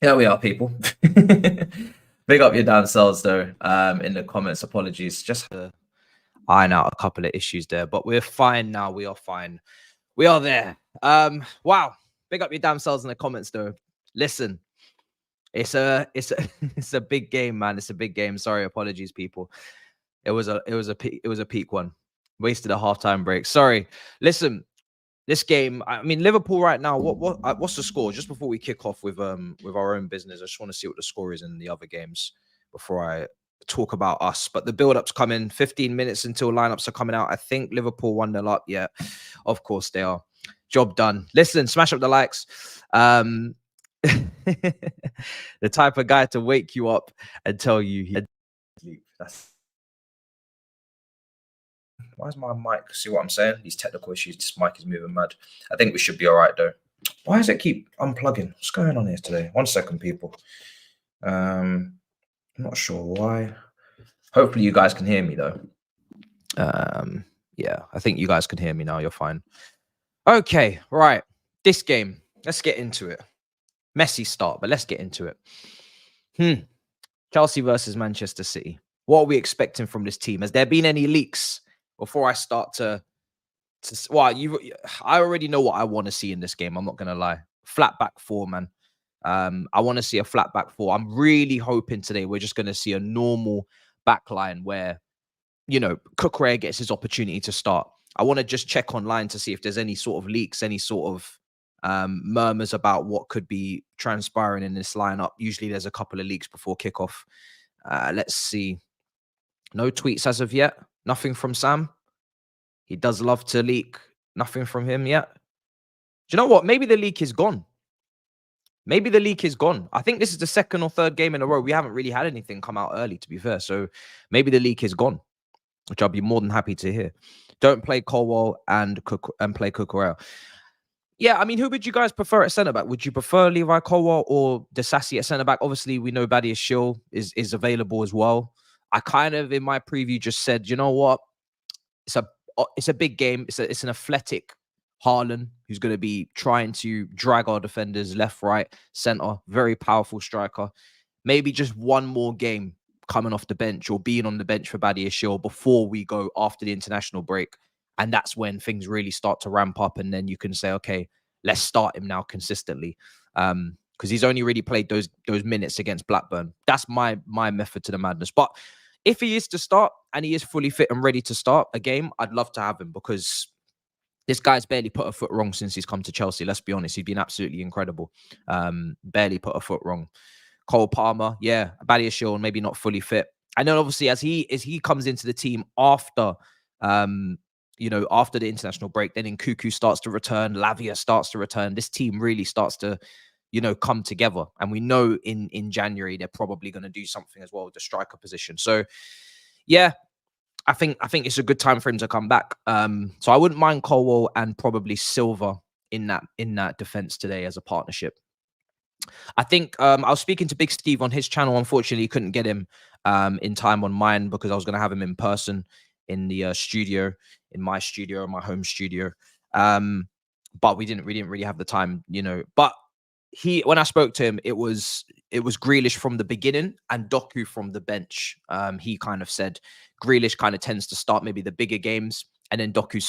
Here we are, people. Big up your damn selves, though. In the comments, apologies. Just iron out a couple of issues there, but we're fine now. We are fine. We are there. Wow. Big up your damn selves in the comments, though. Listen, it's a big game, man. It's a big game. Sorry, apologies, people. It was a peak one. Wasted a halftime break. Sorry. Listen. This game, I mean, Liverpool right now. What's the score? Just before we kick off with our own business, I just want to see what the score is in the other games before I talk about us. But the build-up's coming. 15 minutes until lineups are coming out. I think Liverpool 1-0 up. Yeah, of course they are. Job done. Listen, smash up the likes. The type of guy to wake you up and tell you he had sleep. Why is my mic? See what I'm saying? These technical issues. This mic is moving mad. I think we should be all right, though. Why does it keep unplugging? What's going on here today? 1 second, people. I'm not sure why. Hopefully you guys can hear me, though. Yeah, I think you guys can hear me now. You're fine. Okay, right. This game. Let's get into it. Messy start, but let's get into it. Chelsea versus Manchester City. What are we expecting from this team? Has there been any leaks? Before I start I already know what I want to see in this game. I'm not going to lie. Flat back four, man. I want to see a flat back four. I'm really hoping today we're just going to see a normal back line where, Cucurella gets his opportunity to start. I want to just check online to see if there's any sort of leaks, any sort of murmurs about what could be transpiring in this lineup. Usually there's a couple of leaks before kickoff. Let's see. No tweets as of yet. Nothing from Sam. He does love to leak. Nothing from him yet. Do you know what? Maybe the leak is gone. Maybe the leak is gone. I think this is the second or third game in a row. We haven't really had anything come out early, to be fair. So maybe the leak is gone, which I'll be more than happy to hear. Don't play Colwell and play Cucurella. Yeah, I mean, who would you guys prefer at centre-back? Would you prefer Levi Colwell or Disasi at centre-back? Obviously, we know Badiashile is available as well. I kind of, in my preview, just said, you know what? It's a big game. It's an athletic Hairline who's going to be trying to drag our defenders left, right, centre. Very powerful striker. Maybe just one more game coming off the bench or being on the bench for Badiashile before we go after the international break. And that's when things really start to ramp up. And then you can say, okay, let's start him now consistently. Because he's only really played those minutes against Blackburn. That's my method to the madness. But if he is to start and he is fully fit and ready to start a game, I'd love to have him because this guy's barely put a foot wrong since he's come to Chelsea. Let's be honest. He's been absolutely incredible. Barely put a foot wrong. Cole Palmer, yeah, Badiashile, maybe not fully fit. And then obviously as he comes into the team after, after the international break, then Nkunku starts to return, Lavia starts to return. This team really starts to come together. And we know in January, they're probably going to do something as well with the striker position. So, yeah, I think it's a good time for him to come back. So I wouldn't mind Colwell and probably Silva in that defense today as a partnership. I think I was speaking to Big Steve on his channel. Unfortunately, couldn't get him in time on mine because I was going to have him in person in the studio, in my home studio. But we didn't really have the time, But when I spoke to him, it was Grealish from the beginning and Doku from the bench. He kind of said Grealish kind of tends to start maybe the bigger games, and then Doku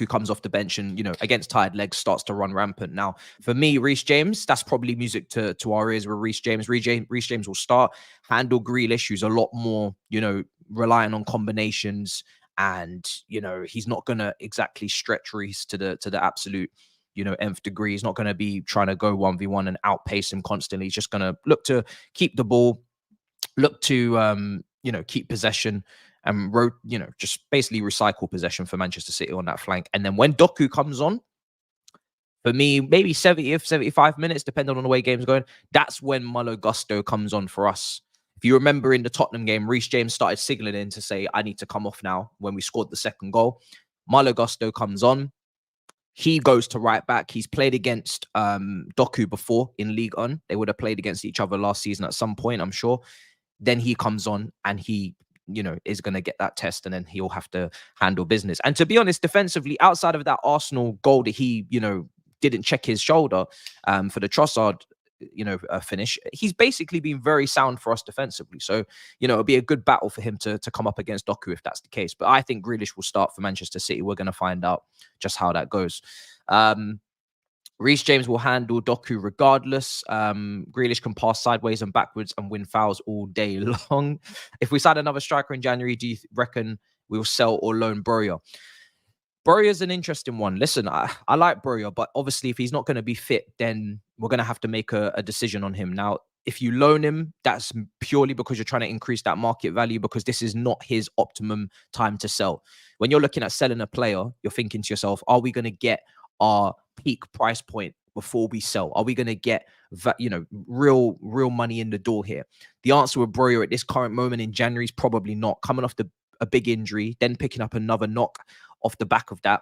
comes off the bench and, against tired legs starts to run rampant. Now, for me, Reece James, that's probably music to our ears with Reece James. Reece James will start, handle Grealish, who's a lot more, relying on combinations. And, he's not going to exactly stretch Reece to the absolute, nth degree. He's not going to be trying to go 1v1 and outpace him constantly. He's just going to look to keep the ball, look to, keep possession and just basically recycle possession for Manchester City on that flank. And then when Doku comes on, for me, maybe 70, 75 minutes, depending on the way game's going, that's when Malo Gusto comes on for us. If you remember in the Tottenham game, Reece James started signaling in to say, I need to come off now when we scored the second goal. Malo Gusto comes on. He goes to right back. He's played against Doku before in League One. They would have played against each other last season at some point, I'm sure. Then he comes on and he is going to get that test, and then he'll have to handle business. And to be honest, defensively, outside of that Arsenal goal that he, didn't check his shoulder for the Trossard, finish, he's basically been very sound for us defensively. So, it'll be a good battle for him to come up against Doku if that's the case. But I think Grealish will start for Manchester City. We're going to find out just how that goes. Reece James will handle Doku regardless. Grealish can pass sideways and backwards and win fouls all day long. If we sign another striker in January, do you reckon we'll sell or loan Broja? Broja's an interesting one. Listen, I like Broja, but obviously if he's not going to be fit, then we're going to have to make a decision on him. Now, if you loan him, that's purely because you're trying to increase that market value, because this is not his optimum time to sell. When you're looking at selling a player, you're thinking to yourself, are we going to get our peak price point before we sell? Are we going to get real money in the door here? The answer with Broja at this current moment in January is probably not. Coming off a big injury, then picking up another knock off the back of that,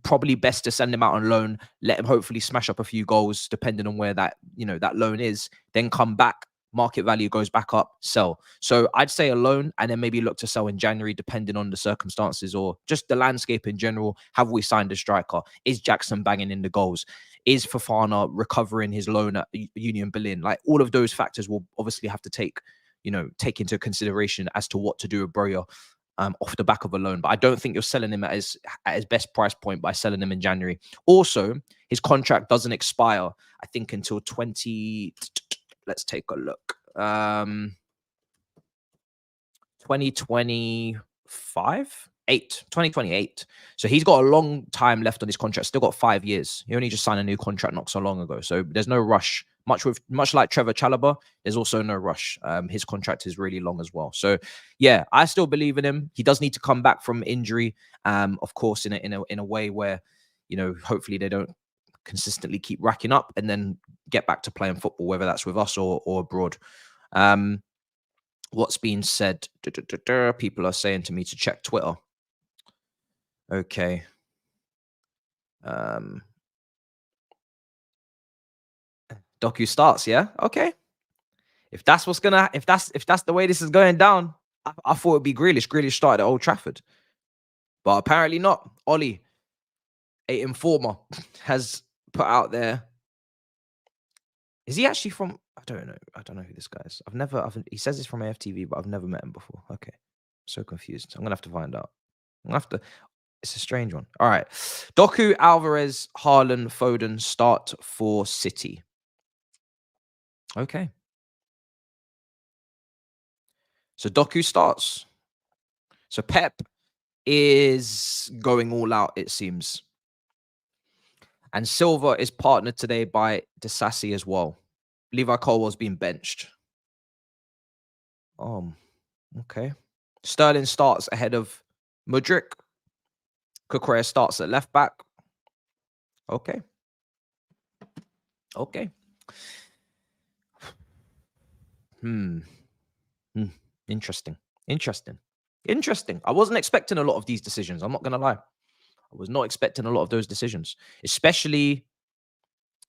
probably best to send him out on loan, let him hopefully smash up a few goals depending on where that that loan is, then come back, market value goes back up, sell. So I'd say a loan, and then maybe look to sell in January depending on the circumstances or just the landscape in general. Have we signed a striker? Is Jackson banging in the goals? Is Fofana recovering his loan at Union Berlin? Like, all of those factors will obviously have to take into consideration as to what to do with Broja off the back of a loan. But I don't think you're selling him at his best price point by selling him in January. Also, his contract doesn't expire, I think, until 20. Let's take a look. 2028. So he's got a long time left on his contract. Still got 5 years. He only just signed a new contract not so long ago. So there's no rush. Much like Trevor Chalobah, there's also no rush. His contract is really long as well. So yeah, I still believe in him. He does need to come back from injury. Of course, in a way where, hopefully they don't consistently keep racking up and then get back to playing football, whether that's with us or abroad. What's being said? People are saying to me to check Twitter. Okay. Doku starts, yeah? Okay. If that's the way this is going down, I thought it'd be Grealish. Grealish started at Old Trafford. But apparently not. Ollie, a informer, has put out there. Is he actually from? I don't know who this guy is. He says he's from AFTV, but I've never met him before. Okay. I'm so confused. I'm gonna have to find out. It's a strange one. All right. Doku, Alvarez, Haaland, Foden start for City. Okay. So Doku starts. So Pep is going all out, it seems. And Silva is partnered today by Disasi as well. Levi Colwell's been benched. Okay. Sterling starts ahead of Mudryk. Kukurea starts at left back. Okay. Interesting. I wasn't expecting a lot of these decisions. I'm not going to lie. I was not expecting a lot of those decisions, especially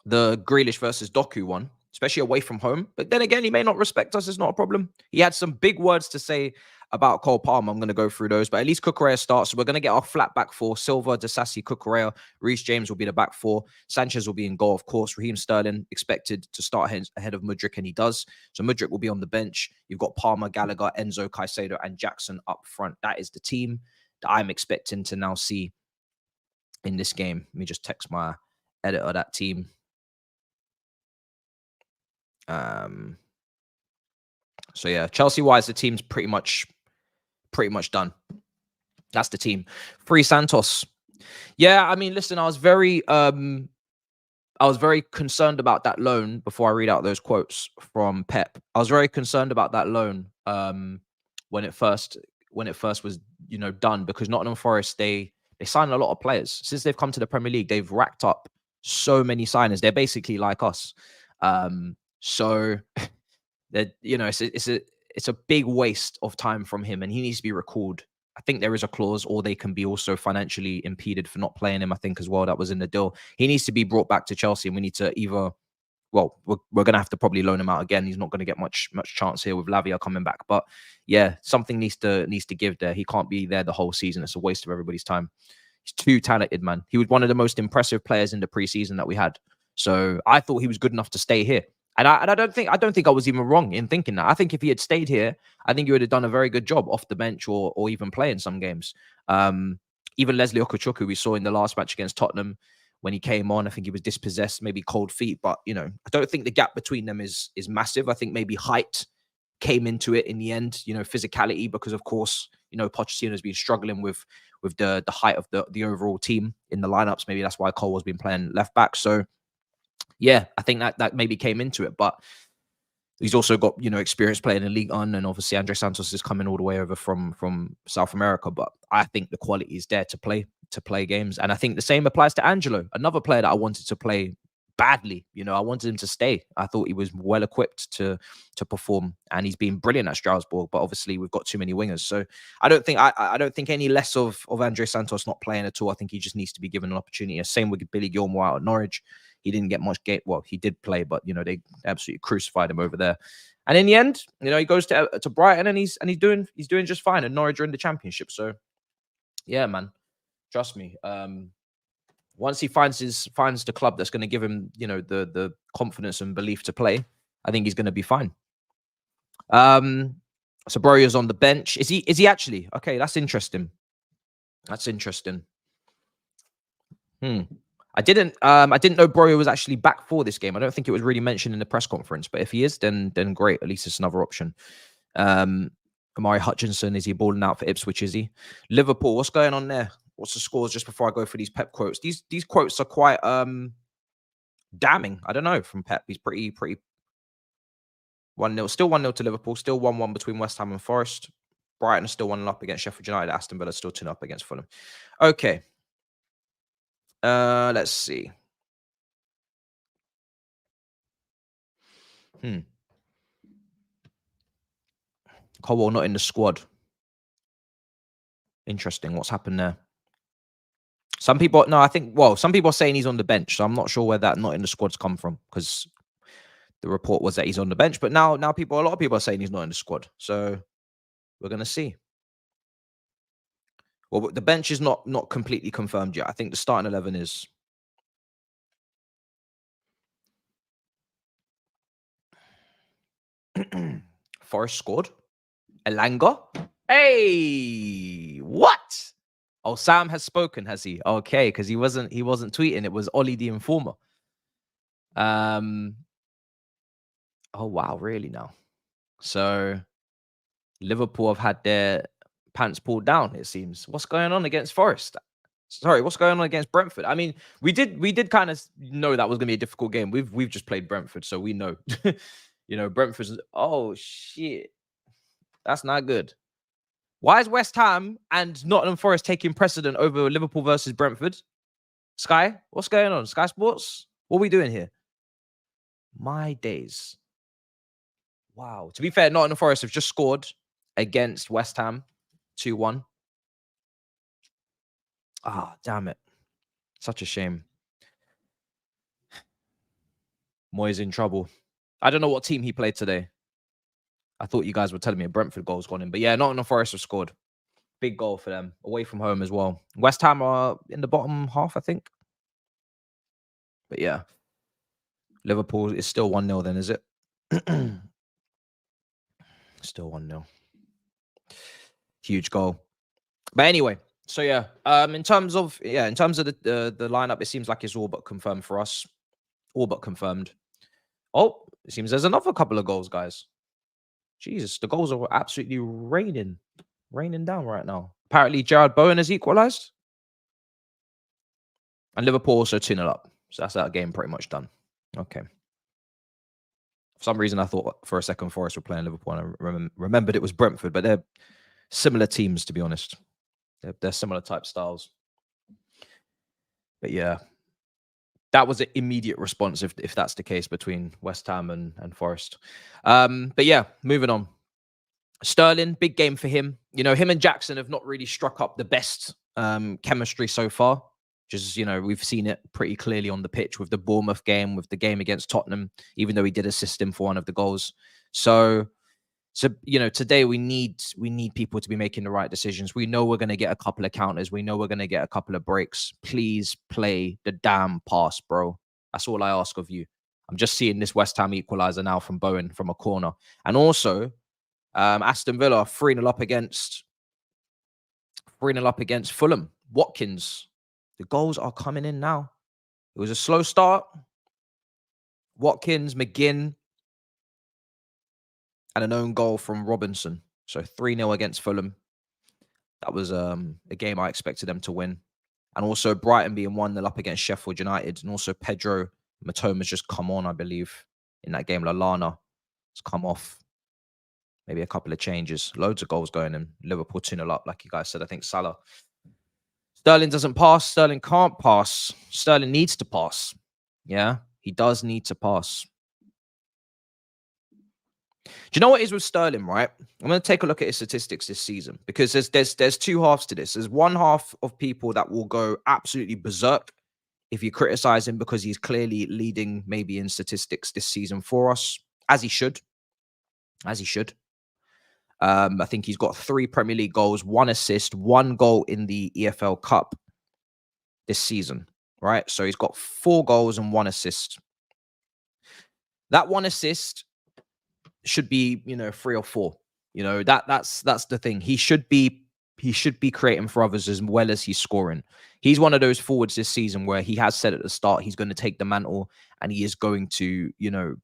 the Grealish versus Doku one, especially away from home. But then again, he may not respect us. It's not a problem. He had some big words to say about Cole Palmer. I'm going to go through those, but at least Kukurea starts. So we're going to get our flat back four. Silva, Disasi, Kukurea, Reece James will be the back four. Sanchez will be in goal, of course. Raheem Sterling expected to start ahead of Mudryk, and he does. So Mudryk will be on the bench. You've got Palmer, Gallagher, Enzo, Caicedo, and Jackson up front. That is the team that I'm expecting to now see in this game. Let me just text my editor that team. So yeah, Chelsea-wise, the team's pretty much done. That's the team. Free Santos. Yeah, I mean, listen, I was very concerned about that loan before I read out those quotes from Pep. I was very concerned about that loan when it first was, done, because Nottingham Forest, they signed a lot of players. Since they've come to the Premier League, they've racked up so many signings. They're basically like us. So that, it's a big waste of time from him, and he needs to be recalled. I think there is a clause, or they can be also financially impeded for not playing him, I think, as well. That was in the deal. He needs to be brought back to Chelsea, and we need to either well, we're going to have to probably loan him out again. He's not going to get much chance here with Lavia coming back. But yeah, something needs to give there. He can't be there the whole season. It's a waste of everybody's time. He's too talented, man. He was one of the most impressive players in the preseason that we had. So I thought he was good enough to stay here. And I don't think I was even wrong in thinking that. I think if he had stayed here, I think he would have done a very good job off the bench or even playing some games. Even Leslie Okuchukwu, we saw in the last match against Tottenham, when he came on, I think he was dispossessed, maybe cold feet. But I don't think the gap between them is massive. I think maybe height came into it in the end. Physicality, because of course, Pochettino has been struggling with the height of the overall team in the lineups. Maybe that's why Cole has been playing left back. So yeah, I think that maybe came into it. But he's also got experience playing in League One, and obviously Andre Santos is coming all the way over from South America. But I think the quality is there to play games, and I think the same applies to Angelo, another player that I wanted to play badly. I wanted him to stay. I thought he was well equipped to perform, and he's been brilliant at Strasbourg. But obviously we've got too many wingers, so I don't think any less of Andre Santos not playing at all. I think he just needs to be given an opportunity. Same with Billy Gilmore out at Norwich. He didn't get much game. Well, he did play, but they absolutely crucified him over there. And in the end, he goes to Brighton, and he's doing just fine. And Norwich are in the Championship. So yeah, man, trust me. Once he finds the club that's going to give him the confidence and belief to play, I think he's going to be fine. Saborio's on the bench. Is he actually? Okay, that's interesting. That's interesting. I didn't know Broyo was actually back for this game. I don't think it was really mentioned in the press conference, but if he is, then great. At least it's another option. Amari Hutchinson, is he balling out for Ipswich? Is he? Liverpool, what's going on there? What's the scores just before I go for these Pep quotes? These quotes are quite damning. I don't know, from Pep. He's pretty 1-0. Still 1-0 to Liverpool. Still 1-1 between West Ham and Forest. Brighton is still 1-0 up against Sheffield United. Aston Villa still 2-0 up against Fulham. Okay. Let's see. Colwell not in the squad. Interesting. What's happened there? Some people are saying he's on the bench, so I'm not sure where that not in the squad's come from, because the report was that he's on the bench. But now a lot of people are saying he's not in the squad. So we're gonna see. Well, the bench is not completely confirmed yet. I think the starting 11 is. Forest scored. Elanga. Hey, what? Oh, Sam has spoken, has he? Okay, because he wasn't tweeting. It was Ollie the Informer. Oh wow, really now? So Liverpool have had their pants pulled down, it seems. What's going on against Forest? Sorry, what's going on against Brentford? I mean, we did kind of know that was going to be a difficult game. We've just played Brentford, so we know. Brentford's. Oh shit, that's not good. Why is West Ham and Nottingham Forest taking precedent over Liverpool versus Brentford? Sky, what's going on? Sky Sports, what are we doing here? My days. Wow. To be fair, Nottingham Forest have just scored against West Ham, 2-1. Ah, damn it. Such a shame. Moyes in trouble. I don't know what team he played today. I thought you guys were telling me a Brentford goal's gone in. But yeah, Nottingham Forest have scored. Big goal for them. Away from home as well. West Ham are in the bottom half, I think. But yeah. Liverpool is still 1-0 then, is it? Still 1-0. Huge goal. But anyway, so yeah. In terms of the lineup, it seems like it's all but confirmed for us. All but confirmed. Oh, it seems there's another couple of goals, guys. Jesus, the goals are absolutely raining down right now. Apparently, Jared Bowen has equalised. And Liverpool also 2-0 up. So that's that game pretty much done. Okay. For some reason, I thought for a second Forest were playing Liverpool, and I remembered it was Brentford, but they're similar teams, to be honest. They're similar type styles. But yeah, that was an immediate response if that's the case between West Ham and Forest. But yeah, moving on. Sterling, big game for him. Him and Jackson have not really struck up the best chemistry so far. Just, we've seen it pretty clearly on the pitch with the Bournemouth game, with the game against Tottenham, even though he did assist him for one of the goals. So today we need people to be making the right decisions. We know we're going to get a couple of counters. We know we're going to get a couple of breaks. Please play the damn pass, bro. That's all I ask of you. I'm just seeing this West Ham equalizer now from Bowen from a corner. And also, Aston Villa 3-0 up against Fulham. Watkins. The goals are coming in now. It was a slow start. Watkins, McGinn, and an own goal from Robinson. So 3-0 against Fulham. That was a game I expected them to win. And also Brighton being 1-0 up against Sheffield United. And also Pedro Matoma's just come on, I believe, in that game. Lallana has come off. Maybe a couple of changes. Loads of goals going in. Liverpool 2-0 up, like you guys said. I think Salah. Sterling doesn't pass. Sterling can't pass. Sterling needs to pass. Yeah, he does need to pass. Do you know what it is with Sterling, right? I'm going to take a look at his statistics this season, because there's two halves to this. There's one half of people that will go absolutely berserk if you criticize him because he's clearly leading maybe in statistics this season for us, as he should. As he should. I think he's got 3 Premier League goals, 1 assist, 1 goal in the EFL Cup this season, right? So he's got 4 goals and 1 assist. That 1 assist should be, 3 or 4. That's the thing. He should be creating for others as well as he's scoring. He's one of those forwards this season where he has said at the start he's going to take the mantle and he is going to,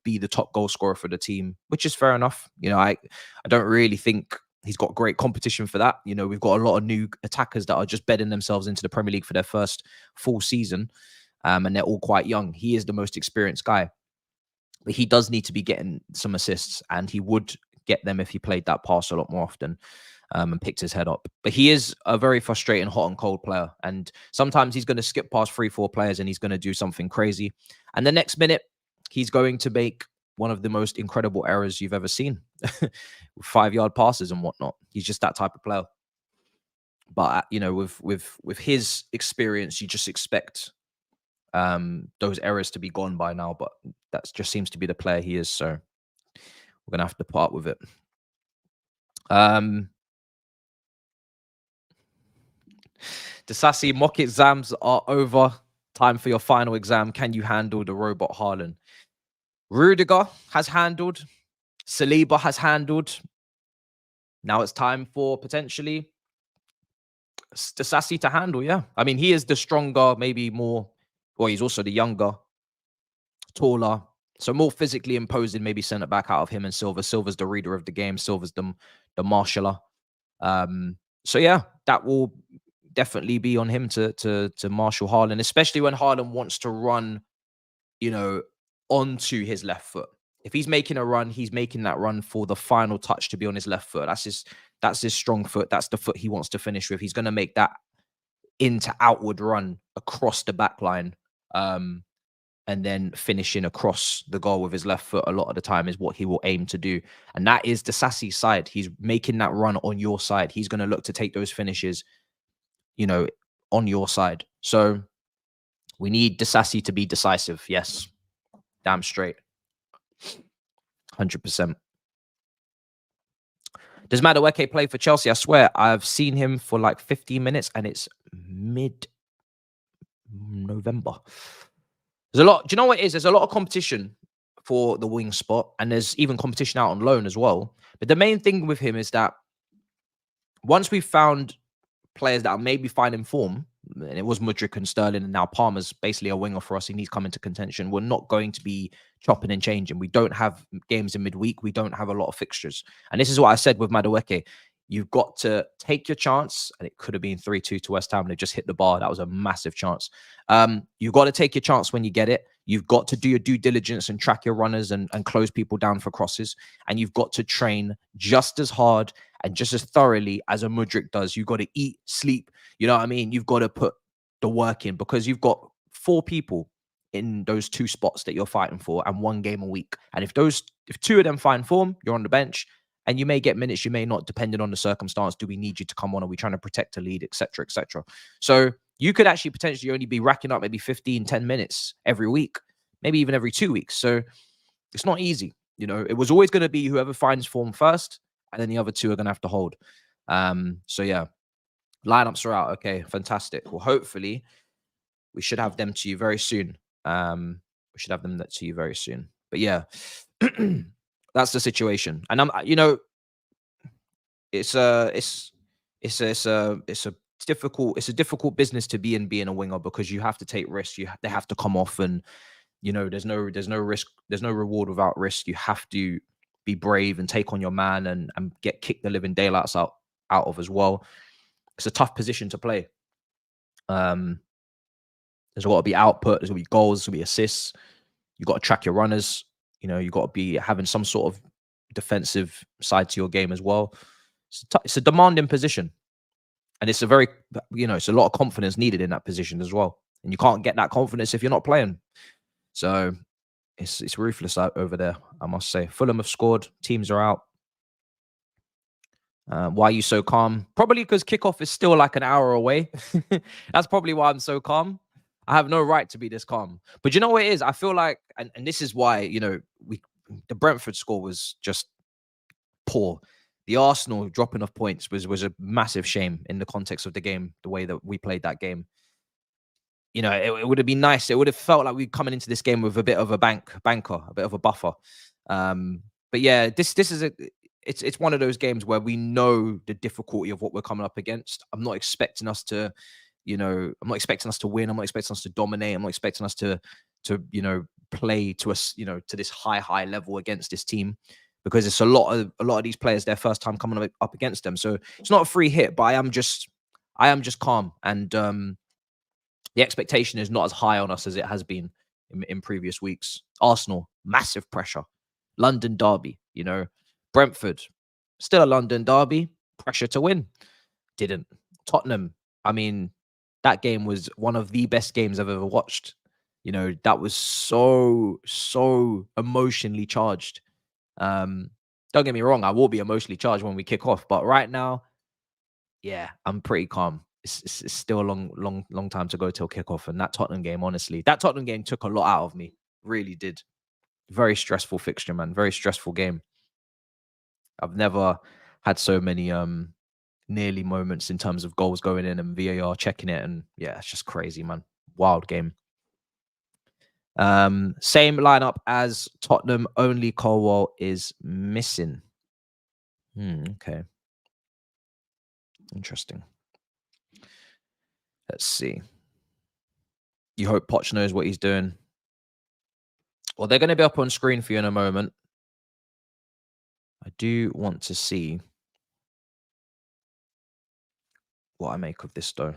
be the top goal scorer for the team, which is fair enough. I don't really think he's got great competition for that. We've got a lot of new attackers that are just bedding themselves into the Premier League for their first full season, and they're all quite young. He is the most experienced guy, but he does need to be getting some assists, and he would get them if he played that pass a lot more often. And picked his head up. But he is a very frustrating hot and cold player. And sometimes he's going to skip past 3-4 players and he's going to do something crazy. And the next minute, he's going to make one of the most incredible errors you've ever seen. 5-yard passes and whatnot. He's just that type of player. But, with his experience, you just expect those errors to be gone by now. But that just seems to be the player he is. So we're going to have to part with it. Disassi, mock exams are over. Time for your final exam. Can you handle the robot Haaland? Rudiger has handled. Saliba has handled. Now it's time for potentially Disassi to handle, yeah. I mean, he is the stronger, maybe more, well, he's also the younger, taller, so more physically imposing, maybe centre-back out of him and Silva. Silva's the reader of the game. Silva's the marshaller. So, yeah, that will definitely be on him to marshal Haaland, especially when Haaland wants to run, onto his left foot. If he's making a run, he's making that run for the final touch to be on his left foot. That's his strong foot. That's the foot he wants to finish with. He's going to make that into outward run across the back line, and then finishing across the goal with his left foot a lot of the time is what he will aim to do. And that is Disassi's side. He's making that run on your side. He's going to look to take those finishes, on your side. So we need Disassi to be decisive. Yes. Damn straight. 100%. Does Madueke play for Chelsea? I swear, I've seen him for like 15 minutes and it's mid-November. There's a lot. Do you know what it is? There's a lot of competition for the wing spot, and there's even competition out on loan as well. But the main thing with him is that once we've found players that are maybe fine in form, and it was Mudryk and Sterling, and now Palmer's basically a winger for us. He needs to come into contention. We're not going to be chopping and changing. We don't have games in midweek. We don't have a lot of fixtures. And this is what I said with Madueke. You've got to take your chance, and it could have been 3-2 to West Ham, and they just hit the bar. That was a massive chance. You've got to take your chance when you get it. You've got to do your due diligence and track your runners and close people down for crosses. And you've got to train just as hard and just as thoroughly as a Mudryk does. You've got to eat, sleep. You know what I mean? You've got to put the work in, because you've got 4 people in those 2 spots that you're fighting for and 1 game a week. And if 2 of them find form, you're on the bench. And you may get minutes, you may not, depending on the circumstance. Do we need you to come on? Are we trying to protect a lead, etc., etc.? So you could actually potentially only be racking up maybe 15, 10 minutes every week, maybe even every 2 weeks. So it's not easy. It was always going to be whoever finds form first, and then the other two are going to have to hold. So yeah, lineups are out. Okay, fantastic. Well, hopefully we should have them to you very soon. We should have them to you very soon. But yeah, that's the situation. And it's a it's it's a difficult business to be in, being a winger, because you have to take risks. They have to come off, and there's no risk, there's no reward without risk. You have to be brave and take on your man, and get kicked the living daylights out of as well. It's a tough position to play. There's got to be output, there's going to be goals, there's going to be assists. You got to track your runners. You got to be having some sort of defensive side to your game as well. It's a demanding position, and it's it's a lot of confidence needed in that position as well. And you can't get that confidence if you're not playing. So it's ruthless out over there, I must say. Fulham have scored. Teams are out. Why are you so calm? Probably because kickoff is still like an hour away. That's probably why I'm so calm. I have no right to be this calm. But you know what it is? I feel like, and this is why, the Brentford score was just poor. The Arsenal dropping off points was a massive shame in the context of the game, the way that we played that game. It would have been nice. It would have felt like we coming into this game with a bit of a banker, a bit of a buffer. But yeah, this is it's one of those games where we know the difficulty of what we're coming up against. I'm not expecting us to, I'm not expecting us to win. I'm not expecting us to dominate. I'm not expecting us to play to us, to this high level against this team, because it's a lot of these players, their first time coming up against them. So it's not a free hit, but I am just calm, and the expectation is not as high on us as it has been in previous weeks. Arsenal, massive pressure. London derby, Brentford, still a London derby, pressure to win. Didn't. Tottenham, I mean, that game was one of the best games I've ever watched. That was so emotionally charged. Don't get me wrong, I will be emotionally charged when we kick off, but right now, yeah, I'm pretty calm. It's still a long time to go till kickoff. And that Tottenham game, honestly, that Tottenham game took a lot out of me. Really did. Very stressful fixture, man. Very stressful game. I've never had so many nearly moments in terms of goals going in and VAR checking it. And yeah, it's just crazy, man. Wild game. Same lineup as Tottenham, only Colwell is missing. Okay. Interesting. Let's see. You hope Poch knows what he's doing. Well, they're going to be up on screen for you in a moment. I do want to see what I make of this, though.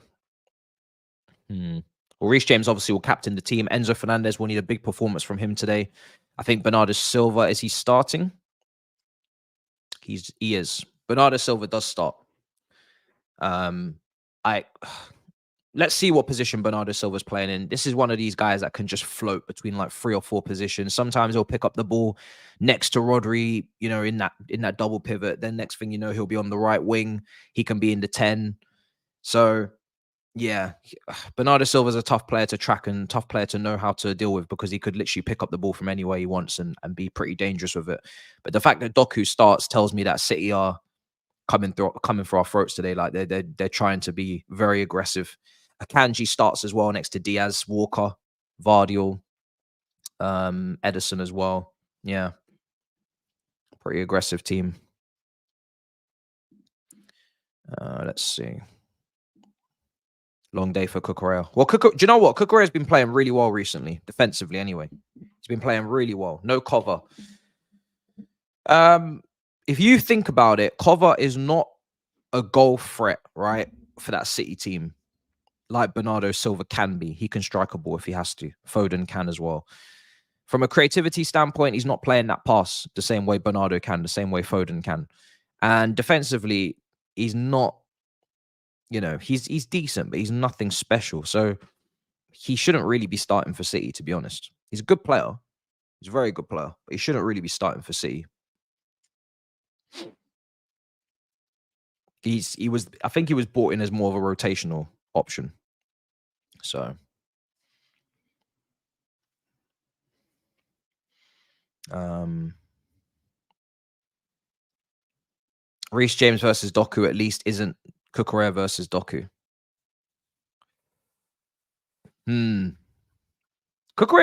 Well, Reece James obviously will captain the team. Enzo Fernandez will need a big performance from him today. I think Bernardo Silva, is he starting? He is. Bernardo Silva does start. Let's see what position Bernardo Silva's playing in. This is one of these guys that can just float between like 3 or 4 positions. Sometimes he'll pick up the ball next to Rodri, in that double pivot. Then next thing you know, he'll be on the right wing. He can be in the 10. So yeah, Bernardo Silva's a tough player to track and tough player to know how to deal with, because he could literally pick up the ball from anywhere he wants and be pretty dangerous with it. But the fact that Doku starts tells me that City are coming for our throats today. Like they're trying to be very aggressive. Akanji starts as well next to Diaz, Walker, Vardiel, Edison as well. Yeah, pretty aggressive team. Let's see. Long day for Cucurella. Well, do you know what? Cucurella's been playing really well recently, defensively anyway. He's been playing really well. No cover. If you think about it, cover is not a goal threat, right, for that City team, like Bernardo Silva can be. He can strike a ball if he has to. Foden can as well. From a creativity standpoint, he's not playing that pass the same way Bernardo can, the same way Foden can. And defensively, he's not, he's decent, but he's nothing special. So he shouldn't really be starting for City, to be honest. He's a good player. He's a very good player, but he shouldn't really be starting for City. I think he was brought in as more of a rotational option. So, Reece James versus Doku at least isn't Kukurea versus Doku. Kukurea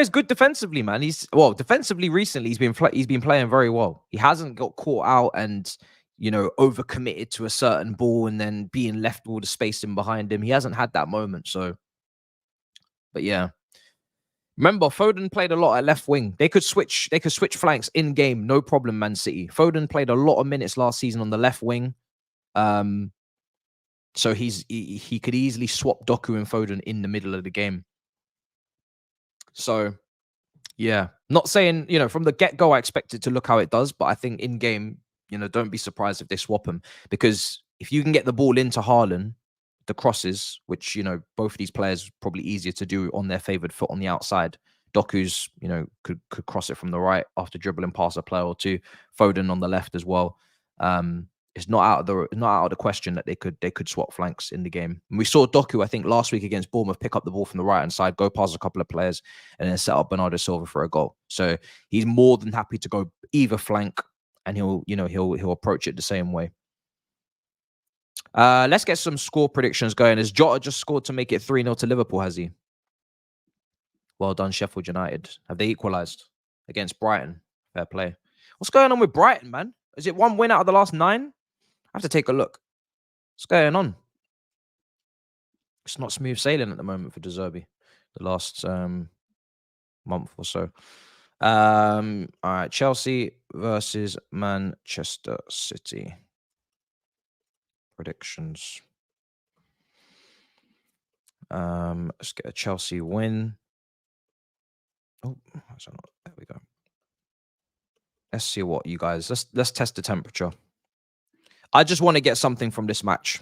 is good defensively, man. Defensively recently he's been playing very well. He hasn't got caught out and overcommitted to a certain ball and then being left with all the spacing behind him. He hasn't had that moment. So, but yeah. Remember, Foden played a lot at left wing. They could switch flanks in game, no problem. Man City. Foden played a lot of minutes last season on the left wing. So he could easily swap Doku and Foden in the middle of the game. So yeah, not saying, from the get-go I expect it to look how it does, but I think in game, don't be surprised if they swap them, because if you can get the ball into Haarland, the crosses, which, both of these players probably easier to do on their favored foot on the outside. Doku's, could cross it from the right after dribbling past a player or two. Foden on the left as well. It's not out of the question that they could swap flanks in the game. And we saw Doku, I think, last week against Bournemouth, pick up the ball from the right hand side, go past a couple of players, and then set up Bernardo Silva for a goal. So he's more than happy to go either flank, and he'll approach it the same way. Let's get some score predictions going. Has Jota just scored to make it 3-0 to Liverpool, has he? Well done, Sheffield United. Have they equalised against Brighton? Fair play. What's going on with Brighton, man? Is it one win out of the last 9? I have to take a look. What's going on? It's not smooth sailing at the moment for De Zerbi, the last month or so. All right, Chelsea versus Manchester City. Predictions. Let's get a Chelsea win. Oh, there we go. Let's see what you guys. Let's test the temperature. I just want to get something from this match.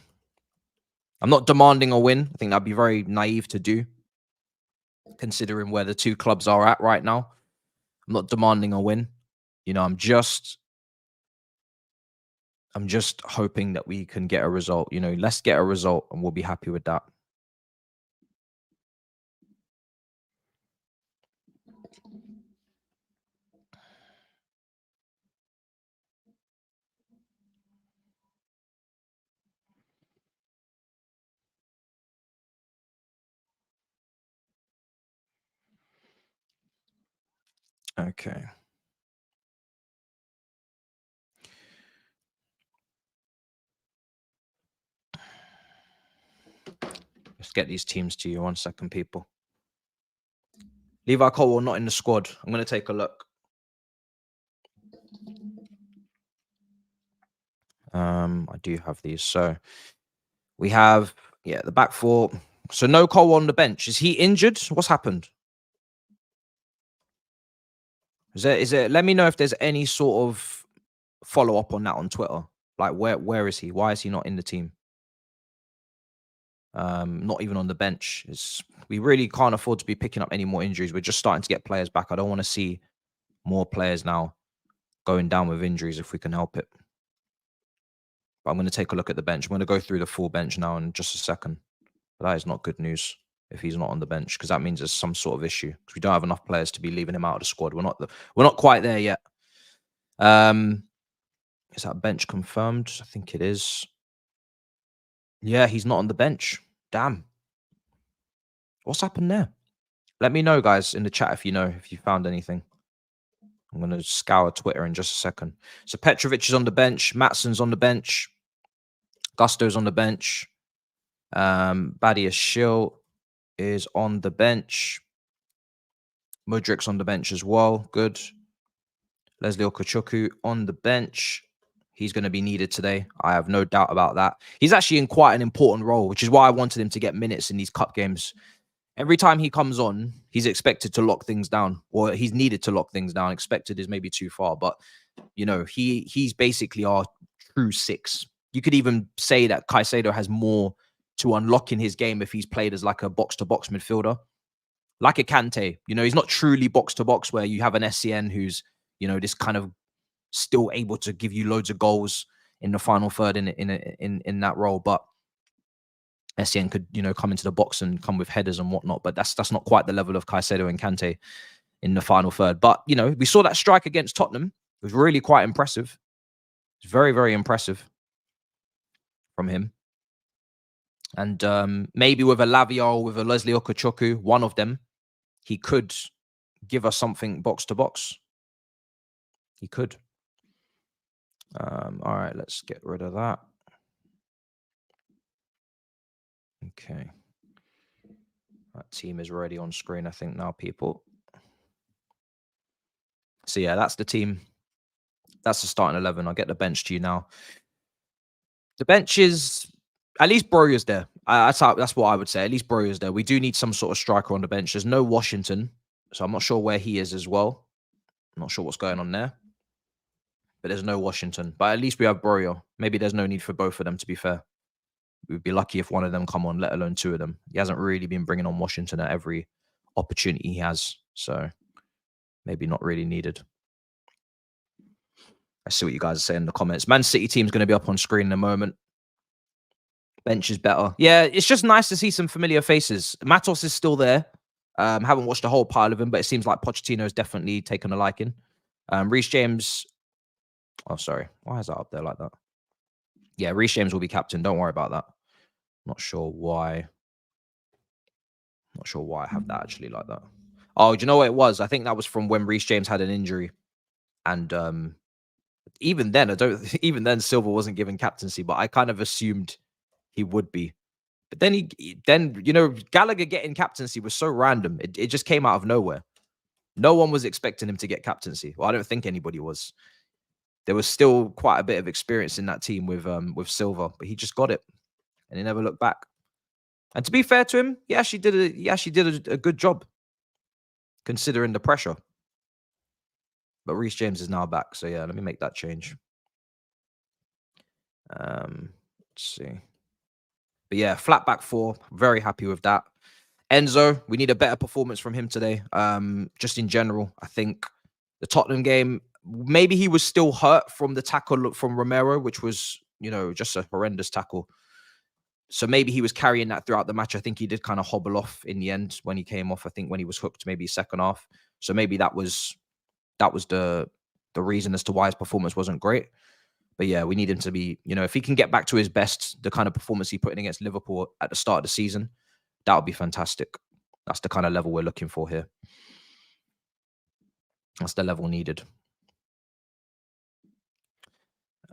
I'm not demanding a win. I think that'd be very naive to do, considering where the two clubs are at right now. I'm not demanding a win. I'm just hoping that we can get a result. Let's get a result and we'll be happy with that. Okay. Let's get these teams to you. 1 second, people. Levi Colwell not in the squad. I'm going to take a look. I do have these. So we have, the back four. So no Colwell on the bench. Is he injured? What's happened? Is there? Let me know if there's any sort of follow up on that on Twitter. Like where is he? Why is he not in the team? Not even on the bench. We really can't afford to be picking up any more injuries. We're just starting to get players back. I don't want to see more players now going down with injuries if we can help it. But I'm going to take a look at the bench. I'm going to go through the full bench now in just a second. But that is not good news if he's not on the bench, because that means there's some sort of issue. Because we don't have enough players to be leaving him out of the squad. We're not quite there yet. Is that bench confirmed? I think it is. Yeah, he's not on the bench. Damn. What's happened there? Let me know, guys, in the chat if you found anything. I'm going to scour Twitter in just a second. So Petrovic is on the bench. Matson's on the bench. Gusto's on the bench. Badia Schill is on the bench. Mudrik's on the bench as well. Good. Leslie Okachuku on the bench. He's going to be needed today. I have no doubt about that. He's actually in quite an important role, which is why I wanted him to get minutes in these cup games. Every time he comes on, he's expected to lock things down, or he's needed to lock things down. Expected is maybe too far, but he's basically our true 6. You could even say that Caicedo has more to unlock in his game if he's played as like a box-to-box midfielder, like a Kante. He's not truly box-to-box where you have an SCN who's this kind of still able to give you loads of goals in the final third in that role. But Essien could, you know, come into the box and come with headers and whatnot, but that's not quite the level of Caicedo and Kante in the final third. But, you know, we saw that strike against Tottenham. It was really quite impressive. It's very, very impressive from him. And maybe with a Lavia, with a Leslie Okachoku, one of them, he could give us something box to box. He could. All right, let's get rid of that. Okay. That team is already on screen, I think, now, people. So, yeah, that's the team. That's the starting 11. I'll get the bench to you now. The bench is... At least Broja's there. That's what I would say. At least Broja's there. We do need some sort of striker on the bench. There's no Washington, so I'm not sure where he is as well. I'm not sure what's going on there. But there's no Washington. But at least we have Broja. Maybe there's no need for both of them, to be fair. We'd be lucky if one of them come on, let alone two of them. He hasn't really been bringing on Washington at every opportunity he has. So maybe not really needed. I see what you guys are saying in the comments. Man City team's going to be up on screen in a moment. Bench is better. Yeah, it's just nice to see some familiar faces. Matisse is still there. Haven't watched a whole pile of him, but it seems like Pochettino's definitely taken a liking. Reece James... Oh, sorry. Why is that up there like that? Yeah, Reece James will be captain. Don't worry about that. Not sure why. Not sure why I have that actually like that. Oh, do you know what it was? I think that was from when Reece James had an injury. And even then, even then Silva wasn't given captaincy, but I kind of assumed he would be. But then you know, Gallagher getting captaincy was so random. It just came out of nowhere. No one was expecting him to get captaincy. Well, I don't think anybody was. There was still quite a bit of experience in that team with Silva, but he just got it. And he never looked back. And to be fair to him, he actually did a good job, considering the pressure. But Reece James is now back. So, yeah, let me make that change. Let's see. But, yeah, flat back four. Very happy with that. Enzo, we need a better performance from him today. Just in general, I think the Tottenham game, maybe he was still hurt from the tackle from Romero, which was, you know, just a horrendous tackle. So maybe he was carrying that throughout the match. I think he did kind of hobble off in the end when he came off. I think when he was hooked, maybe second half. So maybe that was the reason as to why his performance wasn't great. But yeah, we need him to be, you know, if he can get back to his best, the kind of performance he put in against Liverpool at the start of the season, that would be fantastic. That's the kind of level we're looking for here. That's the level needed.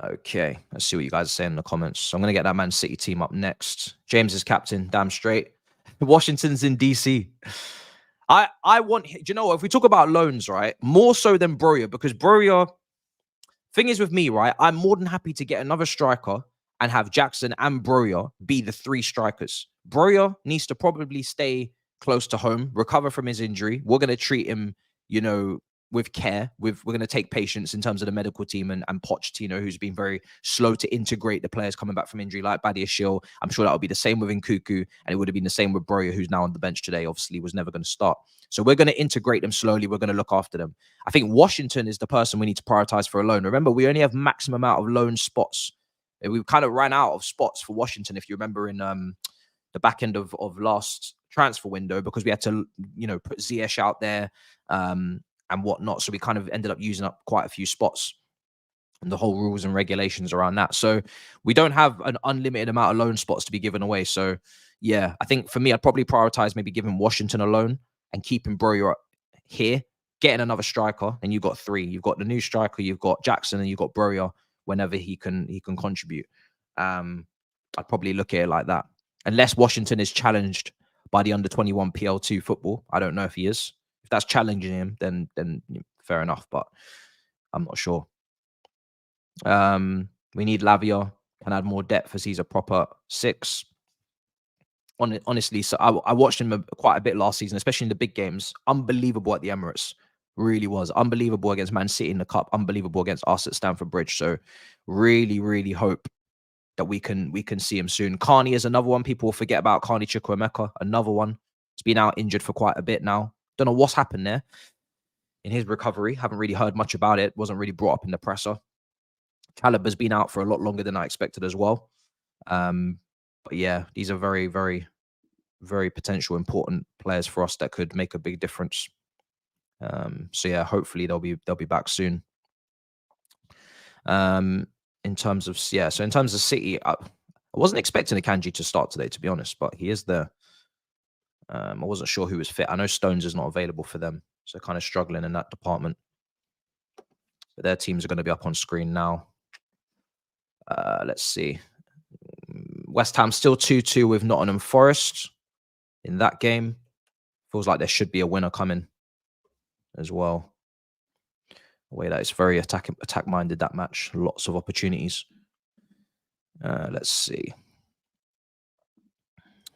Okay, let's see what you guys are saying in the comments. So I'm going to get that Man City team up next. James is captain, damn straight. Washington's in DC. I want, do you know what? If we talk about loans, right, more so than Broja, because Broja, thing is with me, right, I'm more than happy to get another striker and have Jackson and Broja be the three strikers. Broja needs to probably stay close to home, recover from his injury. We're going to treat him, you know, with care. We're going to take patience in terms of the medical team and Pochettino, who's been very slow to integrate the players coming back from injury, like Badiashile. I'm sure that would be the same with Nkuku, and it would have been the same with Broja, who's now on the bench today. Obviously, was never going to start. So we're going to integrate them slowly. We're going to look after them. I think Washington is the person we need to prioritize for a loan. Remember, we only have maximum amount of loan spots. We kind of ran out of spots for Washington, if you remember, in the back end of last transfer window, because we had to, you know, put Ziyech out there and whatnot. So we kind of ended up using up quite a few spots and the whole rules and regulations around that. So we don't have an unlimited amount of loan spots to be given away. So yeah, I think for me, I'd probably prioritize maybe giving Washington a loan and keeping Broja here, getting another striker. And you've got three. You've got the new striker, you've got Jackson, and you've got Broja whenever he can contribute. I'd probably look at it like that. Unless Washington is challenged by the under-21 PL2 football. I don't know if he is. If that's challenging him, then fair enough, but I'm not sure. We need Lavia, can add more depth as he's a proper 6. Honestly, so I watched him quite a bit last season, especially in the big games. Unbelievable at the Emirates. Really was. Unbelievable against Man City in the Cup. Unbelievable against us at Stamford Bridge. So really, really hope that we can see him soon. Carney is another one. People will forget about Carney Chukwuemeka. Another one. He's been out injured for quite a bit now. Don't know what's happened there in his recovery. Haven't really heard much about it. Wasn't really brought up in the presser. Caliber's been out for a lot longer than I expected as well. But But yeah, these are very, very, very potential important players for us that could make a big difference. So yeah, hopefully they'll be back soon. In terms of so in terms of City, I wasn't expecting Akanji to start today, to be honest, but he is there. I wasn't sure who was fit. I know Stones is not available for them, so kind of struggling in that department. But their teams are going to be up on screen now. Let's see. West Ham still 2-2 with Nottingham Forest in that game. Feels like there should be a winner coming as well. The way that it's very attack minded, that match. Lots of opportunities. Let's see.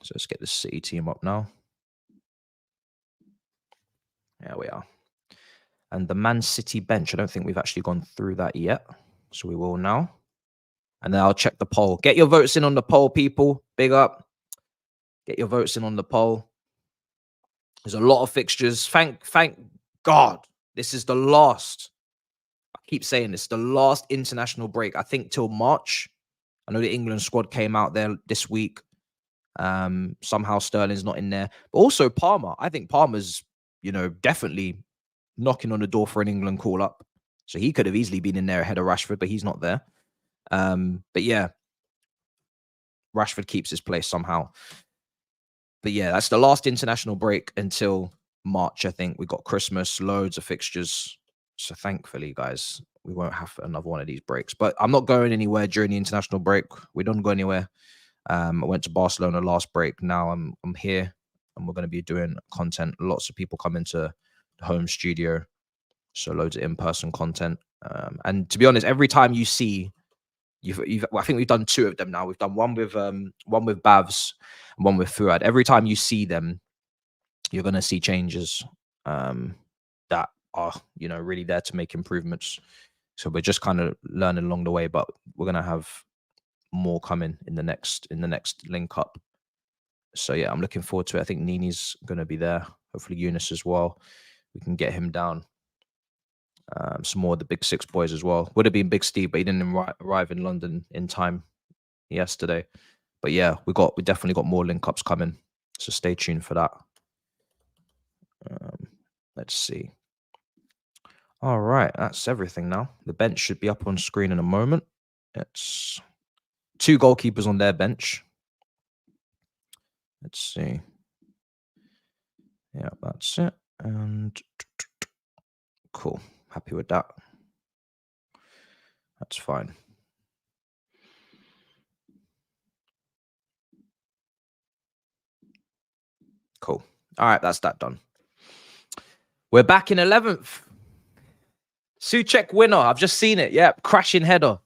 So let's get the City team up now. There we are. And the Man City bench, I don't think we've actually gone through that yet. So we will now. And then I'll check the poll. Get your votes in on the poll, people. Big up. Get your votes in on the poll. There's a lot of fixtures. Thank God. This is the last. I keep saying this. The last international break, I think, till March. I know the England squad came out there this week. Somehow Sterling's not in there. But also Palmer. I think Palmer's, definitely knocking on the door for an England call-up. So he could have easily been in there ahead of Rashford, but he's not there. But yeah, Rashford keeps his place somehow. But yeah, that's the last international break until March, I think. We got Christmas, loads of fixtures. So thankfully, guys, we won't have another one of these breaks. But I'm not going anywhere during the international break. We don't go anywhere. I went to Barcelona last break. Now I'm here, and we're going to be doing content. Lots of people come into the home studio, so loads of in-person content. And to be honest, every time you see, I think we've done 2 of them now. We've done one with Thabz and one with Fuad. Every time you see them, you're going to see changes that are really there to make improvements. So we're just kind of learning along the way, but we're going to have more coming in the next link up. So yeah, I'm looking forward to it. I think Nini's going to be there. Hopefully Eunice as well. We can get him down. Some more of the Big Six boys as well. Would have been Big Steve, but he didn't arrive in London in time yesterday. But yeah, we definitely got more link ups coming. So stay tuned for that. Let's see. All right, that's everything now. The bench should be up on screen in a moment. It's 2 goalkeepers on their bench. Let's see. Yeah, that's it. And cool. Happy with that. That's fine. Cool. All right, that's that done. We're back in 11th. Souček winner. I've just seen it. Yep, crashing header.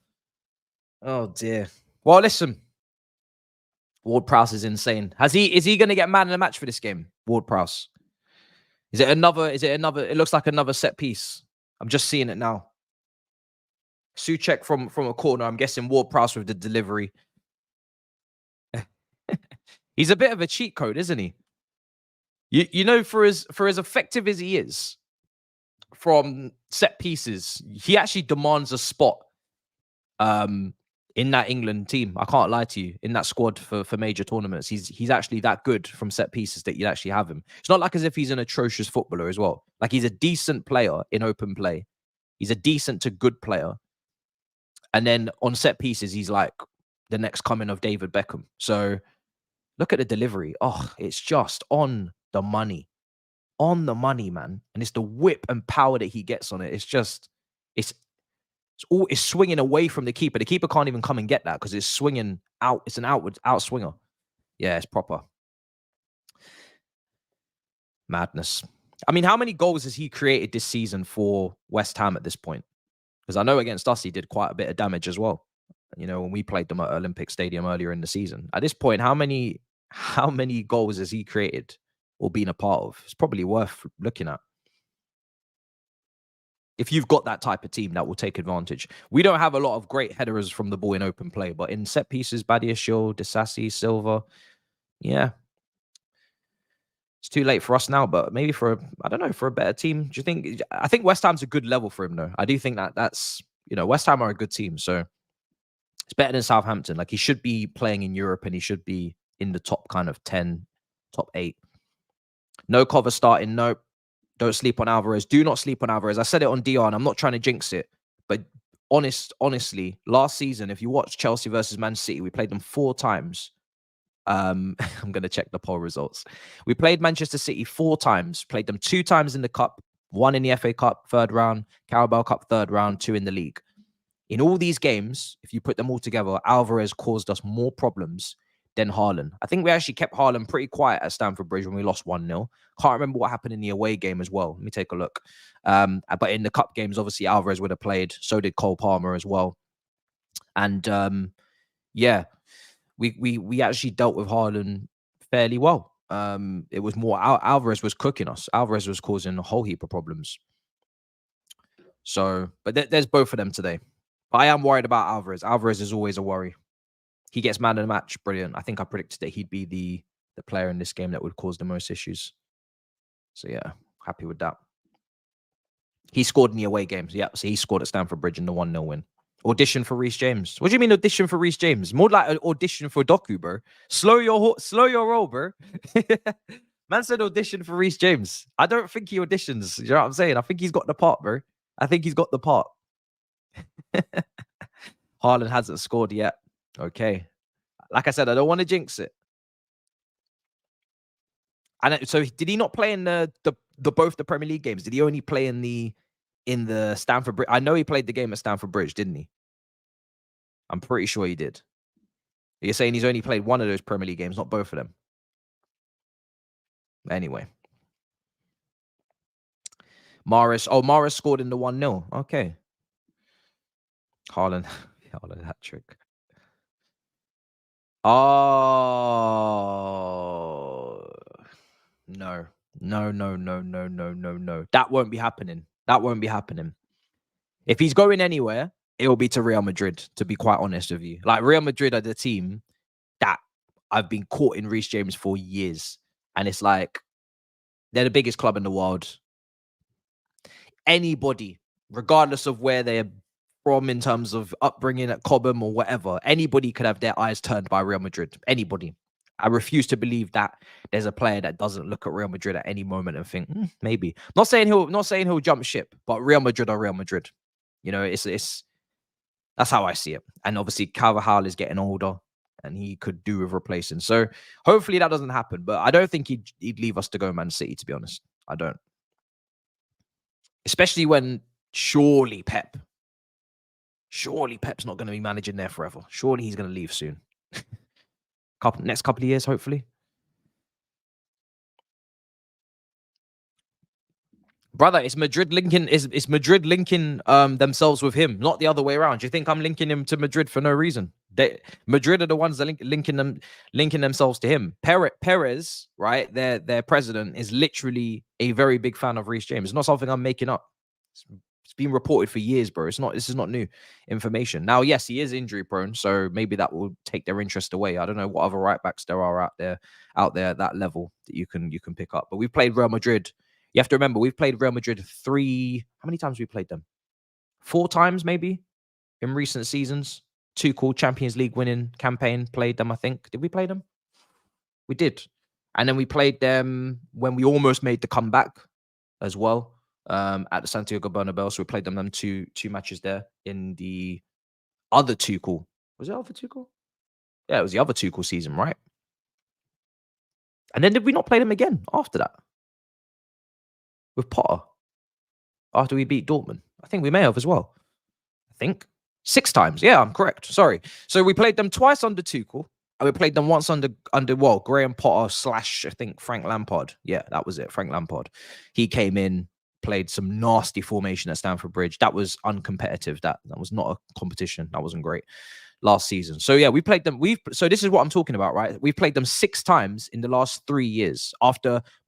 Oh dear. Well, listen. Ward-Prowse is insane. Is he going to get man of the match for this game? Ward-Prowse. Is it another? It looks like another set piece. I'm just seeing it now. Souček from a corner. I'm guessing Ward-Prowse with the delivery. He's a bit of a cheat code, isn't he? For as effective as he is from set pieces, he actually demands a spot in that England team. I can't lie to you. In that squad for major tournaments, he's actually that good from set pieces that you'd actually have him. It's not like as if he's an atrocious footballer as well. Like, he's a decent player in open play. He's a decent to good player. And then on set pieces, he's like the next coming of David Beckham. So look at the delivery. Oh, it's just on the money. On the money, man. And it's the whip and power that he gets on it. It's swinging away from the keeper. The keeper can't even come and get that because it's swinging out. It's an out swinger. Yeah, it's proper. Madness. I mean, how many goals has he created this season for West Ham at this point? Because I know against us, he did quite a bit of damage as well. When we played them at Olympic Stadium earlier in the season. At this point, how many goals has he created or been a part of? It's probably worth looking at. If you've got that type of team that will take advantage. We don't have a lot of great headers from the ball in open play, but in set pieces, Badiashile, Disasi, Silva, yeah. It's too late for us now, but maybe for a better team. Do you think? I think West Ham's a good level for him, though. I do think that's West Ham are a good team, so It's better than Southampton. Like, he should be playing in Europe and he should be in the top kind of 10, top 8. No cover starting. Nope. Don't sleep on Alvarez. Do not sleep on Alvarez. I said it on DR and I'm not trying to jinx it. But honestly, last season, if you watch Chelsea versus Man City, we played them 4 times. I'm going to check the poll results. We played Manchester City 4 times, played them 2 times in the Cup, 1 in the FA Cup, 3rd round, Carabao Cup, 3rd round, 2 in the league. In all these games, if you put them all together, Alvarez caused us more problems than Haaland. I think we actually kept Haaland pretty quiet at Stamford Bridge when we lost 1-0. Can't remember what happened in the away game as well. Let me take a look. But in the Cup games, obviously, Alvarez would have played. So did Cole Palmer as well. And yeah, we actually dealt with Haaland fairly well. It was more Alvarez was cooking us. Alvarez was causing a whole heap of problems. So, but there's both of them today. But I am worried about Alvarez. Alvarez is always a worry. He gets man of the match. Brilliant. I think I predicted that he'd be the player in this game that would cause the most issues. So yeah, happy with that. He scored in the away games. Yeah, so he scored at Stamford Bridge in the 1-0 win. Audition for Reece James. What do you mean audition for Reece James? More like an audition for Doku, bro. Slow your roll, bro. Man said audition for Reece James. I don't think he auditions. You know what I'm saying? I think he's got the part, bro. I think he's got the part. Haaland hasn't scored yet. Okay. Like I said, I don't want to jinx it. And so did he not play in the both the Premier League games? Did he only play in the Stamford Bridge? I know he played the game at Stamford Bridge, didn't he? I'm pretty sure he did. You're saying he's only played one of those Premier League games, not both of them. Anyway. Mahrez. Oh, Mahrez scored in the 1-0. Okay. Haaland hat trick. Oh. No. That won't be happening. That won't be happening. If he's going anywhere, it will be to Real Madrid, to be quite honest with you. Like, Real Madrid are the team that I've been caught in Reece James for years. And it's like, they're the biggest club in the world. Anybody, regardless of where they're from in terms of upbringing at Cobham or whatever, anybody could have their eyes turned by Real Madrid. Anybody. I refuse to believe that there's a player that doesn't look at Real Madrid at any moment and think, maybe. Not saying he'll jump ship, but Real Madrid are Real Madrid. You know, it's that's how I see it. And obviously, Carvajal is getting older, and he could do with replacing. So hopefully that doesn't happen. But I don't think he'd leave us to go Man City. To be honest, I don't. Especially when surely Pep's not going to be managing there forever. Surely he's going to leave soon. Next couple of years, hopefully. Brother, it's Madrid linking themselves with him, not the other way around. Do you think I'm linking him to Madrid for no reason? Madrid are the ones that linking themselves to him. Perez, right? Their president is literally a very big fan of Reece James. It's not something I'm making up. It's been reported for years, bro. This is not new information. Now, yes, he is injury prone, so maybe that will take their interest away. I don't know what other right backs there are out there at that level that you can pick up. But we've played Real Madrid. You have to remember, we've played Real Madrid how many times have we played them? 4 times, maybe, in recent seasons. Tuchel Champions League winning campaign, played them, I think. Did we play them? We did. And then we played them when we almost made the comeback as well, at the Santiago Bernabeu. So we played them two matches there in the other Tuchel. Was it other Tuchel? Yeah, it was the other Tuchel season, right? And then did we not play them again after that? With Potter? After we beat Dortmund? I think we may have as well. I think. 6 times. Yeah, I'm correct. Sorry. So we played them twice under Tuchel. And we played them once under Graham Potter / I think Frank Lampard. Yeah, that was it. Frank Lampard. He came in, played some nasty formation at Stamford Bridge. That was uncompetitive. That was not a competition. That wasn't great last season. So yeah, we played them. So this is what I'm talking about, right? We've played them 6 times in the last 3 years.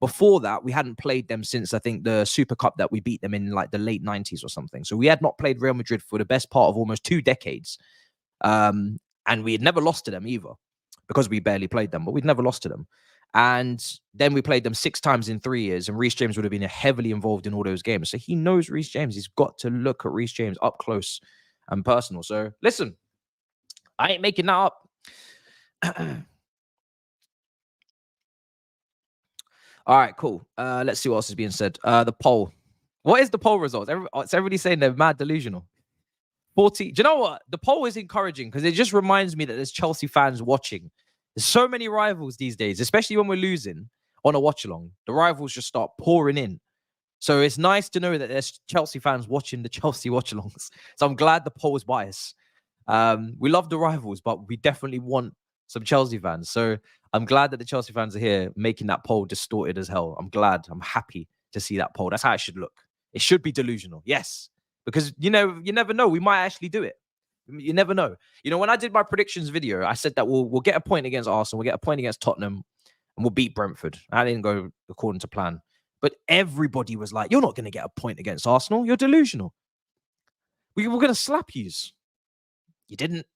Before that, we hadn't played them since I think the Super Cup that we beat them in like the late 90s or something. So we had not played Real Madrid for the best part of almost 2 decades. And we had never lost to them either, because we barely played them, but we'd never lost to them. And then we played them 6 times in 3 years, and Reece James would have been heavily involved in all those games. So he knows Reece James. He's got to look at Reece James up close and personal. So listen, I ain't making that up. All right, cool. Let's see what else is being said. The poll. What is the poll results? It's everybody saying they're mad delusional. 40. Do you know what? The poll is encouraging because it just reminds me that there's Chelsea fans watching. There's so many rivals these days, especially when we're losing on a watch along. The rivals just start pouring in. So it's nice to know that there's Chelsea fans watching the Chelsea watch alongs. So I'm glad the poll is biased. We love the rivals, but we definitely want some Chelsea fans. So I'm glad that the Chelsea fans are here making that poll distorted as hell. I'm glad. I'm happy to see that poll. That's how it should look. It should be delusional. Yes. Because, you never know. We might actually do it. You never know. When I did my predictions video, I said that we'll get a point against Arsenal. We'll get a point against Tottenham and we'll beat Brentford. I didn't go according to plan. But everybody was like, you're not going to get a point against Arsenal. You're delusional. We were going to slap yous. You didn't.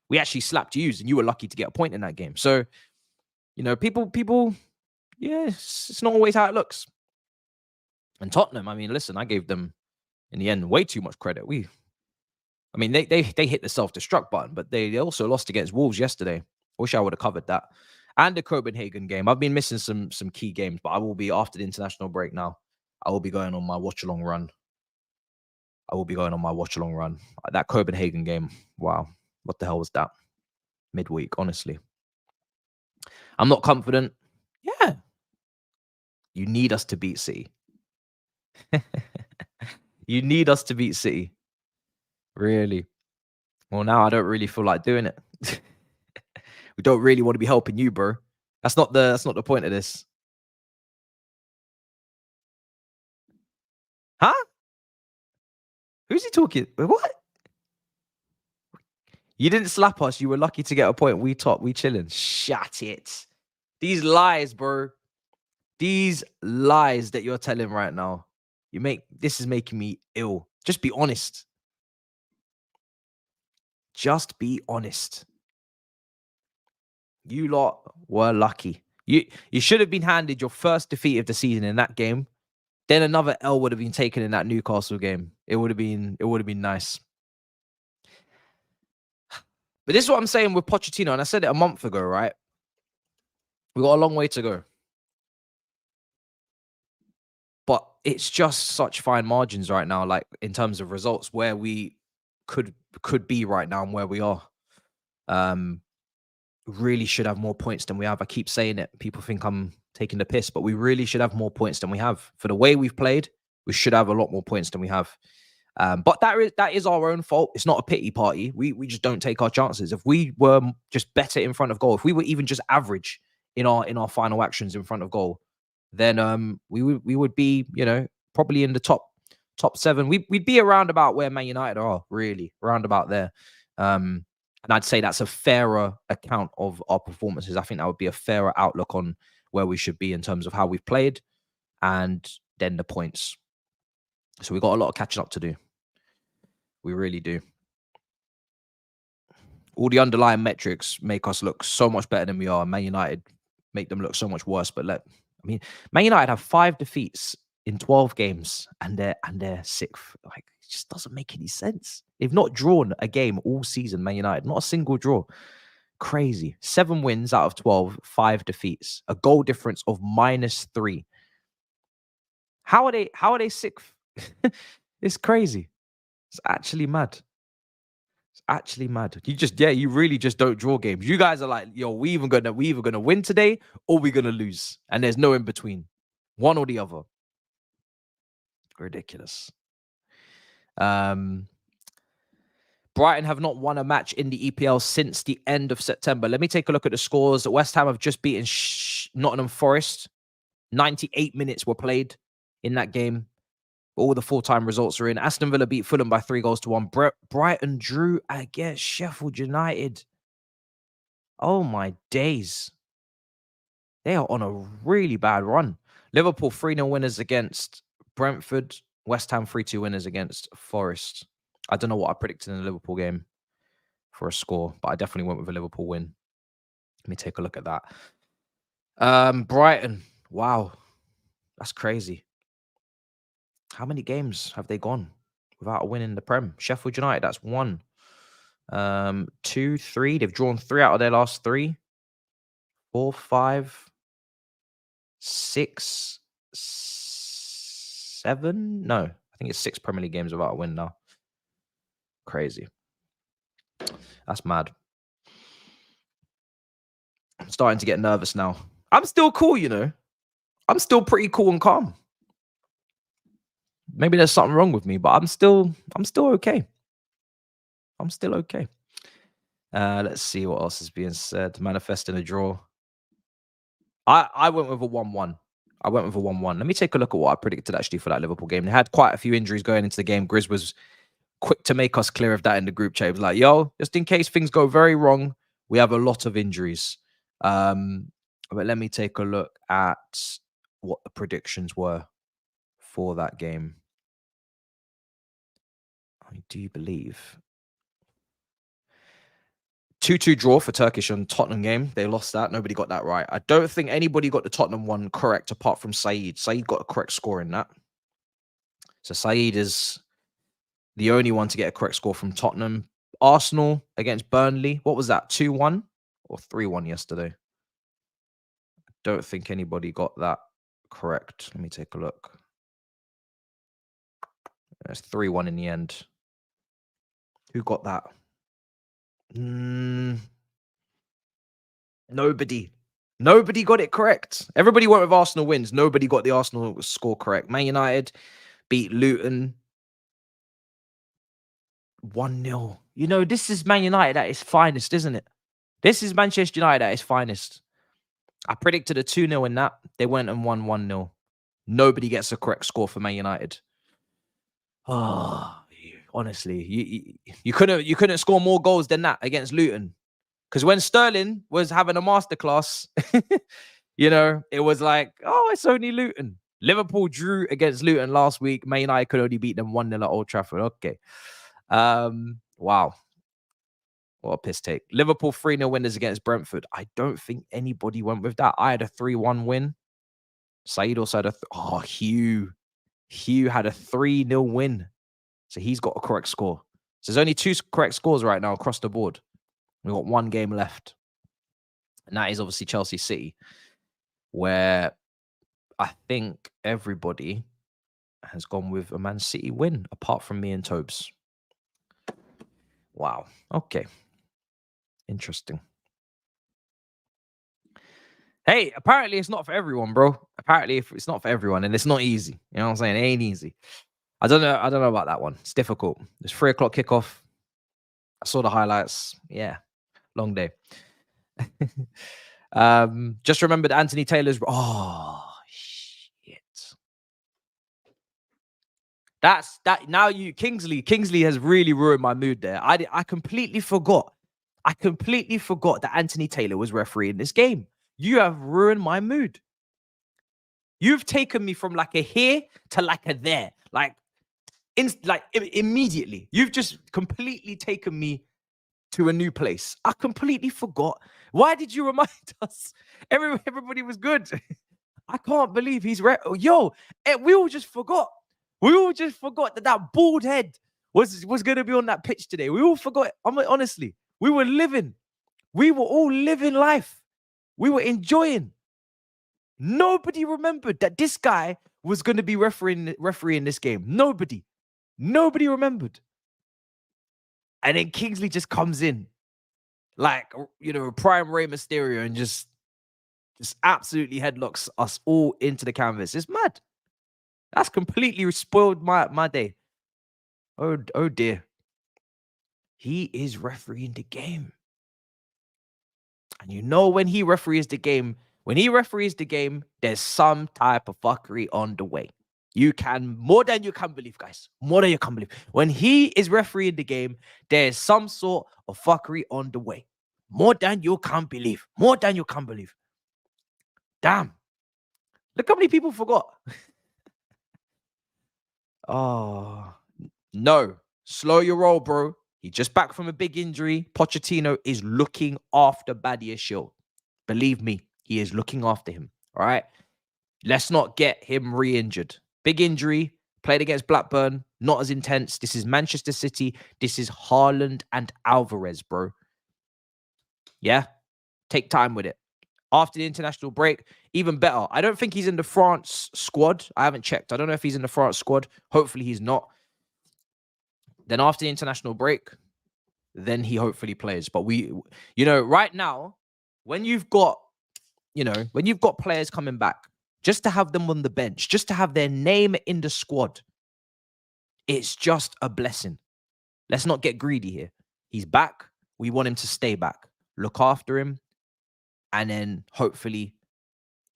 We actually slapped yous and you were lucky to get a point in that game. So, people, yes, it's not always how it looks. And Tottenham, I mean, listen, I gave them, in the end, way too much credit. They hit the self-destruct button, but they also lost against Wolves yesterday. I wish I would have covered that. And the Copenhagen game. I've been missing some key games, but I will be, after the international break now, I will be going on my watch-along run. That Copenhagen game, wow. What the hell was that? Midweek, honestly. I'm not confident. Yeah. You need us to beat City. You need us to beat City. Really? Well, now I don't really feel like doing it. We don't really want to be helping you, bro. That's not the point of this. Huh? Who's he talking? What? You didn't slap us. You were lucky to get a point. We chilling. Shut it. These lies, bro. These lies that you're telling right now. This is making me ill. Just be honest. Just be honest. You lot were lucky. You should have been handed your first defeat of the season in that game. Then another L would have been taken in that Newcastle game. It would have been nice. But this is what I'm saying with Pochettino, and I said it a month ago, right? We got a long way to go. But it's just such fine margins right now, like in terms of results, where we could be right now and where we are. Really should have more points than we have. I keep saying it. People think I'm taking the piss, but we really should have more points than we have. For the way we've played, we should have a lot more points than we have. But that is our own fault. It's not a pity party. We just don't take our chances. If we were just better in front of goal, if we were even just average in our final actions in front of goal, then we would be, probably in the top 7. We'd be around about where Man United are, really, around about there. And I'd say that's a fairer account of our performances. I think that would be a fairer outlook on where we should be in terms of how we've played and then the points. So we've got a lot of catching up to do. We really do. All the underlying metrics make us look so much better than we are. Man United make them look so much worse. But Man United have 5 defeats in 12 games and they're 6th. Like, it just doesn't make any sense. They've not drawn a game all season, Man United. Not a single draw. Crazy. 7 wins out of 12, 5 defeats. A goal difference of -3. How are they 6th? It's crazy. It's actually mad. It's actually mad. You really just don't draw games. You guys are like, yo, we either gonna win today or we're gonna lose. And there's no in between. One or the other. Ridiculous. Brighton have not won a match in the EPL since the end of September. Let me take a look at the scores. West Ham have just beaten Nottingham Forest. 98 minutes were played in that game. All the full-time results are in. Aston Villa beat Fulham by 3-1. Brighton drew against Sheffield United. Oh, my days. They are on a really bad run. Liverpool 3-0 winners against Brentford. West Ham 3-2 winners against Forest. I don't know what I predicted in the Liverpool game for a score, but I definitely went with a Liverpool win. Let me take a look at that. Brighton. Wow. That's crazy. How many games have they gone without a win in the Prem? Sheffield United, that's 1. 2, 3. They've drawn 3 out of their last 3. 4, 5, 6, 7. No, I think it's 6 Premier League games without a win now. Crazy. That's mad. I'm starting to get nervous now. I'm still cool, you know. I'm still pretty cool and calm. Maybe there's something wrong with me, but I'm still okay. I'm still okay. Let's see what else is being said. Manifesting a draw. I went with a 1-1. I went with a 1-1. Let me take a look at what I predicted actually for that Liverpool game. They had quite a few injuries going into the game. Grizz was quick to make us clear of that in the group chat. He was like, yo, just in case things go very wrong, we have a lot of injuries. But let me take a look at what the predictions were for that game. I do believe 2-2 draw for Turkish on Tottenham game. They lost that. Nobody got that right. I don't think anybody got the Tottenham one correct apart from Saeed. Saeed got a correct score in that. So Saeed is the only one to get a correct score from Tottenham. Arsenal against Burnley. What was that? 2-1 or 3-1 yesterday? I don't think anybody got that correct. Let me take a look. It's 3-1 in the end. Who got that? Nobody. Nobody got it correct. Everybody went with Arsenal wins. Nobody got the Arsenal score correct. Man United beat Luton 1-0. You know, this is Man United at its finest, isn't it? This is Manchester United at its finest. I predicted a 2-0 in that. They went and won 1-0. Nobody gets a correct score for Man United. Oh, honestly, you couldn't score more goals than that against Luton. Because when Sterling was having a masterclass, you know, it was like, oh, it's only Luton. Liverpool drew against Luton last week. Man United could only beat them 1-0 at Old Trafford. Okay. Wow. What a piss take. Liverpool 3-0 winners against Brentford. I don't think anybody went with that. I had a 3-1 win. Saeed also had a... Hugh. Hugh had a 3-0 win. So he's got a correct score. So there's only 2 correct scores right now across the board. We've got 1 game left. And that is obviously Chelsea City, where I think everybody has gone with a Man City win, apart from me and Thabz. Wow. Okay. Interesting. Hey, apparently it's not for everyone, bro. Apparently it's not for everyone, and it's not easy. You know what I'm saying? It ain't easy. I don't know about that one. It's difficult. It's 3 o'clock kickoff. I saw the highlights. Yeah. Long day. Just remembered Anthony Taylor's... Oh, shit. That's that. Now Kingsley has really ruined my mood there. I completely forgot. I completely forgot that Anthony Taylor was refereeing this game. You have ruined my mood. You've taken me from like a here to like a there. Like immediately. You've just completely taken me to a new place. I completely forgot. Why did you remind us? Everybody was good. I can't believe he's we all just forgot. We all just forgot that bald head was going to be on that pitch today. We all forgot. Honestly, we were living. We were all living life. We were enjoying. Nobody remembered that this guy was going to be refereeing this game. Nobody remembered. And then Kingsley just comes in like, you know, prime Rey Mysterio and just absolutely headlocks us all into the canvas. It's mad. That's completely spoiled my day. Oh dear. He is refereeing the game. And you know when he referees the game, there's some type of fuckery on the way. More than you can believe, guys. More than you can believe. When he is refereeing the game, there's some sort of fuckery on the way. More than you can believe. More than you can believe. Damn. Look how many people forgot. Oh, no. Slow your roll, bro. He's just back from a big injury. Pochettino is looking after Badiashile. Believe me, he is looking after him. All right? Let's not get him re-injured. Big injury. Played against Blackburn. not as intense. This is Manchester City. This is Haaland and Alvarez, bro. Yeah, take time with it. After the international break, even better. I don't think he's in the France squad. I haven't checked. I don't know if he's in the France squad. Hopefully he's not. Then after the international break, then he hopefully plays. But right now, when you've got players coming back, just to have them on the bench, just to have their name in the squad, it's just a blessing. Let's not get greedy here. He's back. We want him to stay back. Look after him. And then hopefully,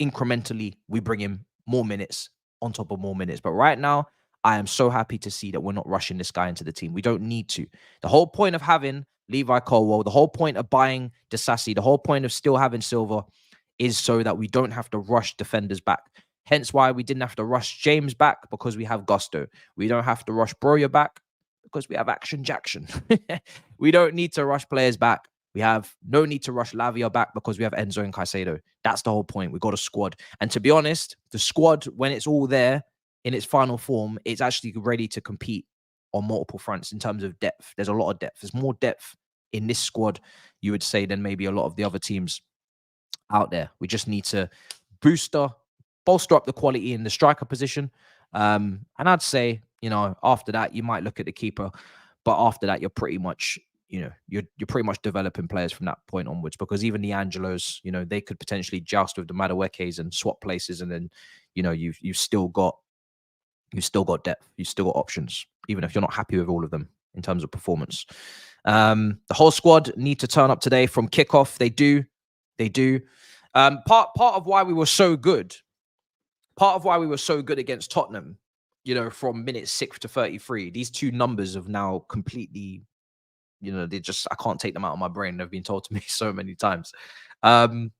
incrementally, we bring him more minutes on top of more minutes. But right now, I am so happy to see that we're not rushing this guy into the team. We don't need to. The whole point of having Levi Colwell, the whole point of buying Disasi, the whole point of still having Silva is so that we don't have to rush defenders back. Hence why we didn't have to rush James back, because we have Gusto. We don't have to rush Broya back because we have Action Jackson. We don't need to rush players back. We have no need to rush Lavia back because we have Enzo and Caicedo. That's the whole point. We've got a squad. And to be honest, the squad, when it's all there in its final form, it's actually ready to compete on multiple fronts in terms of depth. There's a lot of depth. There's more depth in this squad, you would say, than maybe a lot of the other teams out there. We just need to bolster up the quality in the striker position. And I'd say, after that, you might look at the keeper. But after that, you're pretty much... you're pretty much developing players from that point onwards, because even the Angelos, they could potentially joust with the Maduekes and swap places, and then you've still got depth, you've still got options, even if you're not happy with all of them in terms of performance. The whole squad need to turn up today from kickoff. They do. Part of why we were so good against Tottenham, from minute 6 to 33, these two numbers have now completely, I can't take them out of my brain. They've been told to me so many times. It's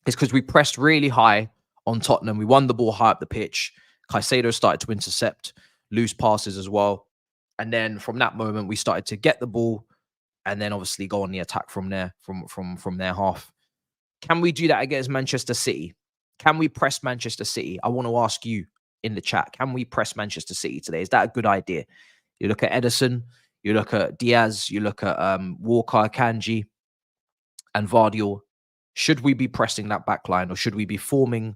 because we pressed really high on Tottenham. We won the ball high up the pitch. Caicedo started to intercept loose passes as well. And then from that moment, we started to get the ball and then obviously go on the attack from there, from their half. Can we do that against Manchester City? Can we press Manchester City? I want to ask you in the chat, can we press Manchester City today? Is that a good idea? You look at Edison, you look at Diaz, you look at Walker, Kanji, and Vardiol. Should we be pressing that back line, or should we be forming,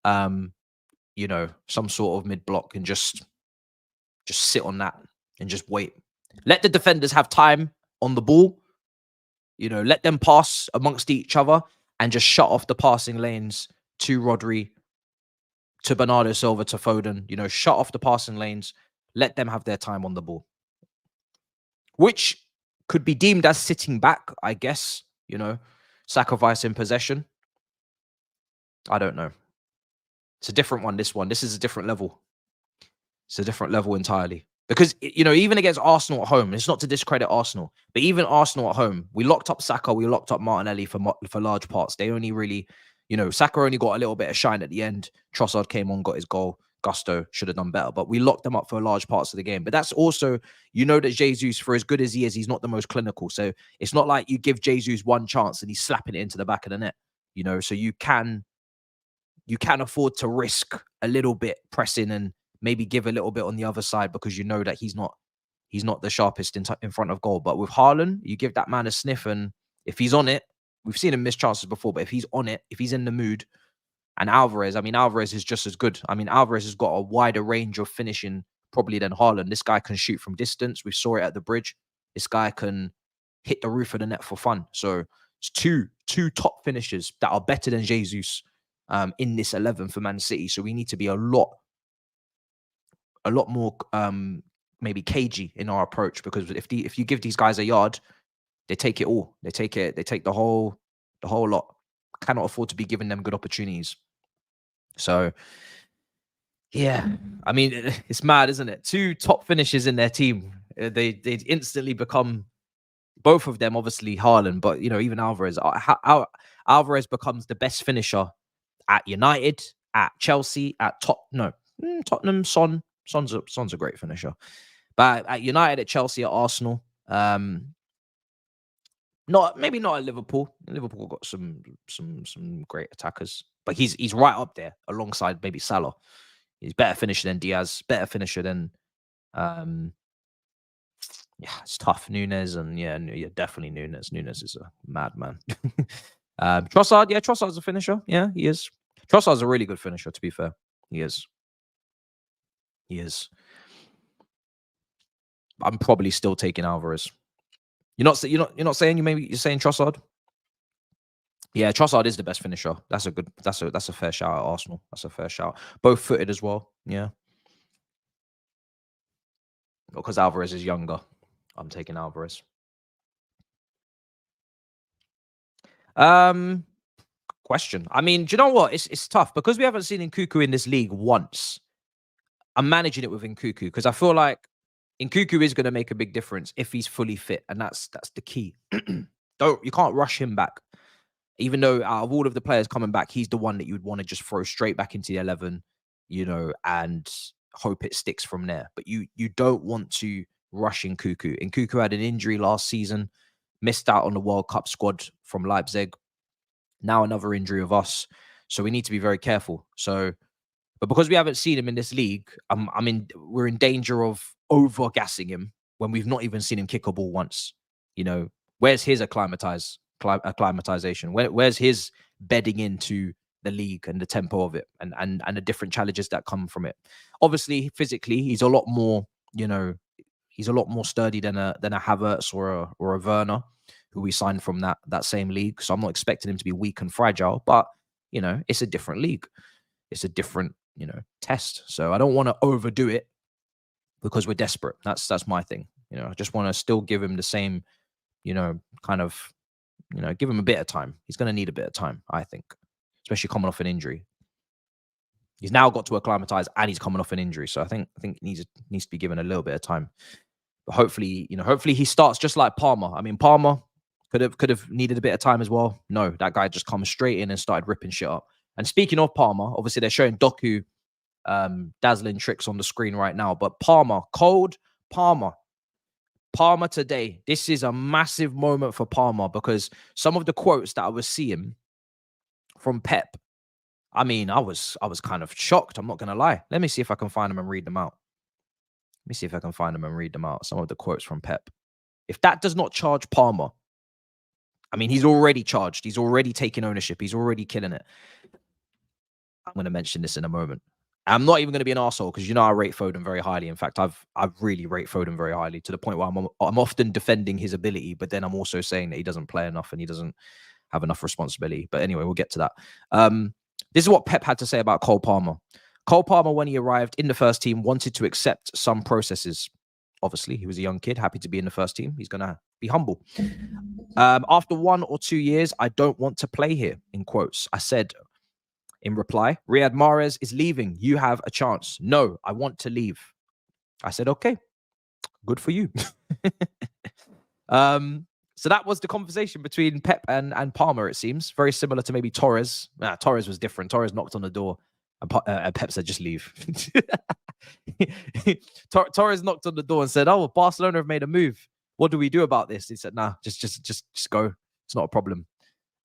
some sort of mid-block and just sit on that and just wait? Let the defenders have time on the ball. Let them pass amongst each other and just shut off the passing lanes to Rodri, to Bernardo Silva, to Foden. Shut off the passing lanes. Let them have their time on the ball, which could be deemed as sitting back, I guess, sacrificing possession. I don't know. It's a different one, this one. This is a different level. It's a different level entirely. Because, even against Arsenal at home, it's not to discredit Arsenal, but even Arsenal at home, we locked up Saka, we locked up Martinelli for large parts. They only really, Saka only got a little bit of shine at the end. Trossard came on, got his goal. Gusto should have done better, but we locked them up for large parts of the game. But that's also, that Jesus, for as good as he is, he's not the most clinical. So it's not like you give Jesus one chance and he's slapping it into the back of the net, so you can afford to risk a little bit pressing and maybe give a little bit on the other side, because that he's not the sharpest in front of goal. But with Haarland, you give that man a sniff, and if he's on it, we've seen him miss chances before, but if he's on it, if he's in the mood, and Alvarez is just as good. Alvarez has got a wider range of finishing probably than Haarland. This guy can shoot from distance. We saw it at the bridge. This guy can hit the roof of the net for fun. So it's two top finishers that are better than Jesus in this 11 for Man City. So we need to be a lot more maybe cagey in our approach, because if you give these guys a yard, they take it all. They take the whole lot. Cannot afford to be giving them good opportunities. So yeah, it's mad, isn't it? Two top finishers in their team. They instantly become, both of them obviously Haaland, but even Alvarez. Alvarez becomes the best finisher at United, at Chelsea, at Tottenham. Son's a great finisher, but at United, at Chelsea, at Arsenal, maybe not at Liverpool. Liverpool got some great attackers, but he's right up there alongside maybe Salah. He's better finisher than Diaz, better finisher than Um, yeah, it's tough. Nunes and yeah, definitely Nunes. Nunes is a madman. Trossard, yeah, Trossard's a finisher. Yeah, he is. Trossard's a really good finisher, to be fair. He is. He is. I'm probably still taking Alvarez. You're not saying you're saying Trossard? Yeah, Trossard is the best finisher. That's a fair shout at Arsenal. That's a fair shout. Both footed as well. Yeah. Because Alvarez is younger. I'm taking Alvarez. Question. I mean, do you know what? It's tough because we haven't seen Nkuku in this league once. I'm managing it with Nkuku because I feel like Nkuku is going to make a big difference if he's fully fit, and that's the key. You can't rush him back. Even though out of all of the players coming back, he's the one that you'd want to just throw straight back into the 11, and hope it sticks from there. But you don't want to rush Nkuku. Nkuku had an injury last season, missed out on the World Cup squad from Leipzig. Now another injury of us. So we need to be very careful. But because we haven't seen him in this league, we're in danger of over gassing him when we've not even seen him kick a ball once. Where's his acclimatization? Where's his bedding into the league and the tempo of it and the different challenges that come from it? Obviously, physically, he's a lot more, he's a lot more sturdy than a Havertz or a Werner, who we signed from that same league. So I'm not expecting him to be weak and fragile, but it's a different league. It's a different, test. So I don't want to overdo it because we're desperate. That's my thing. I just want to still give him the same, kind of, give him a bit of time. He's going to need a bit of time, I think, especially coming off an injury. He's now got to acclimatize and he's coming off an injury. So I think it needs to be given a little bit of time. But hopefully he starts just like Palmer. I mean, Palmer could have needed a bit of time as well. No, that guy just comes straight in and started ripping shit up. And speaking of Palmer, obviously they're showing Doku dazzling tricks on the screen right now. But cold Palmer today, this is a massive moment for Palmer because some of the quotes that I was seeing from Pep, I mean, I was kind of shocked. I'm not going to lie. Let me see if I can find them and read them out. Some of the quotes from Pep. If that does not charge Palmer, I mean, he's already charged. He's already taking ownership. He's already killing it. I'm going to mention this in a moment. I'm not even going to be an arsehole because I rate Foden very highly. In fact, I've really rate Foden very highly to the point where I'm often defending his ability, but then I'm also saying that he doesn't play enough and he doesn't have enough responsibility. But anyway, we'll get to that. This is what Pep had to say about Cole Palmer. Cole Palmer, when he arrived in the first team, wanted to accept some processes. Obviously, he was a young kid, happy to be in the first team. He's going to be humble. After 1 or 2 years, I don't want to play here, in quotes. I said, in reply, Riyad Mahrez is leaving. You have a chance. No, I want to leave. I said, okay, good for you. So that was the conversation between Pep and Palmer, it seems. Very similar to maybe Torres. Torres was different. Torres knocked on the door and Pep said, just leave. Torres knocked on the door and said, oh, Barcelona have made a move. What do we do about this? He said, nah, just go. It's not a problem.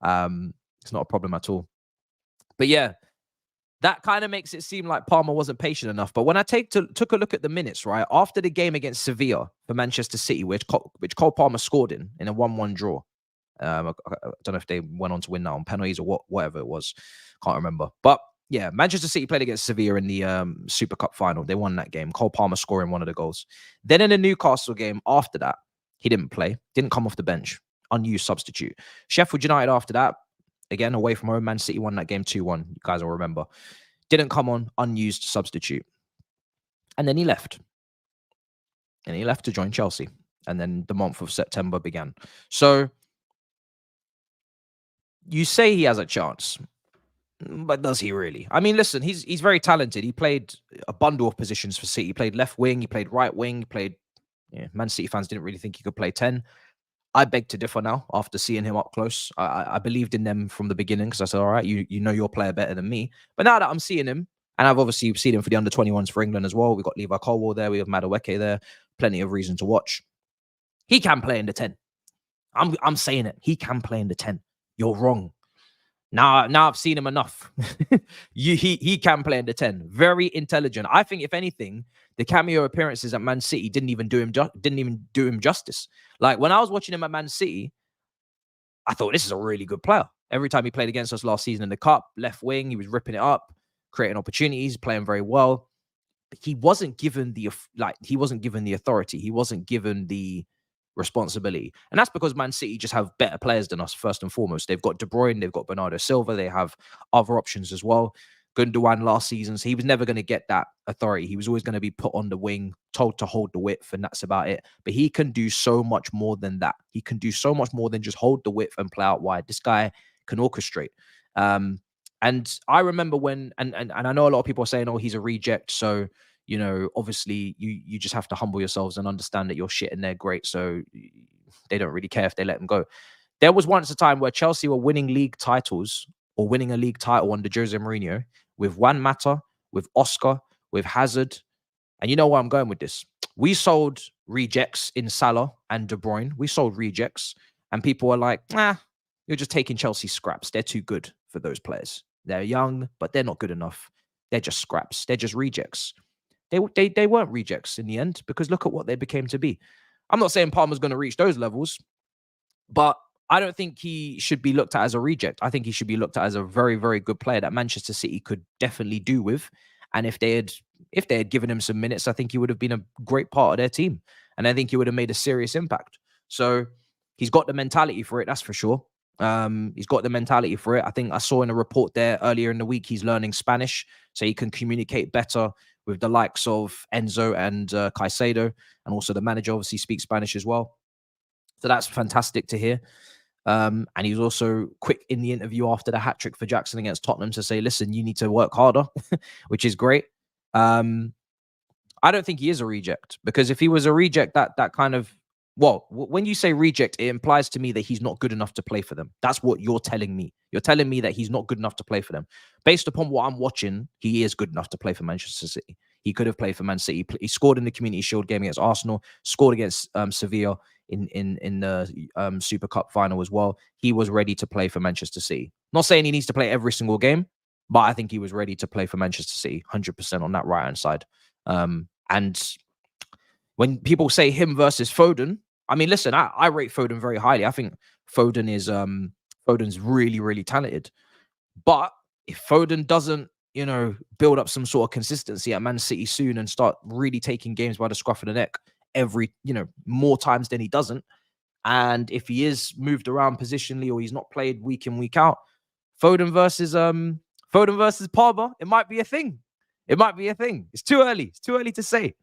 It's not a problem at all. But yeah, that kind of makes it seem like Palmer wasn't patient enough. But when I took a look at the minutes, right, after the game against Sevilla for Manchester City, which Cole Palmer scored in a 1-1 draw. I don't know if they went on to win that on penalties or whatever it was. Can't remember. But yeah, Manchester City played against Sevilla in the Super Cup final. They won that game. Cole Palmer scoring one of the goals. Then in the Newcastle game after that, he didn't play. Didn't come off the bench. Unused substitute. Sheffield United after that, again, away from home, Man City won that game 2-1. You guys will remember. Didn't come on, unused substitute. And then he left. And he left to join Chelsea. And then the month of September began. So you say he has a chance. But does he really? I mean, listen, he's very talented. He played a bundle of positions for City. He played left wing. He played right wing. He played... Man City fans didn't really think he could play 10. I beg to differ now after seeing him up close. I believed in them from the beginning because I said, all right, you know your player better than me. But now that I'm seeing him, and I've obviously seen him for the under-21s for England as well. We've got Levi Colwill there. We have Madueke there. Plenty of reason to watch. He can play in the 10. I'm saying it. He can play in the 10. You're wrong. Now I've seen him enough. He can play in the 10. Very intelligent. I think if anything, the cameo appearances at Man City didn't even do him justice. Like when I was watching him at Man City, I thought this is a really good player. Every time he played against us last season in the cup, left wing, he was ripping it up, creating opportunities, playing very well. But he wasn't given the authority. He wasn't given the responsibility. And that's because Man City just have better players than us, first and foremost. They've got De Bruyne, they've got Bernardo Silva, they have other options as well. Gundogan last season, so he was never going to get that authority. He was always going to be put on the wing, told to hold the width, and that's about it. But he can do so much more than that. He can do so much more than just hold the width and play out wide. This guy can orchestrate. And I remember when, and I know a lot of people are saying, oh, he's a reject. So, you know, obviously you just have to humble yourselves and understand that you're shit and they're great. So they don't really care if they let him go. There was once a time where Chelsea were winning league titles or winning a league title under Jose Mourinho with Juan Mata, with Oscar, with Hazard. And you know where I'm going with this. We sold rejects in Salah and De Bruyne. We sold rejects. And people were like, you're just taking Chelsea scraps. They're too good for those players. They're young, but they're not good enough. They're just scraps. They're just rejects. They weren't rejects in the end because look at what they became to be. I'm not saying Palmer's going to reach those levels, but I don't think he should be looked at as a reject. I think he should be looked at as a very, very good player that Manchester City could definitely do with. And if they had given him some minutes, I think he would have been a great part of their team. And I think he would have made a serious impact. So he's got the mentality for it, that's for sure. He's got the mentality for it. I think I saw in a report there earlier in the week, he's learning Spanish so he can communicate better with the likes of Enzo and Caicedo. And also the manager obviously speaks Spanish as well. So that's fantastic to hear. And he was also quick in the interview after the hat-trick for Jackson against Tottenham to say, listen, you need to work harder, which is great. I don't think he is a reject because if he was a reject, that kind of, well, when you say reject, it implies to me that he's not good enough to play for them. That's what you're telling me. You're telling me that he's not good enough to play for them. Based upon what I'm watching, he is good enough to play for Manchester City. He could have played for Man City. He scored in the Community Shield game against Arsenal, scored against Sevilla in the Super Cup final as well. He was ready to play for Manchester City. Not saying he needs to play every single game, but I think he was ready to play for Manchester City, 100% on that right-hand side. And when people say him versus Foden, I mean, listen, I rate Foden very highly. I think Foden's really, really talented. But if Foden doesn't, build up some sort of consistency at Man City soon and start really taking games by the scruff of the neck every, more times than he doesn't, and if he is moved around positionally or he's not played week in, week out, Foden versus Palmer, it might be a thing. It might be a thing. It's too early. It's too early to say.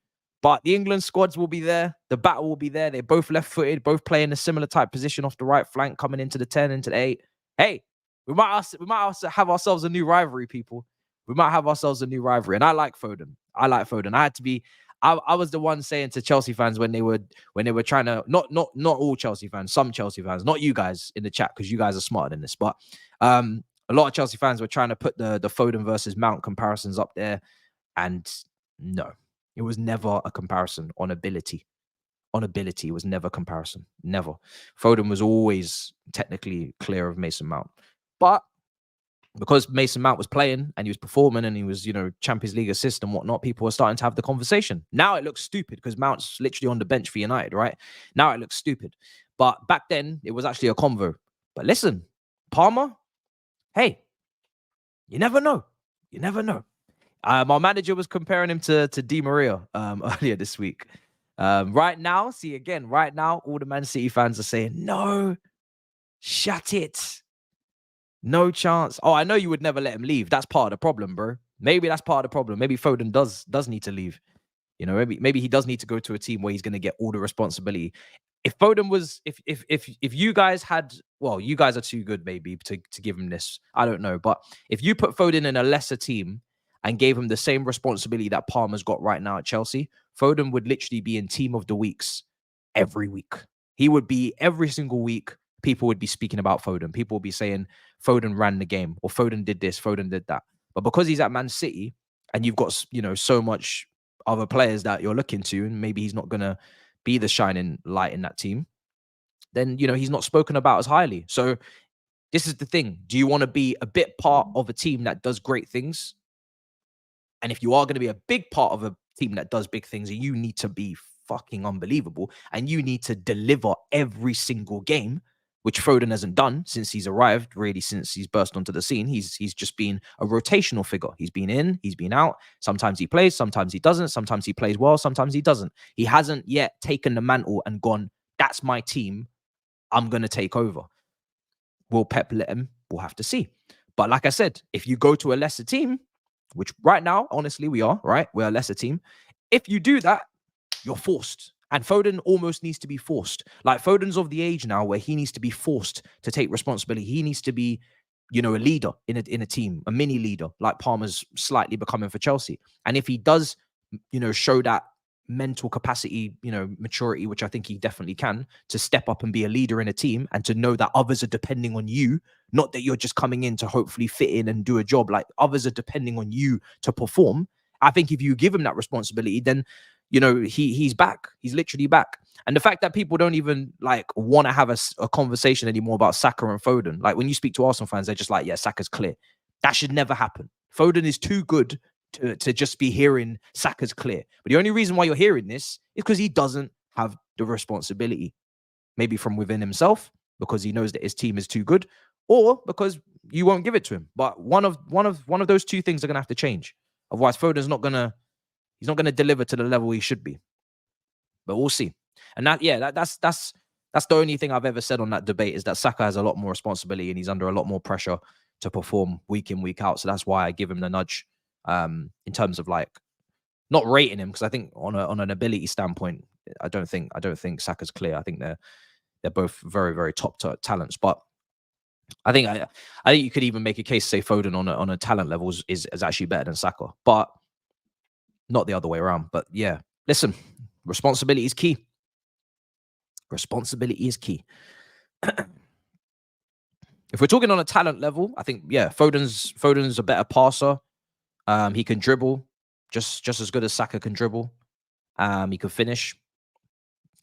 But the England squads will be there. The battle will be there. They're both left-footed, both playing a similar type position off the right flank, coming into the 10, into the 8. Hey, we might also have ourselves a new rivalry, people. We might have ourselves a new rivalry. And I like Foden. I was the one saying to Chelsea fans when they were trying to, not all Chelsea fans, some Chelsea fans, not you guys in the chat, because you guys are smarter than this, but a lot of Chelsea fans were trying to put the Foden versus Mount comparisons up there. And no, it was never a comparison on ability. On ability, it was never a comparison. Never. Foden was always technically clear of Mason Mount. But because Mason Mount was playing and he was performing and he was, Champions League assist and whatnot, people were starting to have the conversation. Now it looks stupid because Mount's literally on the bench for United, right? Now it looks stupid. But back then, it was actually a convo. But listen, Palmer, hey, you never know. You never know. My manager was comparing him to Di Maria earlier this week. Right now, all the Man City fans are saying, no, shut it. No chance. Oh, I know you would never let him leave. That's part of the problem, bro. Maybe that's part of the problem. Maybe Foden does need to leave. Maybe he does need to go to a team where he's going to get all the responsibility. If Foden was, if you guys had, well, you guys are too good maybe to give him this. I don't know. But if you put Foden in a lesser team and gave him the same responsibility that Palmer's got right now at Chelsea, Foden would literally be in team of the weeks every week. He would be every single week. People would be speaking about Foden. People would be saying Foden ran the game or Foden did this, Foden did that. But because he's at Man City and you've got, so much other players that you're looking to, and maybe he's not going to be the shining light in that team, then, he's not spoken about as highly. So This is the thing. Do you want to be a bit part of a team that does great things? And if you are going to be a big part of a team that does big things, you need to be fucking unbelievable and you need to deliver every single game, which Foden hasn't done since he's arrived, really, since he's burst onto the scene. He's just been a rotational figure. He's been in, he's been out. Sometimes he plays, sometimes he doesn't. Sometimes he plays well, sometimes he doesn't. He hasn't yet taken the mantle and gone, that's my team. I'm going to take over. Will Pep let him? We'll have to see. But like I said, if you go to a lesser team, which right now, honestly, we are, right? We're a lesser team. If you do that, you're forced. And Foden almost needs to be forced. Like Foden's of the age now where he needs to be forced to take responsibility. He needs to be, a leader in a team, a mini leader, like Palmer's slightly becoming for Chelsea. And if he does, show that mental capacity, maturity, which I think he definitely can, to step up and be a leader in a team and to know that others are depending on you, not that you're just coming in to hopefully fit in and do a job, like others are depending on you to perform. I think if you give him that responsibility, then, he's back. He's literally back. And the fact that people don't even want to have a conversation anymore about Saka and Foden, like when you speak to Arsenal fans, they're just like, yeah, Saka's clear. That should never happen. Foden is too good to just be hearing Saka's clear. But the only reason why you're hearing this is because he doesn't have the responsibility, maybe from within himself, because he knows that his team is too good, or because you won't give it to him. But one of those two things are gonna have to change. Otherwise, Foden's not gonna deliver to the level he should be. But we'll see. And that's the only thing I've ever said on that debate, is that Saka has a lot more responsibility and he's under a lot more pressure to perform week in, week out. So that's why I give him the nudge. In terms of not rating him, because I think on an ability standpoint, I don't think Saka's clear. I think they're both very, very top talents. But I think you could even make a case to say Foden on a talent level is actually better than Saka, but not the other way around. But yeah, listen, responsibility is key. Responsibility is key. If we're talking on a talent level, I think Foden's a better passer. He can dribble just as good as Saka can dribble. He can finish,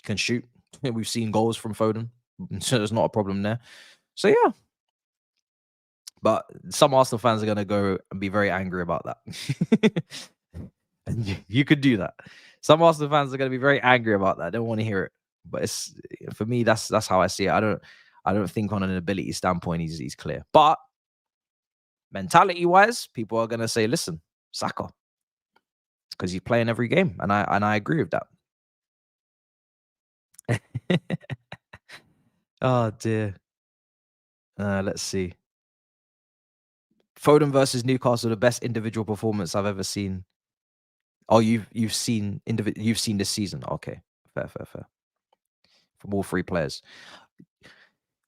can shoot. We've seen goals from Foden, so there's not a problem there. So yeah, but some Arsenal fans are going to go and be very angry about that. And you could do that. Some Arsenal fans are going to be very angry about that. They don't want to hear it. But it's, for me, that's how I see it. I don't think on an ability standpoint he's clear. But mentality-wise, people are going to say, listen, Saka, because he's playing every game. And I agree with that. Oh, dear. Let's see. Foden versus Newcastle, the best individual performance I've ever seen. Oh, you've seen this season. Okay, fair. From all three players.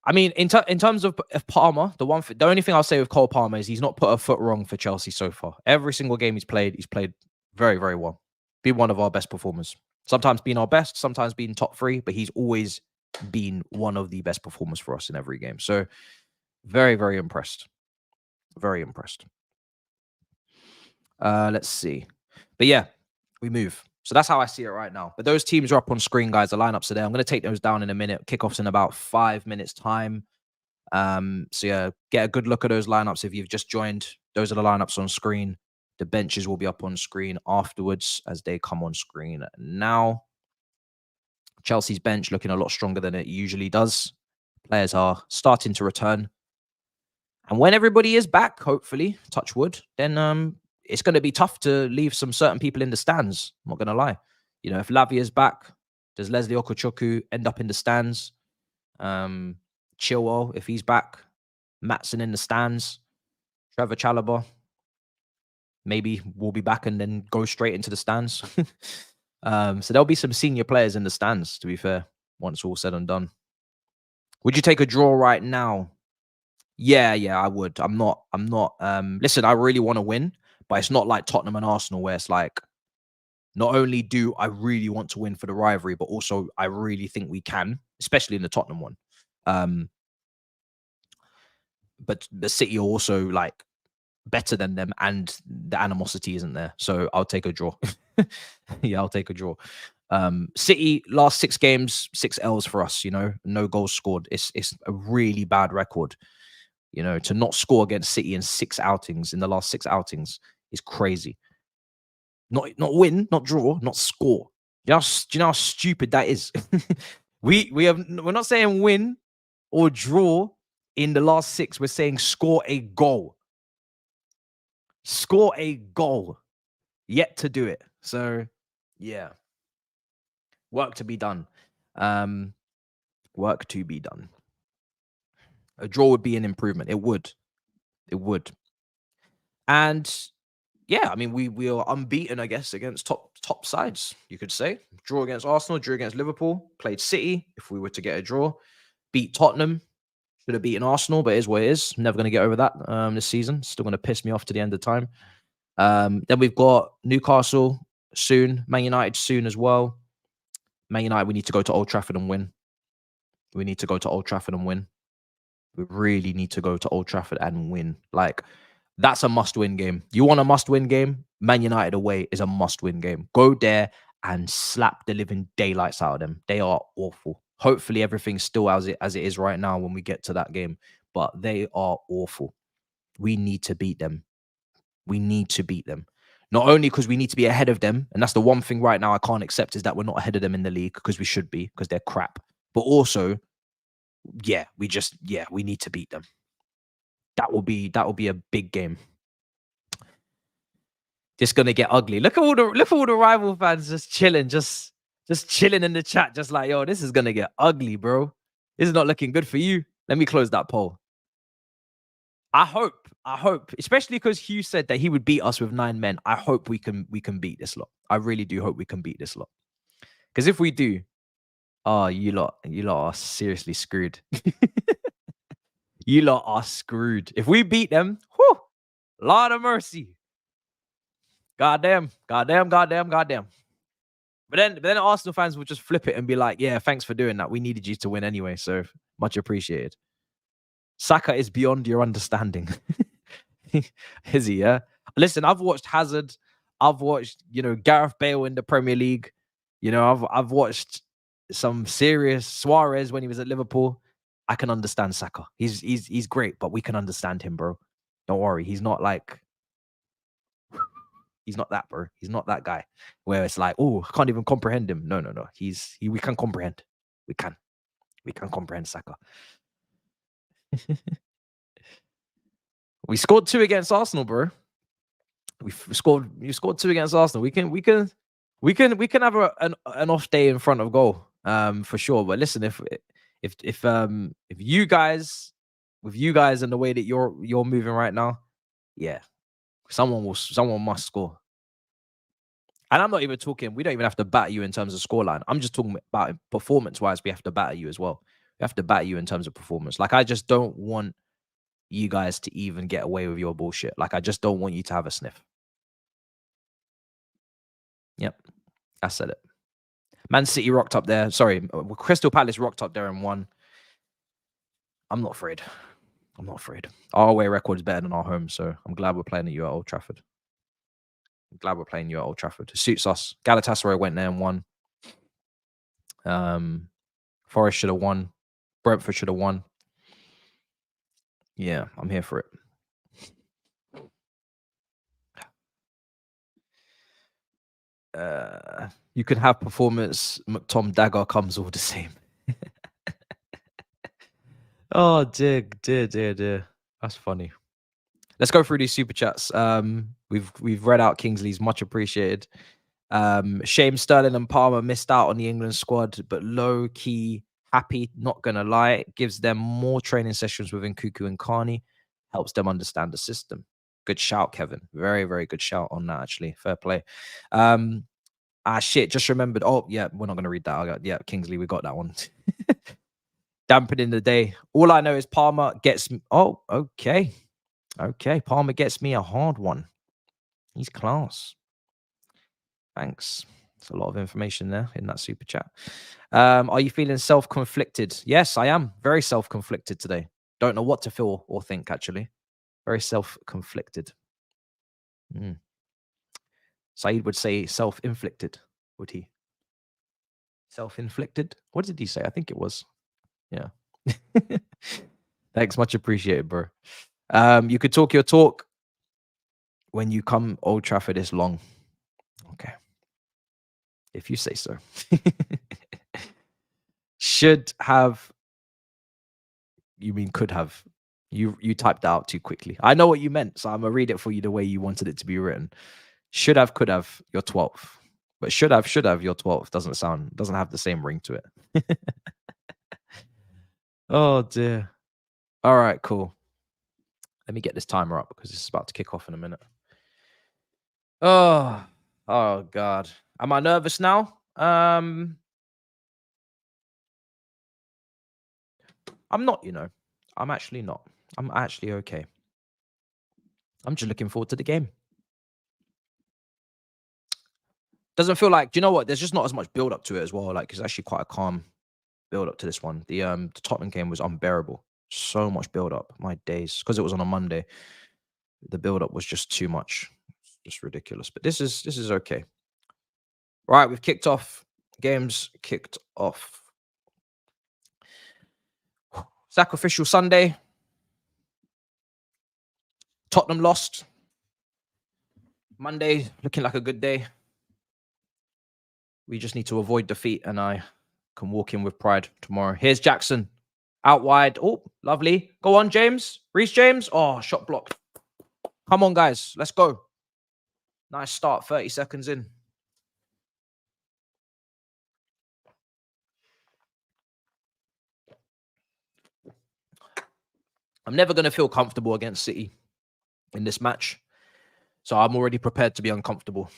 I mean, in terms of Palmer, the only thing I'll say with Cole Palmer is he's not put a foot wrong for Chelsea so far. Every single game he's played very, very well. Been one of our best performers. Sometimes been our best, sometimes been top three, but he's always been one of the best performers for us in every game. So very, very impressed. Very impressed. Let's see. But yeah, we move. So that's how I see it right now. But those teams are up on screen, guys. The lineups are there. I'm going to take those down in a minute. Kickoff's in about 5 minutes time. So yeah, get a good look at those lineups if you've just joined. Those are the lineups on screen. The benches will be up on screen afterwards as they come on screen now. Chelsea's bench looking a lot stronger than it usually does. Players are starting to return. And when everybody is back, hopefully, touch wood, then it's going to be tough to leave some certain people in the stands. I'm not going to lie. If Lavia's back, does Leslie Okochoku end up in the stands? Chilwell, if he's back. Maatsen in the stands. Trevor Chalobah, maybe we'll be back and then go straight into the stands. So there'll be some senior players in the stands, to be fair, once all said and done. Would you take a draw right now? Yeah, I would. I'm not. Listen, I really want to win, but it's not like Tottenham and Arsenal where it's like, not only do I really want to win for the rivalry, but also I really think we can, especially in the Tottenham one. But the City are also better than them, and the animosity isn't there. So I'll take a draw. Yeah, I'll take a draw. City last 6 games, 6 L's for us. No goals scored. It's a really bad record. You know, to not score against City in 6 outings, in the last 6 outings, is crazy. Not win, not draw, not score. Do you know how stupid that is? We're not saying win or draw in the last 6. We're saying score a goal. Score a goal. Yet to do it. So, yeah. Work to be done. Work to be done. A draw would be an improvement. It would. It would. And yeah, I mean, we are unbeaten, I guess, against top sides, you could say. Draw against Arsenal, drew against Liverpool, played City, if we were to get a draw. Beat Tottenham. Should have beaten Arsenal, but it is what it is. Never going to get over that this season. Still going to piss me off to the end of time. Then we've got Newcastle soon, Man United soon as well. Man United, we need to go to Old Trafford and win. We need to go to Old Trafford and win. We really need to go to Old Trafford and win. Like, that's a must-win game. You want a must-win game? Man United away is a must-win game. Go there and slap the living daylights out of them. They are awful. Hopefully everything's still as it is right now when we get to that game. But they are awful. We need to beat them. We need to beat them. Not only because we need to be ahead of them, and that's the one thing right now I can't accept, is that we're not ahead of them in the league, because we should be, because they're crap. But also, yeah, we need to beat them. That will be a big game. It's gonna get ugly. Look at all the rival fans just chilling, just chilling in the chat, just like, yo, this is gonna get ugly, bro. This is not looking good for you. Let me close that poll. I hope, especially because Hugh said that he would beat us with 9 men. I hope we can beat this lot. I really do hope we can beat this lot. Because if we do, oh, you lot are seriously screwed. You lot are screwed. If we beat them, whew, Lord of mercy. Goddamn. But then Arsenal fans will just flip it and be like, yeah, thanks for doing that. We needed you to win anyway, so much appreciated. Saka is beyond your understanding. Is he, yeah? Listen, I've watched Hazard. I've watched, Gareth Bale in the Premier League. I've watched some serious Suarez when he was at Liverpool. I can understand Saka. He's great, but we can understand him, bro. Don't worry. He's not that, bro. He's not that guy where it's like, oh, I can't even comprehend him. No. We can comprehend. We can comprehend Saka. We scored 2 against Arsenal, bro. You scored 2 against Arsenal. We can have an off day in front of goal, for sure. But listen, if you guys, with you guys and the way that you're moving right now, yeah, someone must score. And I'm not even talking, we don't even have to batter you in terms of scoreline. I'm just talking about performance-wise, we have to batter you as well. We have to batter you in terms of performance. Like, I just don't want you guys to even get away with your bullshit. Like, I just don't want you to have a sniff. Yep, I said it. Man City rocked up there. Sorry, Crystal Palace rocked up there and won. I'm not afraid. Our away record is better than our home, so I'm glad we're playing you at Old Trafford. It suits us. Galatasaray went there and won. Forest should have won. Brentford should have won. Yeah, I'm here for it. You can have performance. Tom Dagger comes all the same. Oh dear. That's funny. Let's go through these super chats. We've read out Kingsley's, much appreciated. Shame Sterling and Palmer missed out on the England squad, but low key happy. Not gonna lie, gives them more training sessions with Nkuku and Carney. Helps them understand the system. Good shout, Kevin. Very, very good shout on that, actually. Fair play. Shit, just remembered. Oh, yeah, we're not going to read that. Yeah, Kingsley, we got that one. Dampening the day. All I know is Palmer gets me. Oh, okay. Palmer gets me a hard one. He's class. Thanks. That's a lot of information there in that super chat. Are you feeling self-conflicted? Yes, I am. Very self-conflicted today. Don't know what to feel or think, actually. Very self-conflicted. Saeed would say self-inflicted, would he? Self-inflicted? What did he say? I think it was. Yeah. Thanks, much appreciated, bro. You could talk your talk when you come Old Trafford is long. Okay. If you say so. Should have, you mean could have. You typed out too quickly. I know what you meant, so I'm gonna read it for you the way you wanted it to be written. Should have, could have, your 12th. But should have, your 12th doesn't have the same ring to it. Oh dear. All right, cool. Let me get this timer up because it's about to kick off in a minute. Oh God. Am I nervous now? I'm not, I'm actually not. I'm actually okay. I'm just looking forward to the game. Doesn't feel like, do you know what? There's just not as much build up to it as well. Like, it's actually quite a calm build up to this one. The Tottenham game was unbearable. So much build up. My days, because it was on a Monday. The build up was just too much. Just ridiculous. But this is okay. Right, we've kicked off. Games kicked off. Sacrificial Sunday. Tottenham lost. Monday looking like a good day. We just need to avoid defeat, and I can walk in with pride tomorrow. Here's Jackson. Out wide. Oh, lovely. Go on, James. Reece James. Oh, shot blocked. Come on, guys. Let's go. Nice start. 30 seconds in. I'm never going to feel comfortable against City in this match. So I'm already prepared to be uncomfortable.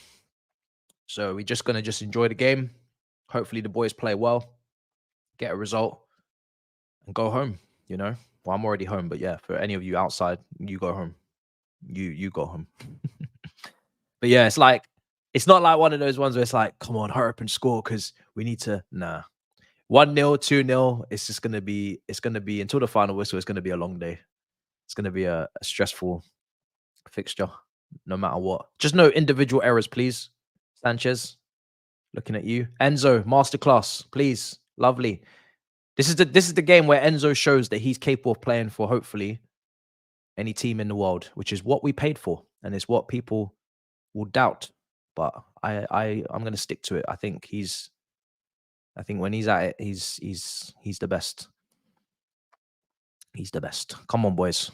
So we're just going to enjoy the game. Hopefully the boys play well, get a result, and go home, Well, I'm already home, but yeah, for any of you outside, you go home. You go home. But yeah, it's not like one of those ones where it's like, come on, hurry up and score because we need to. Nah. 1-0, 2-0. It's going to be until the final whistle. It's going to be a long day. It's going to be a stressful fixture, no matter what. Just no individual errors, please. Sanchez, looking at you. Enzo, masterclass, please. Lovely. This is the game where Enzo shows that he's capable of playing for hopefully any team in the world, which is what we paid for, and it's what people will doubt. But I'm going to stick to it. I think when he's at it, he's the best. He's the best. Come on, boys.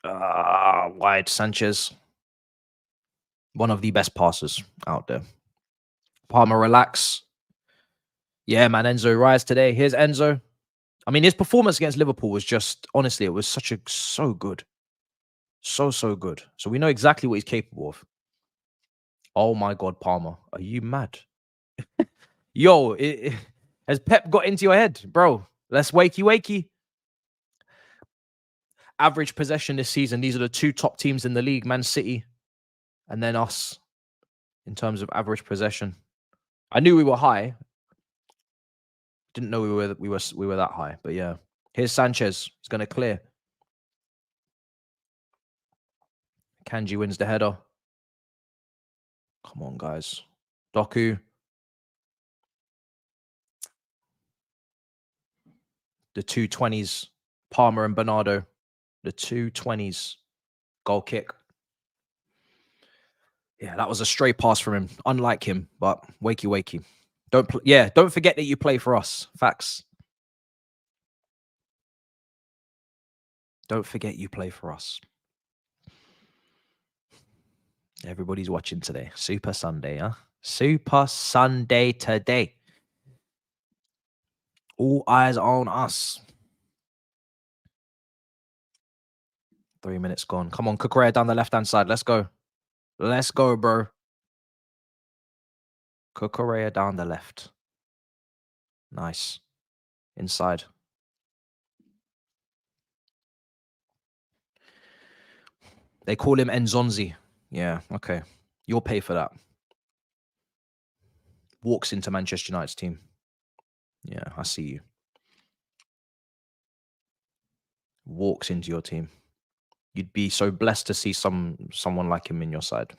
Wide Sanchez. One of the best passers out there. Palmer, relax. Yeah, man, Enzo rise today. Here's Enzo. I mean, his performance against Liverpool was just, honestly, it was so good. So good. So we know exactly what he's capable of. Oh my God, Palmer. Are you mad? Yo, has Pep got into your head? Bro, let's wakey. Average possession this season. These are the two top teams in the league, Man City and then us, in terms of average possession. I knew we were high. Didn't know we were that high, but yeah. Here's Sanchez. He's going to clear. Kanji wins the header. Come on, guys. Doku. The 220s. Palmer and Bernardo. The 220s. Goal kick. Yeah, that was a stray pass from him. Unlike him, but wakey. Don't forget that you play for us. Facts. Don't forget you play for us. Everybody's watching today. Super Sunday, huh? Super Sunday today. All eyes on us. 3 minutes gone. Come on, Kukurea down the left-hand side. Let's go. Let's go, bro. Kukurea down the left. Nice. Inside. They call him Enzonzi. Yeah, okay. You'll pay for that. Walks into Manchester United's team. Yeah, I see you. Walks into your team. You'd be so blessed to see someone like him in your side.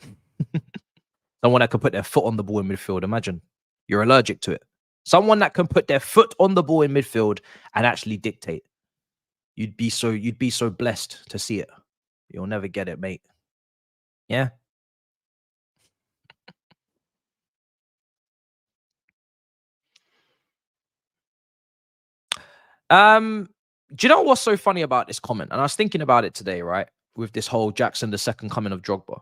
Someone that can put their foot on the ball in midfield. Imagine. You're allergic to it. Someone that can put their foot on the ball in midfield and actually dictate. you'd be so blessed to see it. You'll never get it, mate. Yeah. Do you know what's so funny about this comment? And I was thinking about it today, right? With this whole Jackson, the second coming of Drogba.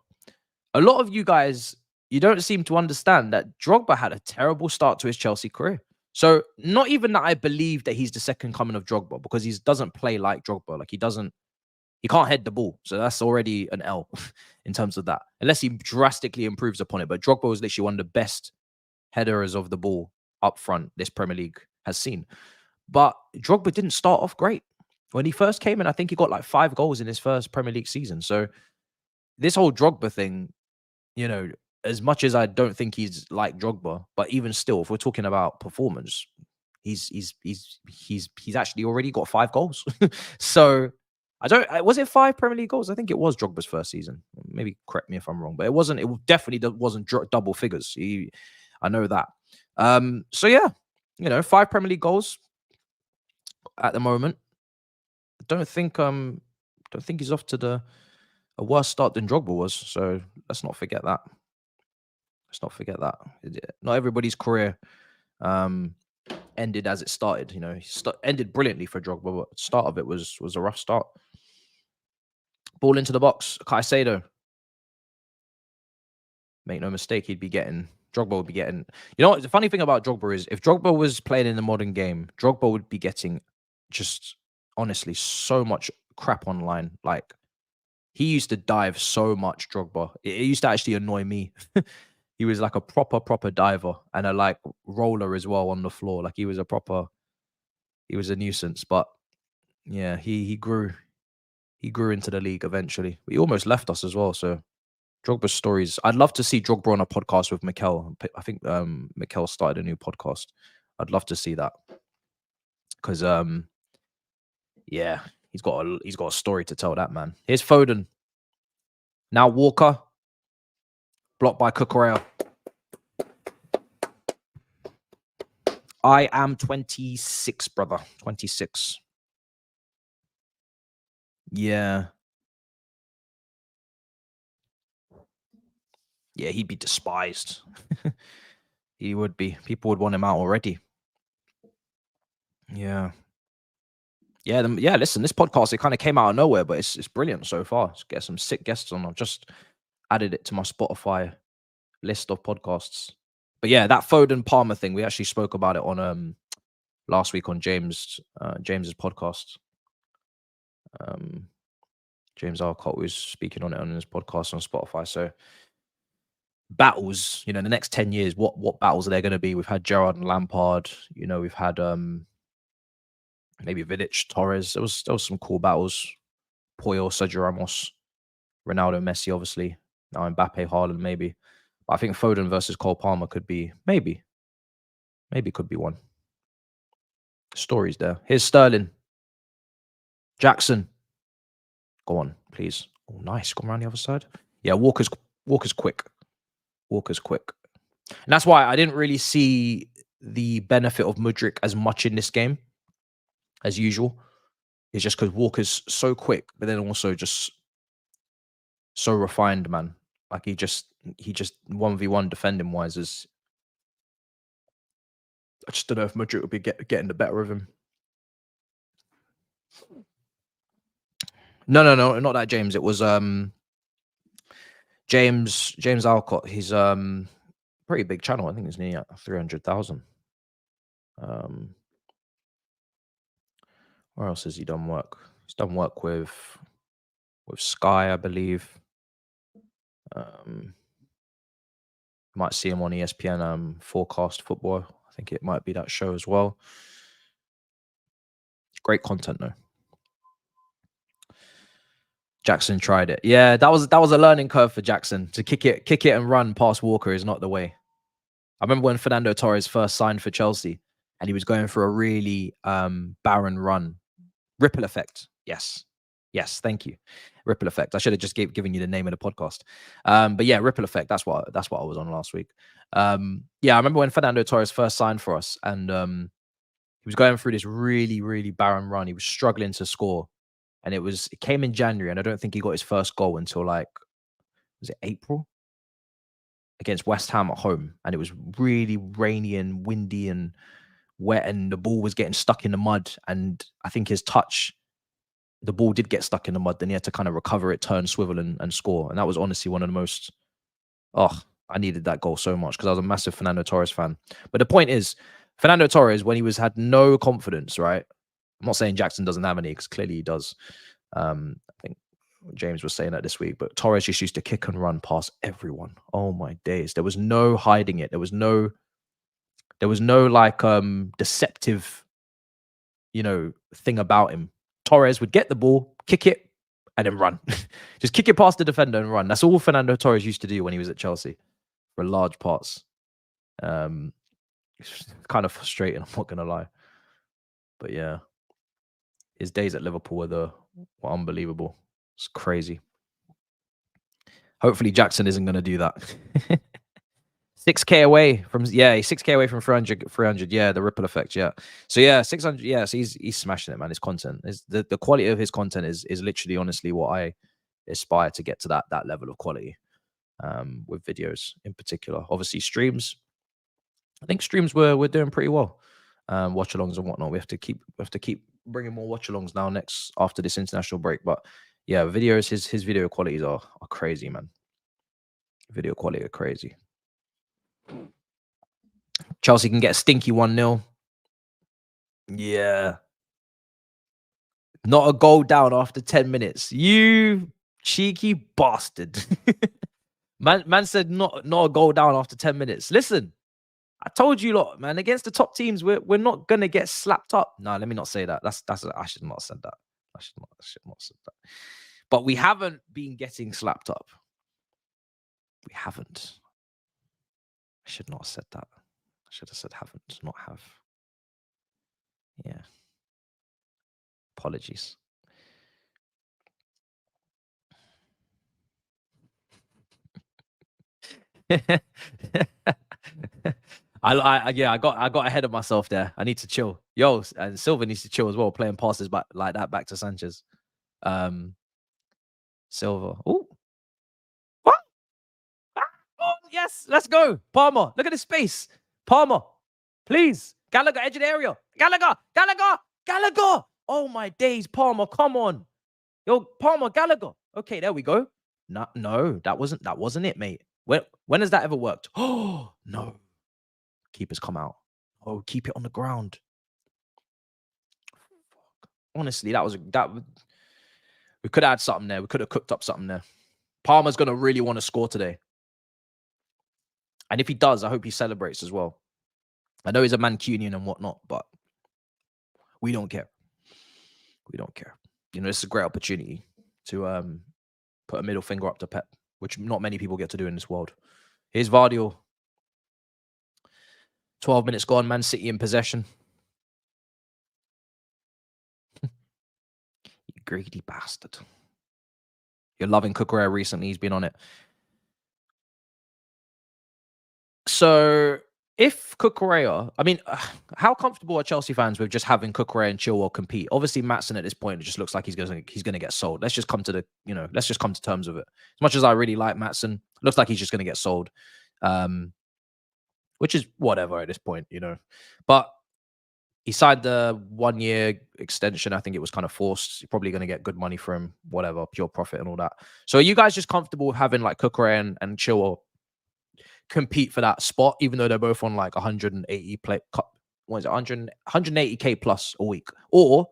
A lot of you guys, you don't seem to understand that Drogba had a terrible start to his Chelsea career. So not even that I believe that he's the second coming of Drogba, because he doesn't play like Drogba. Like he can't head the ball. So that's already an L in terms of that, unless he drastically improves upon it. But Drogba was literally one of the best headers of the ball up front this Premier League has seen. But Drogba didn't start off great. When he first came in, I think he got like 5 goals in his first Premier League season. So this whole Drogba thing, you know, as much as I don't think he's like Drogba, but even still, if we're talking about performance, he's actually already got 5 goals. So was it 5 Premier League goals? I think it was Drogba's first season. Maybe correct me if I'm wrong, but it definitely wasn't double figures. I know that. So yeah, 5 Premier League goals at the moment. Don't think he's off to a worse start than Drogba was. So let's not forget that. Not everybody's career ended as it started. Ended brilliantly for Drogba, but the start of it was a rough start. Ball into the box, Caicedo. Make no mistake, Drogba would be getting. You know what? The funny thing about Drogba is, if Drogba was playing in the modern game, Drogba would be getting just honestly so much crap online. Like, he used to dive so much, Drogba. It used to actually annoy me. He was like a proper diver, and a like roller as well on the floor. Like, he was a nuisance. But yeah, he grew into the league eventually. He almost left us as well. So Drogba's stories. I'd love to see Drogba on a podcast with Mikel. I think Mikel started a new podcast. I'd love to see that, because yeah, he's got a story to tell, that man. Here's Foden. Now Walker. Blocked by Cucurella. I am 26, brother. 26. Yeah. Yeah, he'd be despised. He would be. People would want him out already. Yeah. Yeah, listen, this podcast, it kind of came out of nowhere, but it's brilliant so far. Let's get some sick guests on. I've just added it to my Spotify list of podcasts. But yeah, that Foden Palmer thing, we actually spoke about it on last week on James's podcast. James Alcott was speaking on it on his podcast on Spotify. So battles, the next 10 years, what battles are there going to be? We've had Gerrard and Lampard, we've had maybe Vidic, Torres. There was some cool battles. Puyol, Sergio Ramos, Ronaldo, Messi, obviously. Now Mbappe, Haaland, maybe. But I think Foden versus Cole Palmer could be, maybe could be one. Stories there. Here's Sterling. Jackson. Go on, please. Oh, nice. Go around the other side. Yeah, Walker's quick. Walker's quick. And that's why I didn't really see the benefit of Mudryk as much in this game as usual. It's just because Walker's so quick, but then also just so refined, man. Like, he just 1v1 defending wise is. I just don't know if Mudryk would be getting the better of him. No, not that James. It was James Alcott. He's pretty big channel. I think it's near 300,000. Where else has he done work? He's done work with Sky, I believe. Might see him on ESPN Forecast Football. I think it might be that show as well. Great content though. Jackson tried it. Yeah, that was a learning curve for Jackson. To kick it and run past Walker is not the way. I remember when Fernando Torres first signed for Chelsea and he was going for a really barren run. Ripple effect. Yes, thank you. Ripple effect. I should have just given you the name of the podcast. But yeah, ripple effect. That's what I was on last week. Yeah, I remember when Fernando Torres first signed for us, and He was going through this really, really barren run. He was struggling to score. And it came in January, and I don't think he got his first goal until like, was it April? Against West Ham at home. And it was really rainy and windy and wet, and the ball was getting stuck in the mud. And I think his touch, the ball did get stuck in the mud. Then he had to kind of recover it, turn, swivel, and score. And that was honestly one of the most, I needed that goal so much because I was a massive Fernando Torres fan. But the point is, Fernando Torres, when he had no confidence, right? I'm not saying Jackson doesn't have any, because clearly he does. I think James was saying that this week, but Torres just used to kick and run past everyone. Oh my days. There was no hiding it. There was no like deceptive, thing about him. Torres would get the ball, kick it, and then run. Just kick it past the defender and run. That's all Fernando Torres used to do when he was at Chelsea for large parts. It's kind of frustrating, I'm not gonna lie. But yeah, his days at Liverpool were unbelievable. It's crazy. Hopefully Jackson isn't gonna do that. 6K away from 6K away from 300. Yeah, the ripple effect. Yeah. So yeah, 600. Yeah, so he's smashing it, man. His content is the quality of his content is literally, honestly, what I aspire to get to, that level of quality. With videos in particular. Obviously streams. I think streams we're doing pretty well. Watch alongs and whatnot. We have to keep bringing more watch alongs now after this international break. But yeah, videos. His video qualities are crazy, man. Video quality are crazy. Chelsea can get a stinky 1-0. Yeah. Not a goal down after 10 minutes. You cheeky bastard. man said not a goal down after 10 minutes. Listen, I told you lot, man, against the top teams, we're not gonna get slapped up. No, let me not say that. I should not have said that. I should not have said that. But we haven't been getting slapped up. We haven't. I should not have said that. I should have said haven't, not have. Yeah. Apologies. I got ahead of myself there. I need to chill. Yo, and Silva needs to chill as well, playing passes back like that back to Sanchez. Silva. Oh. What? Oh, yes, let's go. Palmer. Look at the space. Palmer. Please. Gallagher, edge of the area. Gallagher. Oh my days, Palmer. Come on. Yo, Palmer, Gallagher. Okay, there we go. No, that wasn't it, mate. When has that ever worked? Oh no. Keepers come out. Oh, keep it on the ground. Honestly, we could have had something there. We could have cooked up something there. Palmer's gonna really want to score today. And if he does, I hope he celebrates as well. I know he's a Mancunian and whatnot, but we don't care. We don't care. This is a great opportunity to put a middle finger up to Pep, which not many people get to do in this world. Here's Vardy. 12 minutes gone, Man City in possession. You greedy bastard. You're loving Cucurella recently. He's been on it. So if Cucurella, I mean, how comfortable are Chelsea fans with just having Cucurella and Chilwell compete? Obviously, Maatsen at this point, it just looks like he's going to get sold. Let's just come to terms with it. As much as I really like Maatsen, looks like he's just going to get sold. Which is whatever at this point, But he signed the 1-year extension. I think it was kind of forced. You're probably going to get good money for him, whatever, pure profit and all that. So are you guys just comfortable with having like Cucurella and Chilwell compete for that spot, even though they're both on like 180K plus a week? Or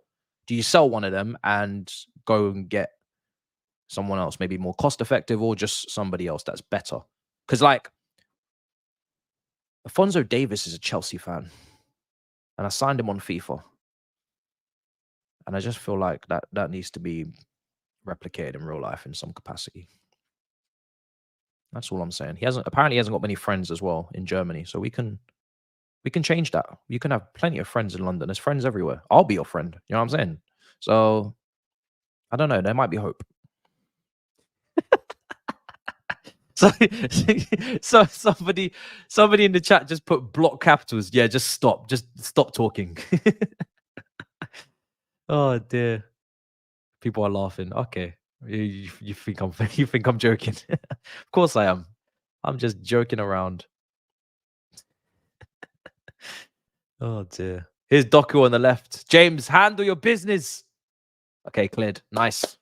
do you sell one of them and go and get someone else, maybe more cost effective, or just somebody else that's better? Because like Alphonso Davies is a Chelsea fan, and I signed him on FIFA, and I just feel like that needs to be replicated in real life in some capacity. That's all I'm saying. He apparently hasn't got many friends as well in Germany, so we can change that. You can have plenty of friends in London. There's friends everywhere. I'll be your friend. You know what I'm saying? So I don't know. There might be hope. So somebody in the chat just put block capitals. Yeah, just stop talking. Oh dear. People are laughing. Okay. You think I'm you think I'm joking? Of course I am. I'm just joking around. Oh dear. Here's Doku on the left. James, handle your business. Okay, cleared. Nice.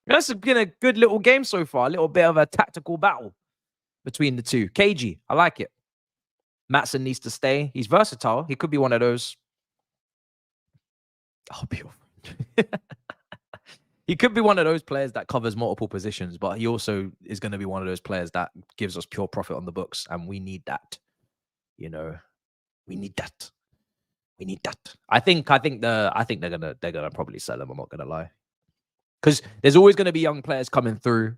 That's been a good little game so far. A little bit of a tactical battle between the two. KG, I like it. Matson needs to stay. He's versatile. He could be one of those. Oh, pure. He could be one of those players that covers multiple positions, but he also is going to be one of those players that gives us pure profit on the books, and we need that. You know, we need that. We need that. I think they're gonna probably sell him. I'm not gonna lie, because there's always going to be young players coming through.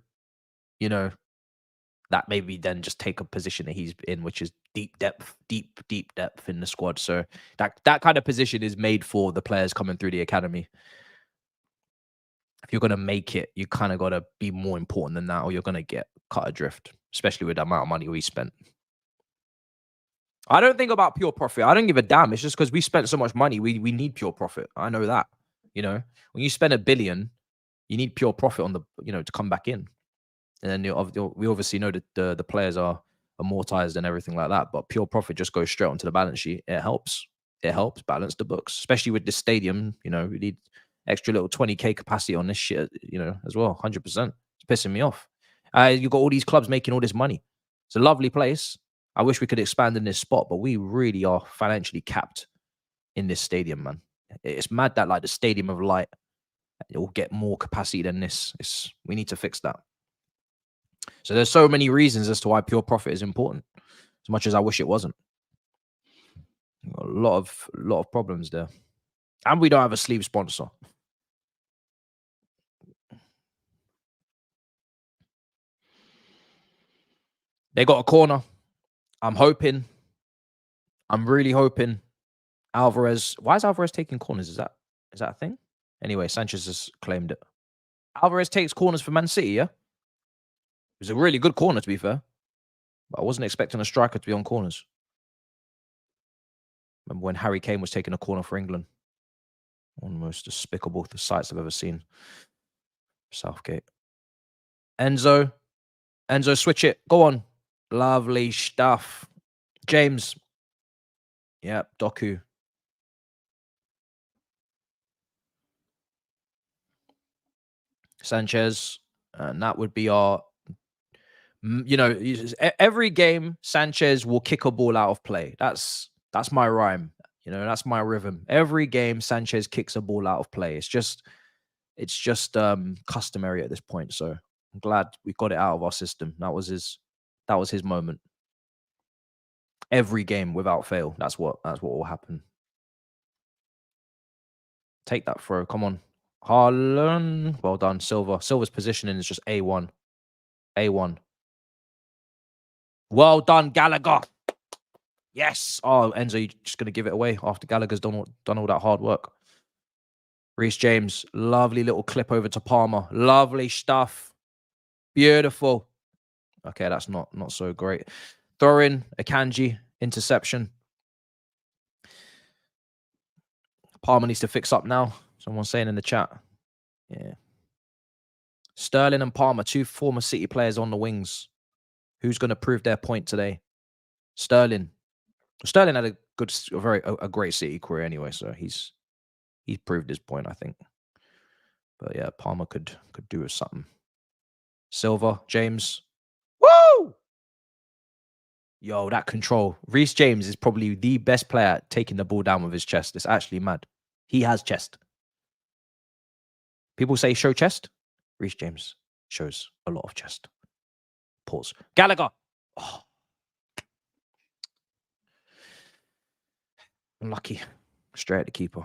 You know, that maybe then just take a position that he's in, which is deep depth in the squad. So that kind of position is made for the players coming through the academy. If you're going to make it, you kind of got to be more important than that, or you're going to get cut adrift, especially with the amount of money we spent. I don't think about pure profit. I don't give a damn. It's just because we spent so much money, we need pure profit. I know that. You know, when you spend $1 billion, you need pure profit on the, to come back in. And then we obviously know that the players are amortized and everything like that, but pure profit just goes straight onto the balance sheet. It helps. It helps balance the books, especially with this stadium. We need extra little 20K capacity on this shit, as well. 100%. It's pissing me off. You've got all these clubs making all this money. It's a lovely place. I wish we could expand in this spot, but we really are financially capped in this stadium, man. It's mad that like the Stadium of Light, it will get more capacity than this. We need to fix that. So there's so many reasons as to why pure profit is important, as much as I wish it wasn't. A lot of problems there. And we don't have a sleeve sponsor. They got a corner. I'm really hoping Alvarez. Why is Alvarez taking corners? Is that a thing? Anyway, Sanchez has claimed it. Alvarez takes corners for Man City, yeah? It was a really good corner, to be fair. But I wasn't expecting a striker to be on corners. Remember when Harry Kane was taking a corner for England? One of the most despicable sights I've ever seen. Southgate. Enzo, switch it. Go on. Lovely stuff. James. Yep, Doku. Sanchez. And that would be our... every game, Sanchez will kick a ball out of play. That's my rhyme. That's my rhythm. Every game, Sanchez kicks a ball out of play. It's just customary at this point. So I'm glad we got it out of our system. That was his moment. Every game without fail. That's what will happen. Take that throw. Come on. Hairline. Well done, Silva. Silva's positioning is just A1. A1. Well done, Gallagher. Yes. Oh, Enzo, you're just going to give it away after Gallagher's done all that hard work. Reece James, lovely little clip over to Palmer. Lovely stuff. Beautiful. Okay, that's not so great. Throw in Akanji, interception. Palmer needs to fix up now. Someone's saying in the chat. Yeah. Sterling and Palmer, two former City players on the wings. Who's going to prove their point today? Sterling. Sterling had a great City career anyway, so he's proved his point, I think. But yeah, Palmer could do with something. Silva, James. Woo! Yo, that control. Reece James is probably the best player at taking the ball down with his chest. It's actually mad. He has chest. People say show chest. Reece James shows a lot of chest. Pause. Gallagher. Oh. Unlucky. Straight at the keeper.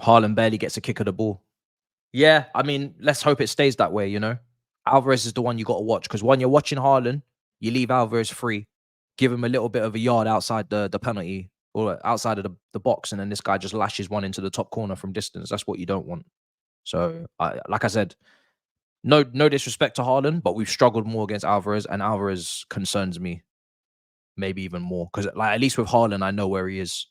Haaland barely gets a kick of the ball. Yeah, I mean, let's hope it stays that way, Alvarez is the one you got to watch, because when you're watching Haaland, you leave Alvarez free, give him a little bit of a yard outside the penalty or outside of the box, and then this guy just lashes one into the top corner from distance. That's what you don't want. So, like I said, no disrespect to Haaland, but we've struggled more against Alvarez, and Alvarez concerns me maybe even more because, like, at least with Haaland, I know where he is.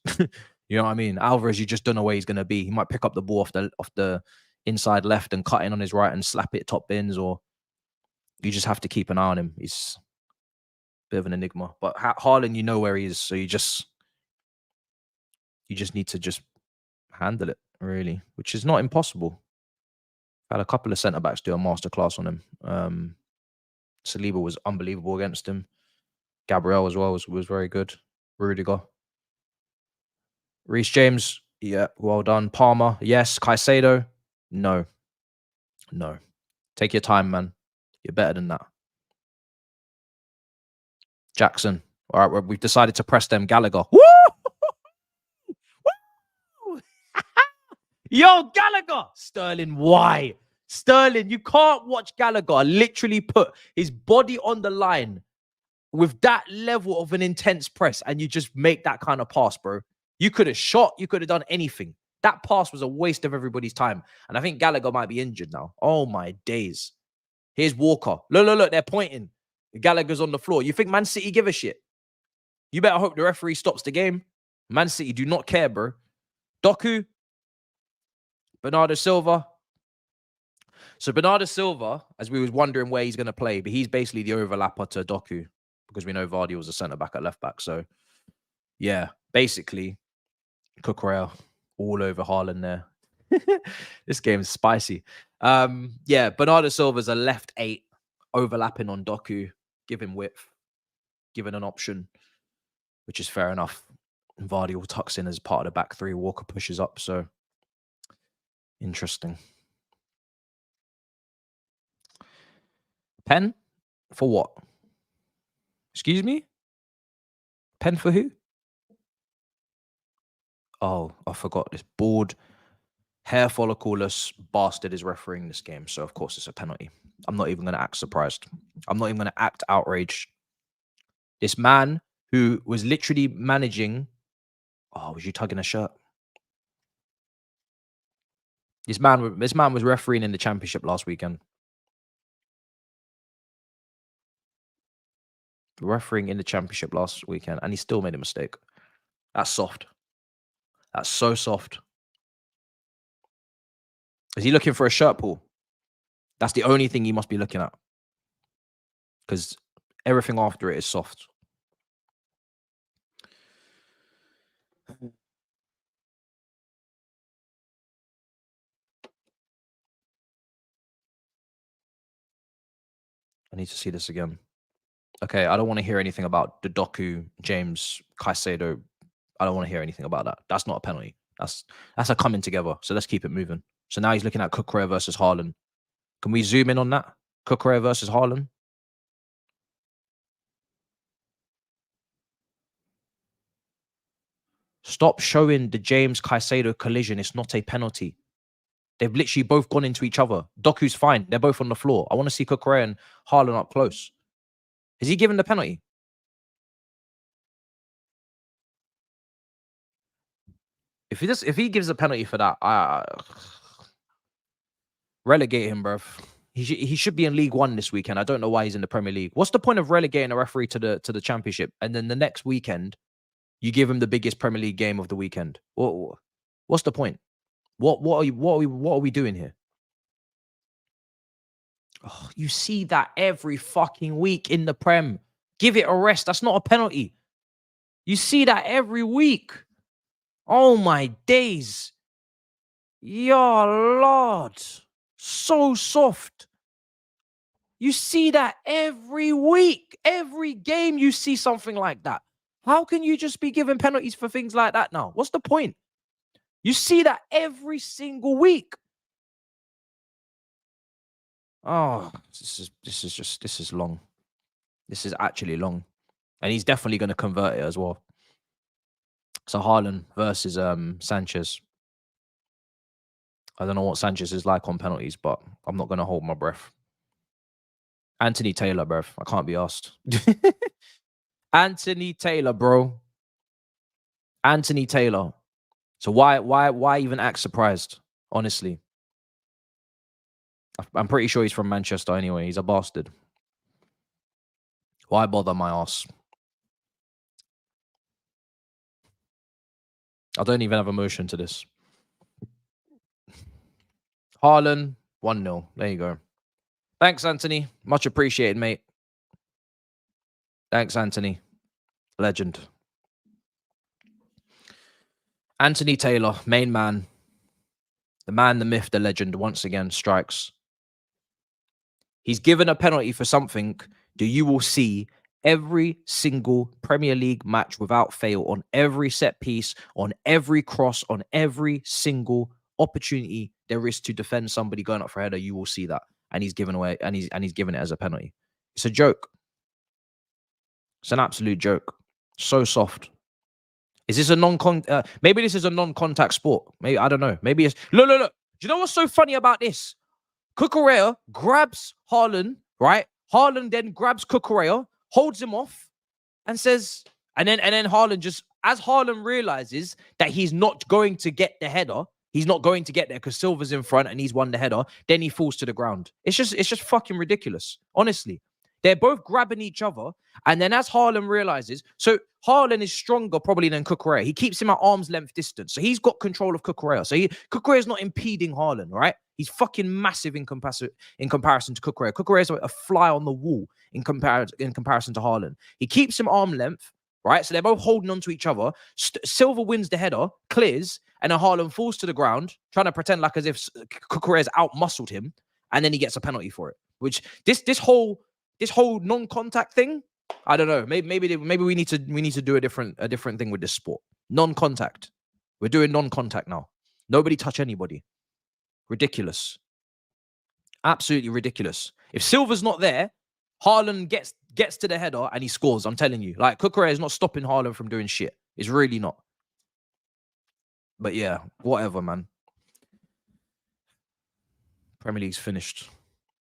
You know what I mean? Alvarez, you just don't know where he's going to be. He might pick up the ball off the inside left and cut in on his right and slap it top bins, or you just have to keep an eye on him. He's a bit of an enigma. But Haaland, you know where he is, so you just need to just handle it, really, which is not impossible. Had a couple of centre backs do a masterclass on him. Saliba was unbelievable against him. Gabriel as well was very good. Rudiger. Reece James, yeah, well done. Palmer, yes. Caicedo, no. No. Take your time, man. You're better than that. Jackson. All right, we've decided to press them. Gallagher. Woo! Woo! Yo, Gallagher! Sterling, why? Sterling, you can't watch Gallagher literally put his body on the line with that level of an intense press and you just make that kind of pass, bro. You could have shot. You could have done anything. That pass was a waste of everybody's time. And I think Gallagher might be injured now. Oh, my days. Here's Walker. Look. They're pointing. Gallagher's on the floor. You think Man City give a shit? You better hope the referee stops the game. Man City do not care, bro. Doku. Bernardo Silva. So Bernardo Silva, as we was wondering where he's going to play, but he's basically the overlapper to Doku because we know Vardy was a centre-back at left-back. So, yeah, basically, Cucurella all over Haaland there. This game's spicy. Yeah, Bernardo Silva's a left 8, overlapping on Doku, give him width, given an option, which is fair enough. And Vardy will tucks in as part of the back 3. Walker pushes up, so interesting. Pen? For what? Excuse me? Pen for who? Oh, I forgot. This bald, hair follicleless bastard is refereeing this game. So, of course, it's a penalty. I'm not even going to act surprised. I'm not even going to act outraged. This man who was literally managing... Oh, was you tugging a shirt? This man was refereeing in the championship last weekend. Refereeing in the championship last weekend, and he still made a mistake. That's soft. That's so soft. Is he looking for a shirt pull? That's the only thing he must be looking at. Because everything after it is soft. I need to see this again. Okay, I don't want to hear anything about the Doku, James, Caicedo. I don't want to hear anything about that. That's not a penalty. That's a coming together. So let's keep it moving. So now he's looking at Cucurella versus Haaland. Can we zoom in on that? Cucurella versus Haaland. Stop showing the James Caicedo collision. It's not a penalty. They've literally both gone into each other. Doku's fine. They're both on the floor. I want to see Cucurella and Haaland up close. Is he given the penalty? If he gives a penalty for that, relegate him, bruv. He should be in League One this weekend. I don't know why he's in the Premier League. What's the point of relegating a referee to the Championship, and then the next weekend you give him the biggest Premier League game of the weekend? What's the point? What are we doing here? Oh, you see that every fucking week in the Prem. Give it a rest. That's not a penalty. You see that every week. Oh my days. Ya Lord. So soft. You see that every week. Every game you see something like that. How can you just be giving penalties for things like that now? What's the point? You see that every single week. Oh, this is long. This is actually long. And he's definitely going to convert it as well. So Haaland versus Sanchez. I don't know what Sanchez is like on penalties, but I'm not going to hold my breath. Anthony Taylor, bruv. I can't be asked. Anthony Taylor, bro. Anthony Taylor. So why even act surprised? Honestly, I'm pretty sure he's from Manchester anyway. He's a bastard. Why bother my ass? I don't even have emotion to this. Haaland, 1-0. There you go. Thanks, Anthony. Much appreciated, mate. Thanks, Anthony. Legend. Anthony Taylor, main man. The man, the myth, the legend, once again strikes. He's given a penalty for something that you will see every single Premier League match without fail, on every set piece, on every cross, on every single opportunity there is to defend somebody going up for a header. You will see that, and he's given away, and he's given it as a penalty. It's a joke. It's an absolute joke. So soft. Is this a maybe this is a non-contact sport? Maybe, I don't know. Maybe it's look. Do you know what's so funny about this? Cucurella grabs Haaland, right? Haaland then grabs Cucurella, holds him off, and says, and then Haaland just, as Haaland realizes that he's not going to get the header, he's not going to get there because Silva's in front and he's won the header, then he falls to the ground. It's just fucking ridiculous. Honestly. They're both grabbing each other. And then as Haarland realizes, so Haarland is stronger probably than Cucurella. He keeps him at arm's length distance. So he's got control of Cucurella. So Cucurella's not impeding Haarland, right? He's fucking massive in comparison to Cucurella. Cucurella's a fly on the wall in comparison to Haarland. He keeps him arm length, right? So they're both holding on to each other. Silva wins the header, clears, and then Haarland falls to the ground, trying to pretend like as if Cucurella's out-muscled him, and then he gets a penalty for it. Which this whole non-contact thing, I don't know. Maybe we need to do a different thing with this sport. Non-contact. We're doing non-contact now. Nobody touch anybody. Ridiculous. Absolutely ridiculous. If Silva's not there, Haarland gets to the header and he scores. I'm telling you. Like, Cucurella is not stopping Haarland from doing shit. It's really not. But yeah, whatever, man. Premier League's finished.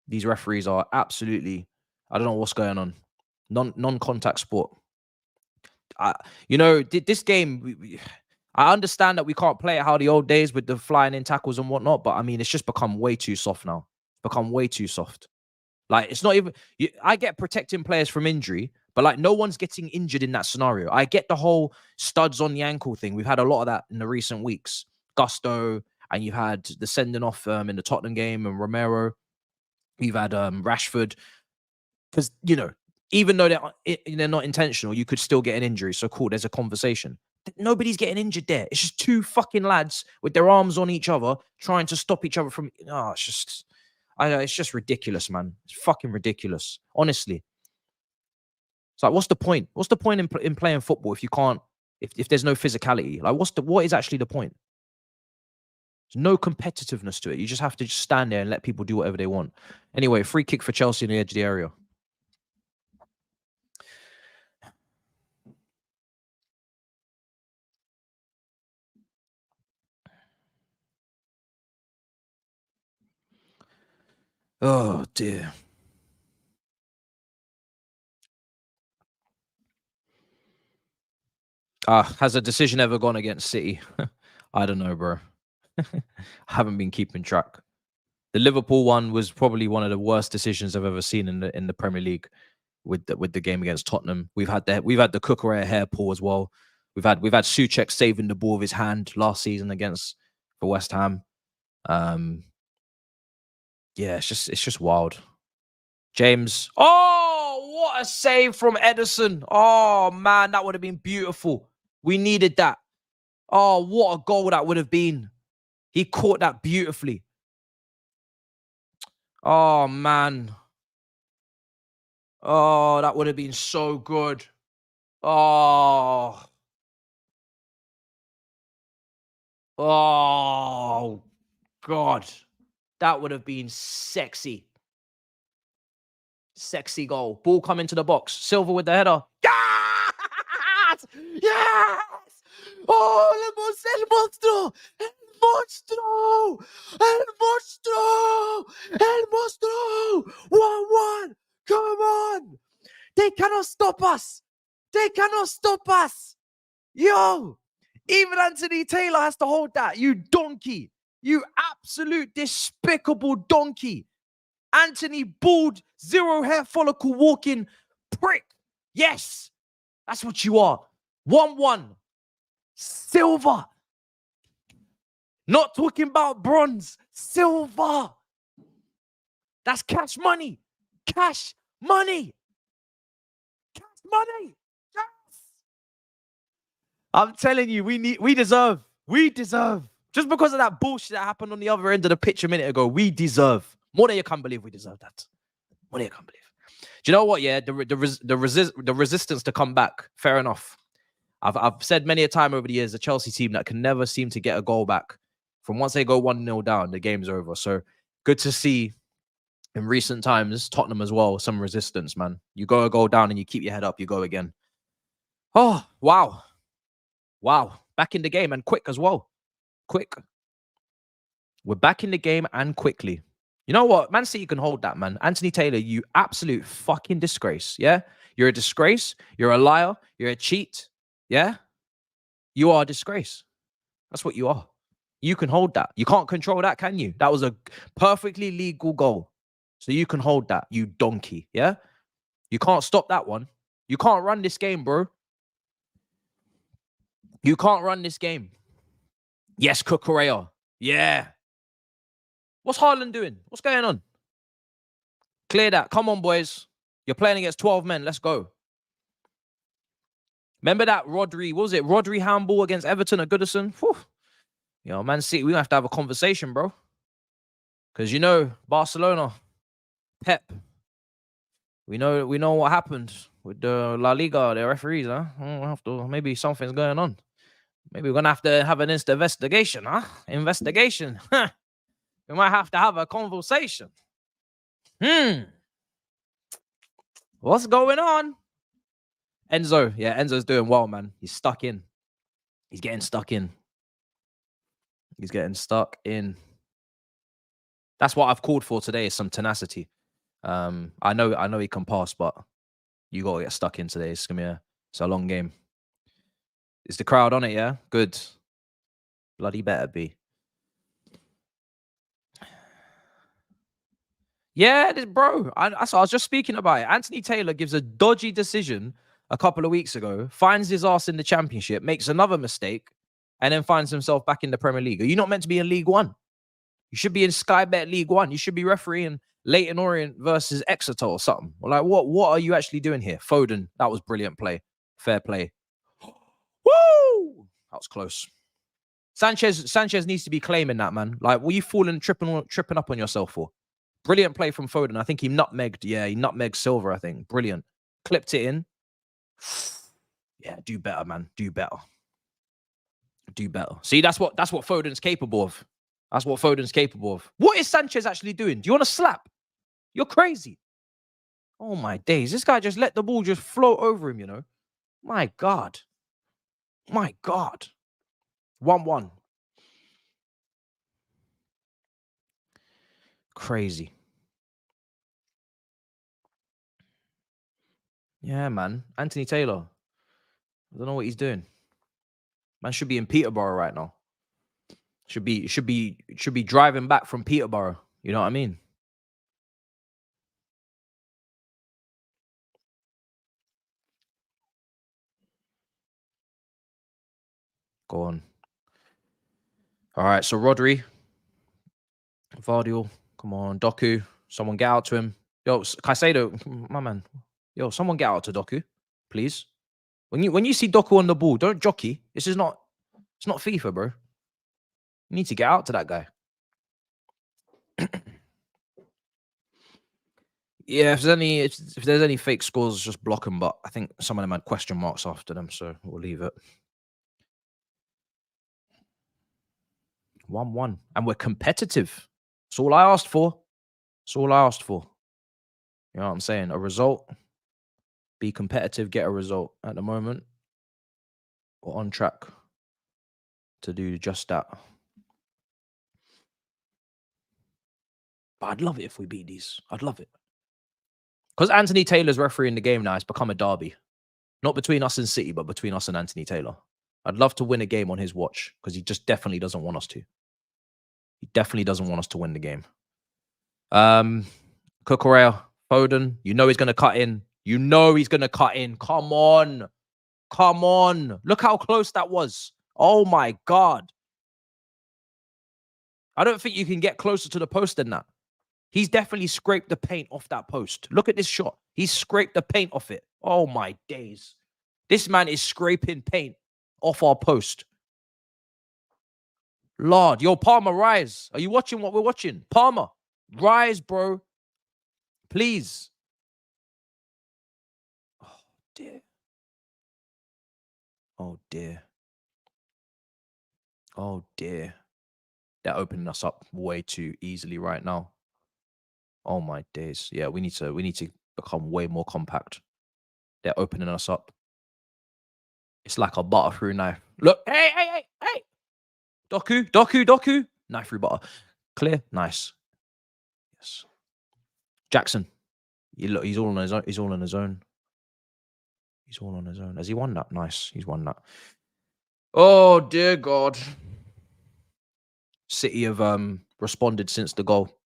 These referees are absolutely, I don't know what's going on. Non-contact sport. This game, I understand that we can't play it how the old days with the flying in tackles and whatnot, but I mean, it's just become way too soft now. Become way too soft. Like, it's not even, I get protecting players from injury, but like, no one's getting injured in that scenario. I get the whole studs on the ankle thing. We've had a lot of that in the recent weeks. Gusto, and you've had the sending off in the Tottenham game, and Romero. You've had Rashford. Because, even though they're not intentional, you could still get an injury. So cool, there's a conversation. Nobody's getting injured there. It's just two fucking lads with their arms on each other trying to stop each other from. It's just ridiculous, man. It's fucking ridiculous. Honestly, it's like, what's the point? What's the point in playing football if you can't? If there's no physicality, like what is actually the point? There's no competitiveness to it. You just have to just stand there and let people do whatever they want. Anyway, free kick for Chelsea in the edge of the area. Oh, dear. Has a decision ever gone against City? I don't know, bro. I haven't been keeping track. The Liverpool one was probably one of the worst decisions I've ever seen in the Premier League with the game against Tottenham. We've had the Cucurella hair pull as well. We've had Souček saving the ball with his hand last season for West Ham. Yeah, it's just wild. James. Oh, what a save from Ederson. Oh, man, that would have been beautiful. We needed that. Oh, what a goal that would have been. He caught that beautifully. Oh, man. Oh, that would have been so good. Oh. Oh, God. That would have been sexy. Sexy goal. Ball coming to the box. Silva with the header. Yes! Yes! Oh, el monstruo! El monstruo! El monstruo! El monstruo! 1-1! Come on! They cannot stop us! They cannot stop us! Yo! Even Anthony Taylor has to hold that. You donkey. You absolute despicable donkey. Anthony bald, zero hair follicle walking prick. Yes, that's what you are. 1-1. Silver. Not talking about bronze. Silver. That's cash money. Cash money. Cash money. Yes. I'm telling you, we deserve. Just because of that bullshit that happened on the other end of the pitch a minute ago, we deserve. More than you can't believe we deserve that. More than you can't believe. Do you know what? Yeah, the resistance to come back. Fair enough. I've said many a time over the years, the Chelsea team that can never seem to get a goal back. From once they go 1-0 down, the game's over. So good to see in recent times, Tottenham as well, some resistance, man. You go a goal down and you keep your head up, you go again. Oh, wow. Wow. Back in the game and quick as well. Quick. We're back in the game and quickly. You know what? Man City can hold that, man. Anthony Taylor, you absolute fucking disgrace. Yeah? You're a disgrace. You're a liar. You're a cheat. Yeah? You are a disgrace. That's what you are. You can hold that. You can't control that, can you? That was a perfectly legal goal. So you can hold that, you donkey. Yeah? You can't stop that one. You can't run this game, bro. You can't run this game. Yes, Cucurella. Yeah. What's Hairline doing? What's going on? Clear that. Come on, boys. You're playing against 12 men. Let's go. Remember that Rodri, what was it? Rodri handball against Everton at Goodison? Whew. Yo, Man City, we have to have a conversation, bro. Because, you know, Barcelona, Pep, we know what happened with the La Liga, the referees, huh? We'll have to, maybe something's going on. Maybe we're going to have an investigation, huh? Investigation. We might have to have a conversation. What's going on? Enzo. Yeah, Enzo's doing well, man. He's stuck in. He's getting stuck in. He's getting stuck in. That's what I've called for today, is some tenacity. I know he can pass, but you got to get stuck in today. It's going to be a long game. Is the crowd on it, yeah? Good. Bloody better be. Yeah, bro. I was just speaking about it. Anthony Taylor gives a dodgy decision a couple of weeks ago, finds his ass in the Championship, makes another mistake, and then finds himself back in the Premier League. Are you not meant to be in League One? You should be in Sky Bet League One. You should be refereeing Leyton Orient versus Exeter or something. Like, what are you actually doing here? Foden, that was brilliant play. Fair play. Woo! That was close. Sanchez needs to be claiming that, man. Like, what are you tripping up on yourself for? Brilliant play from Foden. I think he nutmegged. Yeah, he nutmegged Silver, I think. Brilliant. Clipped it in. Yeah, do better, man. Do better. Do better. See, that's what Foden's capable of. That's what Foden's capable of. What is Sanchez actually doing? Do you want to slap? You're crazy. Oh, my days. This guy just let the ball just float over him, you know. My God. My God. 1-1. Crazy. Yeah, man. Anthony Taylor. I don't know what he's doing. Man should be in Peterborough right now. Should be driving back from Peterborough. You know what I mean? Go on. All right, so Rodri. Vardiel. Come on. Doku. Someone get out to him. Yo, Caicedo, my man. Yo, someone get out to Doku, please. When you see Doku on the ball, don't jockey. It's not FIFA, bro. You need to get out to that guy. Yeah, if there's any fake scores, just block them. But I think some of them had question marks after them, so we'll leave it. 1-1, and we're competitive. That's all I asked for. That's all I asked for. You know what I'm saying? A result. Be competitive. Get a result. At the moment, we're on track to do just that. But I'd love it if we beat these. I'd love it. Because Anthony Taylor's refereeing the game now. It's become a derby. Not between us and City, but between us and Anthony Taylor. I'd love to win a game on his watch because he just definitely doesn't want us to. He definitely doesn't want us to win the game. Cucurella, Foden, you know he's going to cut in. You know he's going to cut in. Come on. Come on. Look how close that was. Oh, my God. I don't think you can get closer to the post than that. He's definitely scraped the paint off that post. Look at this shot. He's scraped the paint off it. Oh, my days. This man is scraping paint off our post. Lord, yo, Palmer, rise. Are you watching what we're watching? Palmer, rise, bro. Please. Oh, dear. Oh, dear. Oh, dear. They're opening us up way too easily right now. Oh, my days. Yeah, we need to become way more compact. They're opening us up. It's like a butter through knife. Look, hey. Doku. Knife through butter. Clear. Nice. Yes. Jackson. Look, he's all on his own. He's all on his own. He's all on his own. Has he won that? Nice. He's won that. Oh, dear God. City have responded since the goal.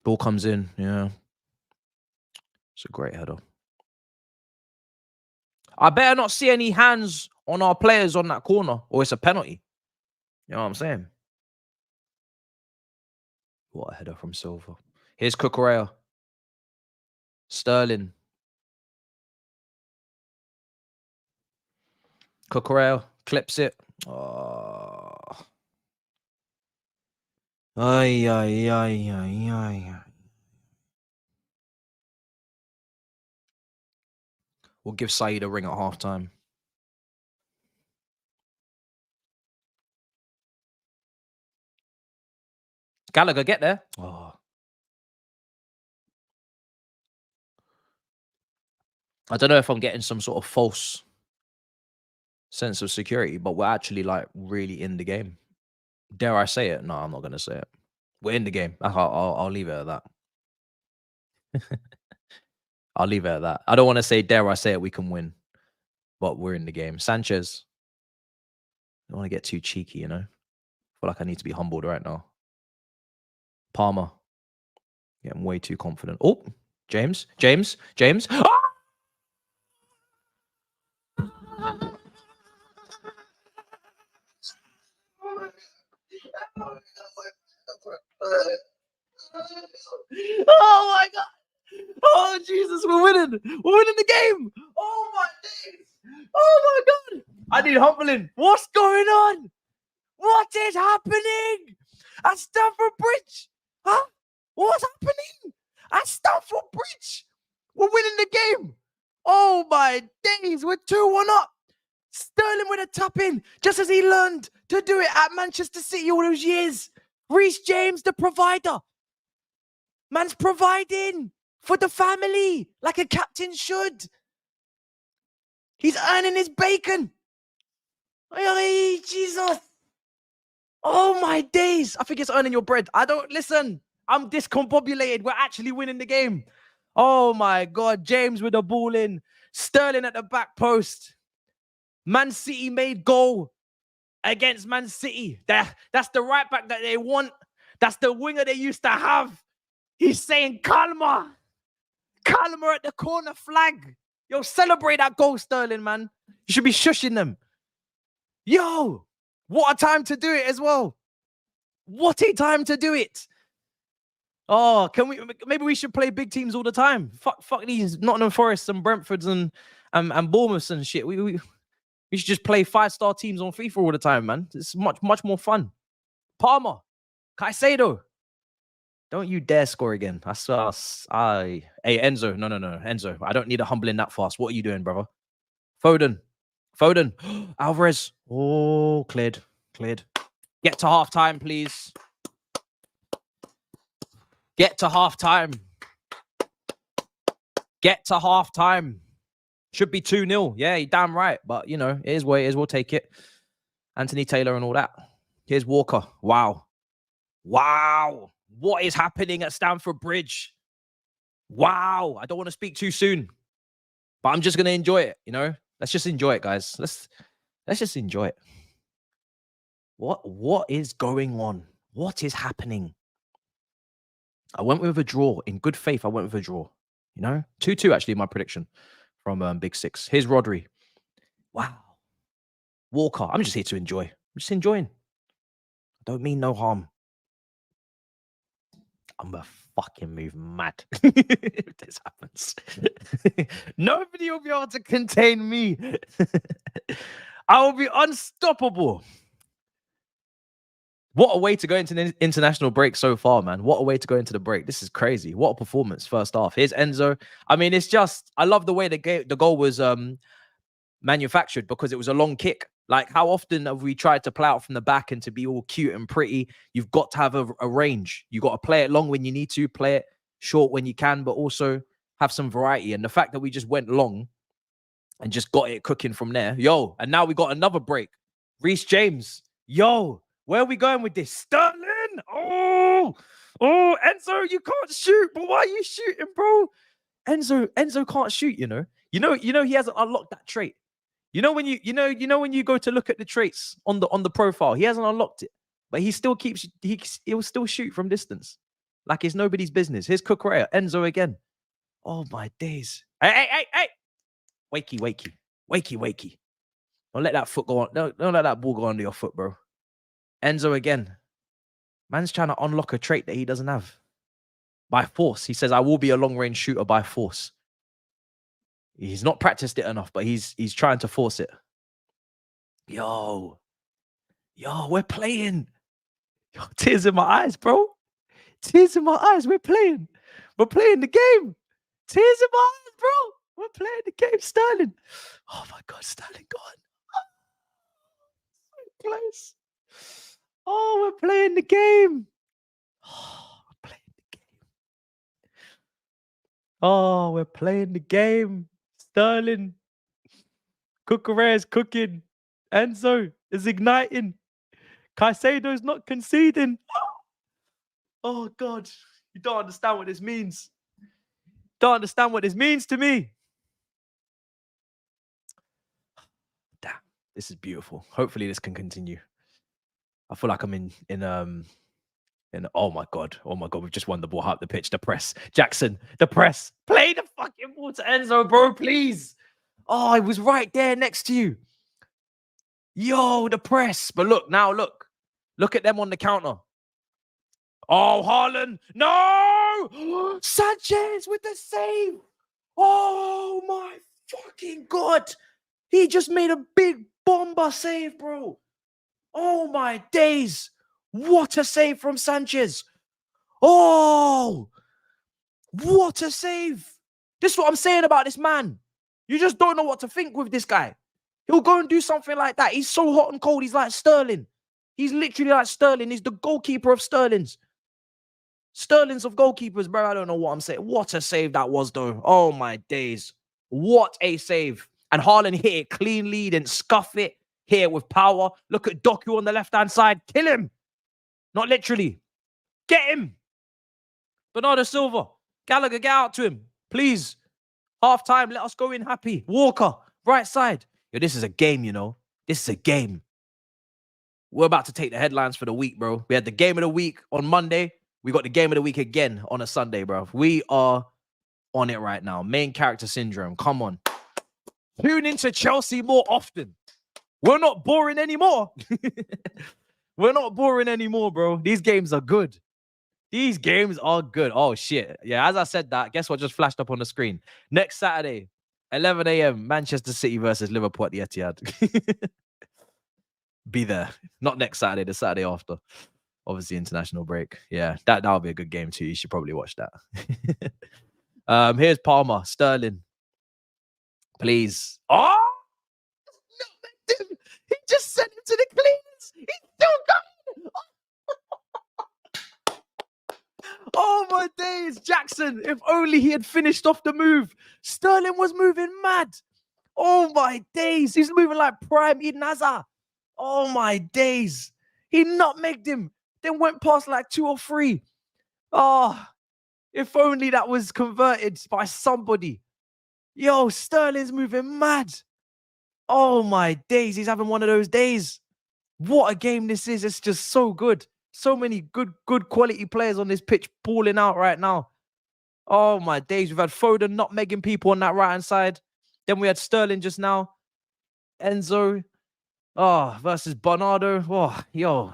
Ball comes in. Yeah. It's a great header. I better not see any hands on our players on that corner or it's a penalty. You know what I'm saying? What a header from Silva. Here's Cucurella. Sterling. Cucurella clips it. Oh. Ay. We'll give Saeed a ring at halftime. Gallagher, get there. Oh. I don't know if I'm getting some sort of false sense of security, but we're actually like really in the game. Dare I say it? No, I'm not going to say it. We're in the game. I'll leave it at that. I'll leave it at that. I don't want to say, dare I say it, we can win, but we're in the game. Sanchez. I don't want to get too cheeky, you know. I feel like I need to be humbled right now. Palmer. Getting way too confident. Oh, James. Ah! Oh my God. Oh Jesus, we're winning. We're winning the game. Oh my days. Oh my God. I need humbling. What's going on? What is happening at Stamford Bridge? Huh? What's happening at Stamford Bridge? We're winning the game. Oh my days. We're 2-1 up. Sterling with a tap in, just as he learned to do it at Manchester City all those years. Reece James, the provider. Man's providing for the family like a captain should. He's earning his bacon. Ay, Jesus. Oh my days. I think it's earning your bread. I don't listen. I'm discombobulated. We're actually winning the game. Oh my God. James with the ball in. Sterling at the back post. Man City made goal against Man City. That's the right back that they want. That's the winger they used to have. He's saying, Calma at the corner flag. Yo, celebrate that goal, Sterling, man. You should be shushing them. Yo, what a time to do it as well. What a time to do it. Oh, maybe we should play big teams all the time. Fuck these Nottingham Forests and Brentfords and Bournemouths and shit. We should just play 5-star teams on FIFA all the time, man. It's much more fun. Palmer, Caicedo. Don't you dare score again. I swear. Hey, Enzo. No. Enzo, I don't need a humbling that fast. What are you doing, brother? Foden. Alvarez. Oh, cleared. Get to halftime, please. Get to halftime. Should be 2-0. Yeah, you're damn right. But, you know, it is what it is. We'll take it. Anthony Taylor and all that. Here's Walker. Wow. What is happening at Stamford Bridge? Wow. I don't want to speak too soon, but I'm just going to enjoy it, you know? Let's just enjoy it, guys. Let's just enjoy it. What is going on? What is happening? I went with a draw. In good faith, I went with a draw. You know, 2-2 actually my prediction from Big Six. Here's Rodri. Wow. Walker. I'm just here to enjoy. I'm just enjoying. I don't mean no harm. I'm a fucking move mad if this happens. Nobody will be able to contain me. I will be unstoppable. What a way to go into the international break so far, man. What a way to go into the break. This is crazy. What a performance first half. Here's Enzo. I mean, it's just, I love the way the goal was manufactured because it was a long kick. Like, how often have we tried to play out from the back and to be all cute and pretty? You've got to have a range. You got to play it long when you need to, play it short when you can, but also have some variety. And the fact that we just went long and just got it cooking from there. Yo, and now we got another break. Reece James. Yo, where are we going with this? Sterling. Oh, Enzo, you can't shoot. But why are you shooting, bro? Enzo can't shoot, you know. You know he hasn't unlocked that trait. You know when you go to look at the traits on the profile, he hasn't unlocked it, but he still keeps he'll still shoot from distance, like it's nobody's business. Here's Cucurella, Enzo again. Oh my days! Hey! Wakey! Don't let that foot go on. Don't let that ball go under your foot, bro. Enzo again. Man's trying to unlock a trait that he doesn't have by force. He says, "I will be a long range shooter by force." He's not practiced it enough, but he's trying to force it. Yo, we're playing. Yo, tears in my eyes, bro. Tears in my eyes. We're playing the game. Tears in my eyes, bro. We're playing the game. Sterling. Oh my God, Sterling gone. So close. Oh, we're playing the game. Oh, we're playing the game. Oh, we're playing the game. Sterling. Cucurella's cooking. Enzo is igniting. Caicedo's not conceding. Oh, God. You don't understand what this means. Don't understand what this means to me. Damn. This is beautiful. Hopefully this can continue. I feel like I'm in oh my God, we've just won the ball out the pitch. The press. Jackson, the press. Play the fucking ball to Enzo, bro, please. Oh, I was right there next to you. Yo, the press. But look, now look. Look at them on the counter. Oh, Haaland. No! Sanchez with the save. Oh, my fucking God. He just made a big bomber save, bro. Oh, my days. What a save from Sanchez. Oh, what a save. This is what I'm saying about this man. You just don't know what to think with this guy. He'll go and do something like that. He's so hot and cold. He's like Sterling. He's literally like Sterling. He's the goalkeeper of Sterling's. Sterling's of goalkeepers, bro. I don't know what I'm saying. What a save that was, though. Oh, my days. What a save. And Haaland hit it clean lead and scuff it here with power. Look at Doku on the left-hand side. Kill him. Not literally. Get him. Bernardo Silva. Gallagher, get out to him. Please. Half time. Let us go in happy. Walker. Right side. Yo, this is a game, you know. This is a game. We're about to take the headlines for the week, bro. We had the game of the week on Monday. We got the game of the week again on a Sunday, bro. We are on it right now. Main character syndrome. Come on. Tune into Chelsea more often. We're not boring anymore. We're not boring anymore, bro. These games are good. These games are good. Oh, shit. Yeah, as I said that, guess what just flashed up on the screen? Next Saturday, 11 a.m., Manchester City versus Liverpool at the Etihad. Be there. Not next Saturday, the Saturday after. Obviously, international break. Yeah, that'll be a good game too. You should probably watch that. Here's Palmer, Sterling. Please. Oh! No, he just sent him to the cleans. He's still going. Oh my days, Jackson. If only he had finished off the move. Sterling was moving mad. Oh my days. He's moving like prime Eden Hazard. Oh my days. He nutmegged him. Then went past like 2 or 3. Oh, if only that was converted by somebody. Yo, Sterling's moving mad. Oh my days, he's having one of those days. What a game this is. It's just so good. So many good quality players on this pitch balling out right now. Oh my days. We've had Foden nutmegging people on that right-hand side. Then we had Sterling just now. Enzo. Oh, versus Bernardo. Oh, yo.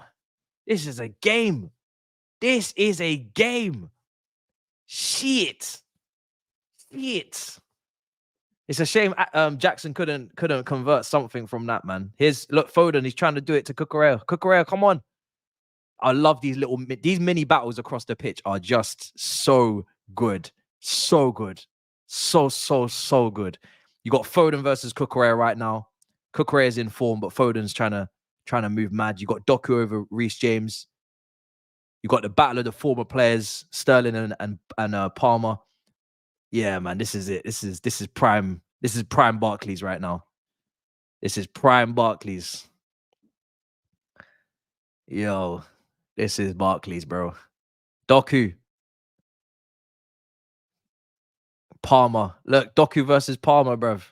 This is a game. This is a game. Shit. Shit. It's a shame Jackson couldn't convert something from that, man. Here's look, Foden, he's trying to do it to Cucurella. Cucurella, come on. I love these mini battles across the pitch are just so good. So good. So good. You got Foden versus Cucurella right now. Cucurella's in form, but Foden's trying to move mad. You got Doku over Reece James. You got the battle of the former players, Sterling and Palmer. Yeah, man, this is it. This is prime. This is prime Barclays right now. This is prime Barclays. Yo, this is Barclays, bro. Doku. Palmer. Look, Doku versus Palmer, bruv.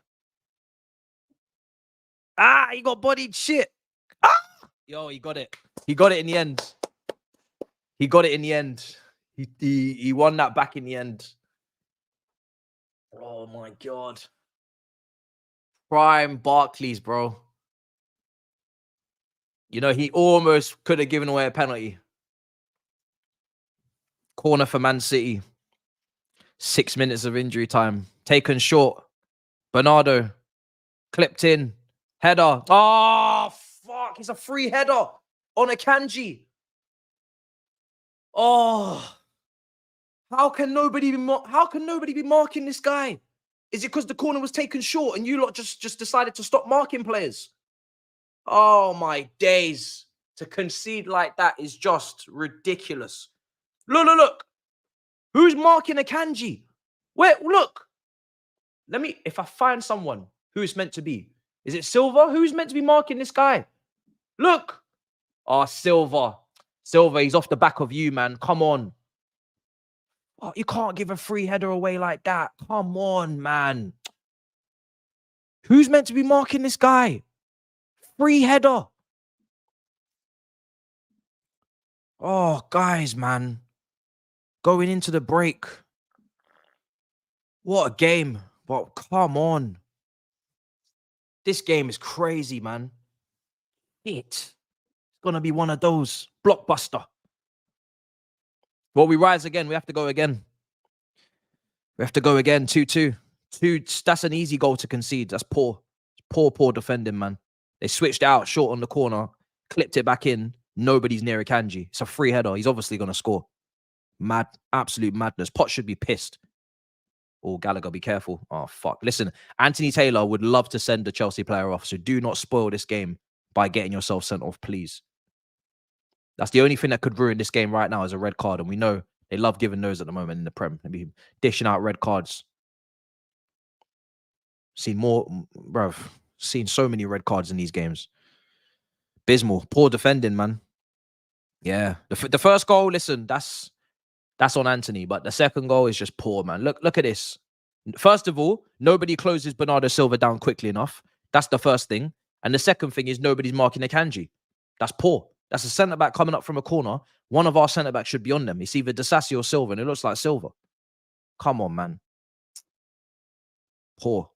Ah, he got bodied. Shit. Ah! Yo, he got it. He got it in the end. He got it in the end. He won that back in the end. Oh my God. Prime Barclays, bro. You know, he almost could have given away a penalty. Corner for Man City. 6 minutes of injury time. Taken short. Bernardo. Clipped in. Header. Oh, fuck. It's a free header on a Kanji. Oh. How can nobody be marking this guy? Is it because the corner was taken short and you lot just decided to stop marking players? Oh, my days. To concede like that is just ridiculous. Look. Who's marking a Kanji? Wait, look. If I find someone who it's meant to be. Is it Silva? Who's meant to be marking this guy? Look. Oh, Silva. Silva, he's off the back of you, man. Come on. Oh, you can't give a free header away like that. Come on, man. Who's meant to be marking this guy? Free header. Oh, guys, man. Going into the break. What a game. But come on. This game is crazy, man. It's going to be one of those. Blockbuster. Well, we rise again. We have to go again. We have to go again. 2-2. That's an easy goal to concede. That's poor. Poor defending, man. They switched out short on the corner, clipped it back in. Nobody's near a Kanji. It's a free header. He's obviously going to score. Mad. Absolute madness. Pot should be pissed. Oh, Gallagher, be careful. Oh, fuck. Listen, Anthony Taylor would love to send a Chelsea player off, so do not spoil this game by getting yourself sent off, please. That's the only thing that could ruin this game right now is a red card, and we know they love giving those at the moment in the Prem. They be dishing out red cards. Seen more, bruv. Seen so many red cards in these games. Abysmal. Poor defending, man. Yeah. The first goal, listen, that's on Anthony, but the second goal is just poor, man. Look at this. First of all, nobody closes Bernardo Silva down quickly enough. That's the first thing. And the second thing is nobody's marking a Kanji. That's poor. That's a centre-back coming up from a corner. One of our centre-backs should be on them. It's either Disasi or Silva, and it looks like Silva. Come on, man. Poor.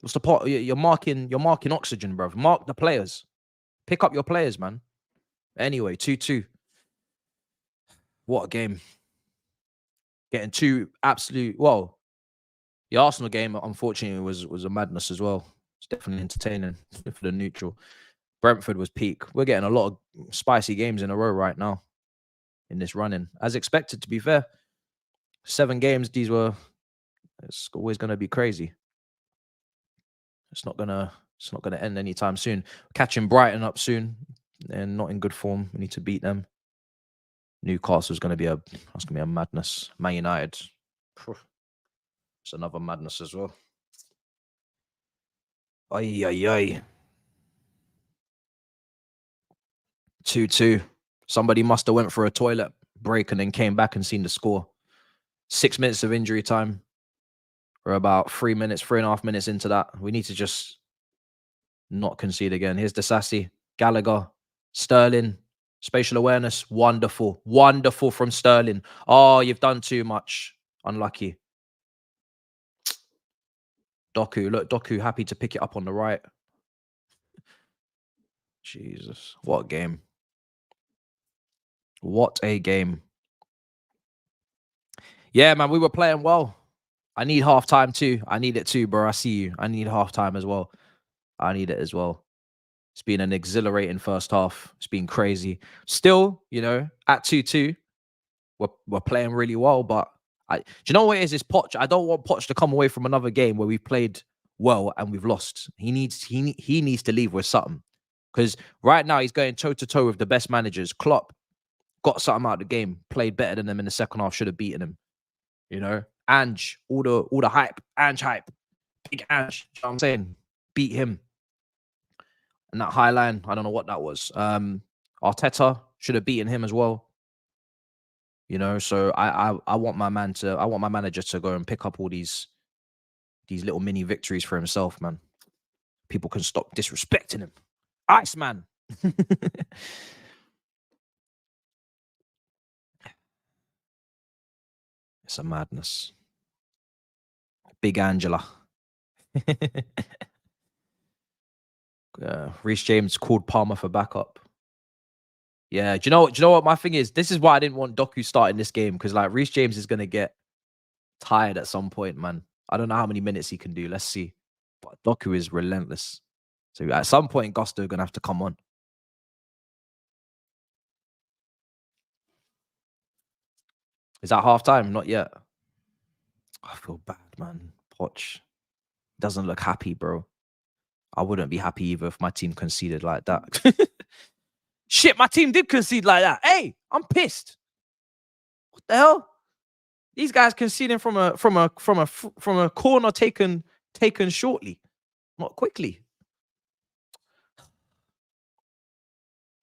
What's the part? You're marking oxygen, bro. Mark the players. Pick up your players, man. Anyway, 2-2. What a game. Getting two absolute... Well, the Arsenal game, unfortunately, was a madness as well. It's definitely entertaining for the neutral. Brentford was peak. We're getting a lot of spicy games in a row right now in this running. As expected, to be fair. 7 games, it's always going to be crazy. It's not gonna end anytime soon. Catching Brighton up soon. They're not in good form. We need to beat them. Newcastle's gonna be a madness. Man United. It's another madness as well. Ay. 2-2. Somebody must have went for a toilet break and then came back and seen the score. 6 minutes of injury time. We're about 3.5 minutes into that. We need to just Not concede again. Here's the Sassy. Gallagher. Sterling. Spatial awareness. Wonderful. Wonderful from Sterling. Oh, you've done too much. Unlucky. Doku. Look, Doku happy to pick it up on the right. Jesus. What a game. What a game. Yeah, man, we were playing well. I need halftime too. I need it too, bro. I see you. I need halftime as well. I need it as well. It's been an exhilarating first half. It's been crazy. Still, you know, at 2-2, we're playing really well. But do you know what it is? It's Poch. I don't want Poch to come away from another game where we've played well and we've lost. He needs to leave with something. Because right now he's going toe to toe with the best managers. Klopp got something out of the game, played better than them in the second half, should have beaten him. You know, Ange, all the hype, Ange hype, big Ange. You know what I'm saying, beat him. And that high line, I don't know what that was. Arteta should have beaten him as well. You know, so I want my manager to go and pick up all these little mini victories for himself, man. People can stop disrespecting him. Iceman. It's a madness. Big Angela. Reece James called Palmer for backup. Yeah, do you know what my thing is? This is why I didn't want Doku starting this game, because like Reece James is gonna get tired at some point, man. I don't know how many minutes he can do. Let's see. But Doku is relentless. So at some point, Gusto gonna have to come on. Is that half time? Not yet. I feel bad, man. Poch doesn't look happy, bro. I wouldn't be happy either if my team conceded like that. Shit, my team did concede like that. Hey, I'm pissed. What the hell? These guys conceding from a corner taken shortly, not quickly.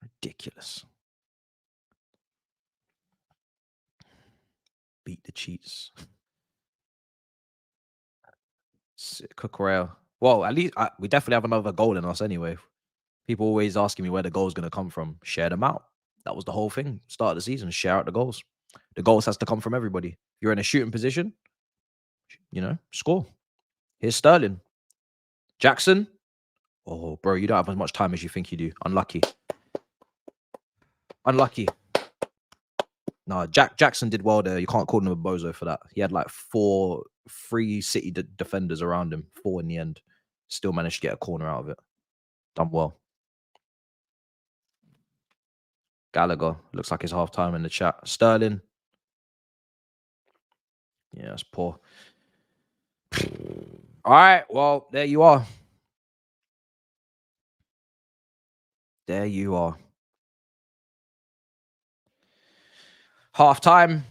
Ridiculous. Beat the cheats. Cucurella. Well, at least we definitely have another goal in us anyway. People always asking me where the goal's going to come from. Share them out. That was the whole thing. Start of the season, share out the goals. The goals has to come from everybody. If you're in a shooting position, you know, score. Here's Sterling. Jackson. Oh, bro, you don't have as much time as you think you do. Unlucky. Unlucky. No, Jackson did well there. You can't call him a bozo for that. He had like 3 City defenders around him. 4 in the end. Still managed to get a corner out of it. Done well. Gallagher. Looks like it's half time in the chat. Sterling. Yeah, that's poor. All right. Well, there you are. There you are. Half time.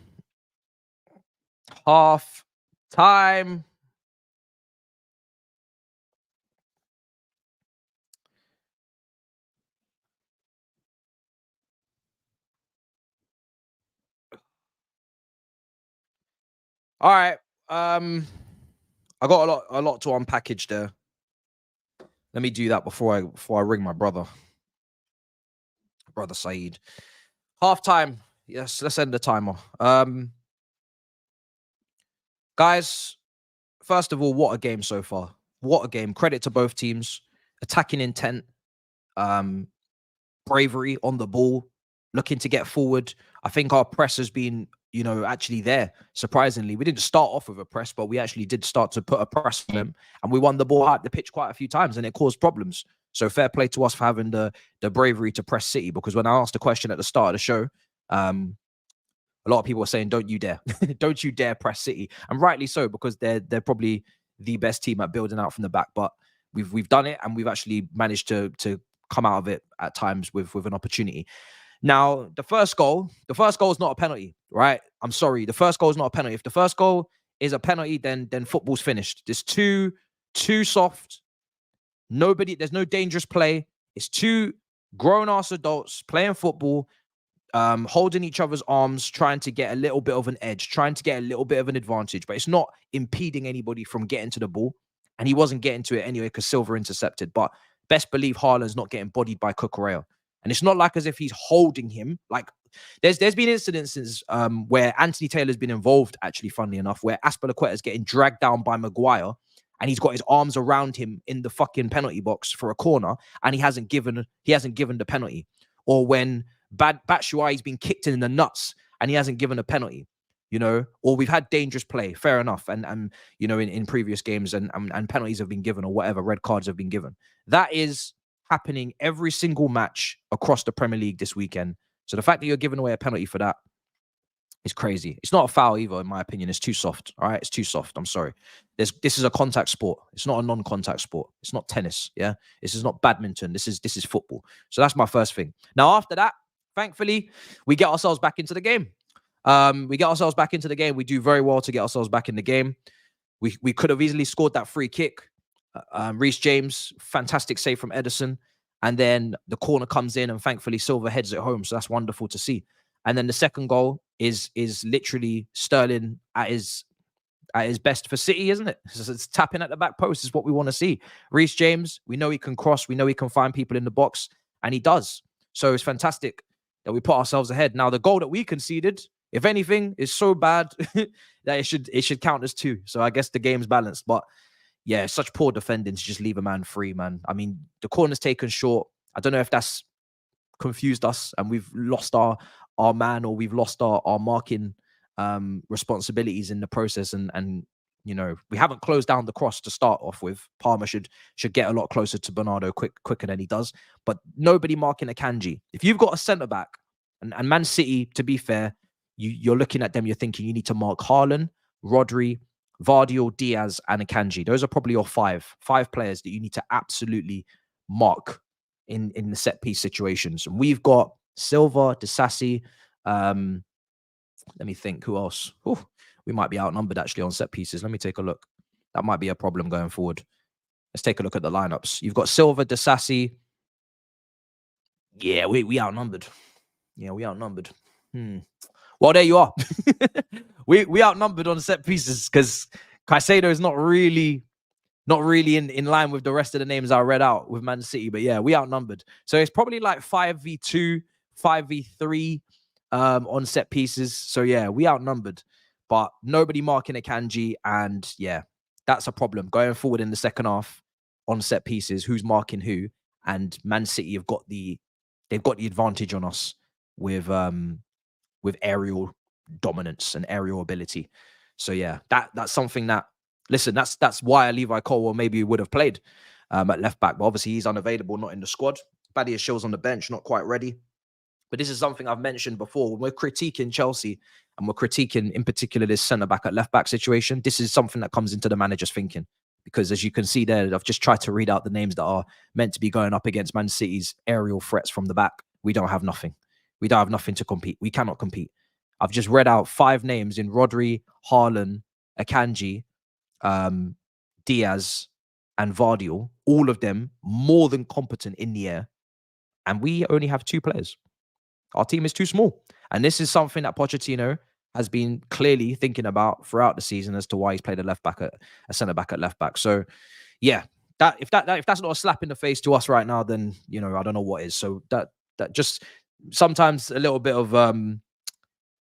Half time. All right. I got a lot to unpackage there. Let me do that before I ring my brother Saeed. Half time. Yes, let's end the timer. Guys, first of all, what a game so far. What a game. Credit to both teams. Attacking intent, bravery on the ball, looking to get forward. I think our press has been, you know, actually there. Surprisingly, we didn't start off with a press, but we actually did start to put a press on them, and we won the ball out the pitch quite a few times, and it caused problems. So fair play to us for having the bravery to press City, because when I asked the question at the start of the show, a lot of people were saying, "Don't you dare, don't you dare press City," and rightly so, because they're probably the best team at building out from the back. But we've done it, and we've actually managed to come out of it at times with an opportunity. Now, the first goal is not a penalty, right? I'm sorry, the first goal is not a penalty. If the first goal is a penalty, then football's finished. It's too soft. There's no dangerous play. It's 2 grown-ass adults playing football, holding each other's arms, trying to get a little bit of an edge, trying to get a little bit of an advantage, but it's not impeding anybody from getting to the ball. And he wasn't getting to it anyway because Silva intercepted. But best believe Haaland's not getting bodied by Cucurella. And it's not like as if he's holding him. Like there's been incidences where Anthony Taylor's been involved, actually, funnily enough, where Azpilicueta's getting dragged down by Maguire and he's got his arms around him in the fucking penalty box for a corner and he hasn't given the penalty. Or when Batshuayi's been kicked in the nuts and he hasn't given a penalty. You know, or we've had dangerous play, fair enough. And you know, in previous games and penalties have been given or whatever, red cards have been given. That is happening every single match across the Premier League this weekend. So the fact that you're giving away a penalty for that is crazy. It's not a foul either, in my opinion. It's too soft. All right, it's too soft. I'm sorry. This is a contact sport. It's not a non-contact sport. It's not tennis. Yeah, this is not badminton. This is football. So that's my first thing. Now after that, thankfully, we get ourselves back into the game. We get ourselves back into the game. We do very well to get ourselves back in the game. We could have easily scored that free kick. Reece James, fantastic save from Ederson. And then the corner comes in and thankfully Silva heads it home. So that's wonderful to see. And then the second goal is literally Sterling at his best for City, isn't it? It's tapping at the back post is what we want to see. Reece James, we know he can cross. We know he can find people in the box. And he does. So it's fantastic that we put ourselves ahead. Now, the goal that we conceded, if anything, is so bad that it should count as 2. So I guess the game's balanced. But yeah, such poor defending to just leave a man free, man. I mean, the corner's taken short. I don't know if that's confused us and we've lost our man or we've lost our marking responsibilities in the process. And you know, we haven't closed down the cross to start off with. Palmer should get a lot closer to Bernardo quicker than he does. But nobody marking Akanji. If you've got a centre-back, and Man City, to be fair, you're looking at them, you're thinking you need to mark Haaland, Rodri, Vardiol, Diaz, and Akanji. Those are probably your five players that you need to absolutely mark in the set piece situations. And we've got Silva, Disasi. Let me think, who else? Ooh, we might be outnumbered actually on set pieces. Let me take a look. That might be a problem going forward. Let's take a look at the lineups. You've got Silva, Disasi. Yeah, we outnumbered. Yeah, we outnumbered. Well, there you are. we outnumbered on set pieces because Caicedo is not really in line with the rest of the names I read out with Man City. But yeah, we outnumbered. So it's probably like 5v2, 5v3 on set pieces. So yeah, we outnumbered. But nobody marking Akanji. And yeah, that's a problem. Going forward in the second half on set pieces, who's marking who? And Man City have got the advantage on us with aerial dominance and aerial ability. So yeah, that's something that, listen, that's why Levi Colwill maybe would have played at left back, but obviously he's unavailable, not in the squad. Badia Shil's on the bench, not quite ready. But this is something I've mentioned before. When we're critiquing Chelsea and we're critiquing in particular this centre back at left back situation, this is something that comes into the manager's thinking. Because as you can see there, I've just tried to read out the names that are meant to be going up against Man City's aerial threats from the back. We don't have nothing. We don't have nothing to compete. We cannot compete. I've just read out 5 names in Rodri, Haaland, Akanji, Diaz, and Vardiol. All of them more than competent in the air. And we only have 2 players. Our team is too small. And this is something that Pochettino has been clearly thinking about throughout the season as to why he's played a centre back at left back. So yeah, if that's not a slap in the face to us right now, then you know, I don't know what is. So that just sometimes a little bit of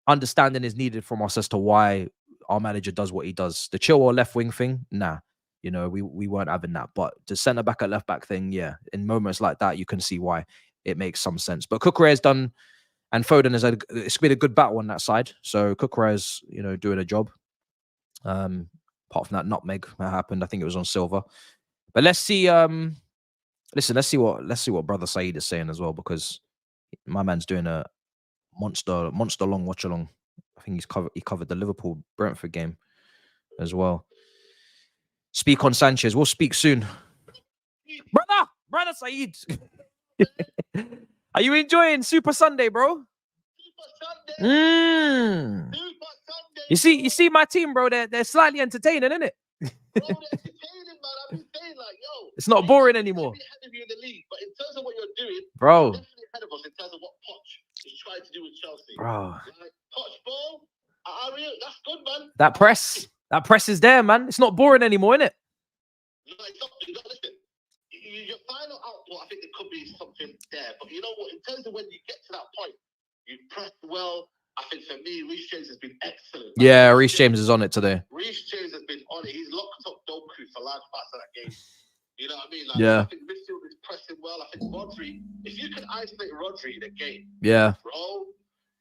understanding is needed from us as to why our manager does what he does. The chill or left wing thing, nah. You know, we weren't having that. But the centre back at left back thing, yeah, in moments like that, you can see why it makes some sense. But Cucurella has done, and Foden it's been a good battle on that side. So Cucurella's, you know, doing a job. Apart from that nutmeg that happened, I think it was on Silva. But let's see. Listen, let's see what Brother Saeed is saying as well, because my man's doing a monster long watch along. I think he covered the Liverpool Brentford game as well. Speak on Sanchez. We'll speak soon, brother Saeed. Are you enjoying Super Sunday, bro? Super Sunday. Super Sunday. You see my team, bro. They're slightly entertaining, isn't it? Bro, they're entertaining, man. I've been saying, like, yo, it's not boring anymore. Ahead of you in the league, but in terms of what you're doing, bro, you're definitely ahead of us in terms of what Poch is trying to do with Chelsea, bro. Like, Poch ball, that's good, man. That press is there, man. It's not boring anymore, isn't it? No, it's not. Listen, your final I think there could be something there. But you know what? In terms of when you get to that point, you press well. I think for me, Reece James has been excellent. Like, yeah, Reece James is on it today. Reece James has been on it. He's locked up Doku for large parts of that game. You know what I mean? Like, Yeah. I think midfield is pressing well. I think Rodri, if you can isolate Rodri in a game, yeah, bro,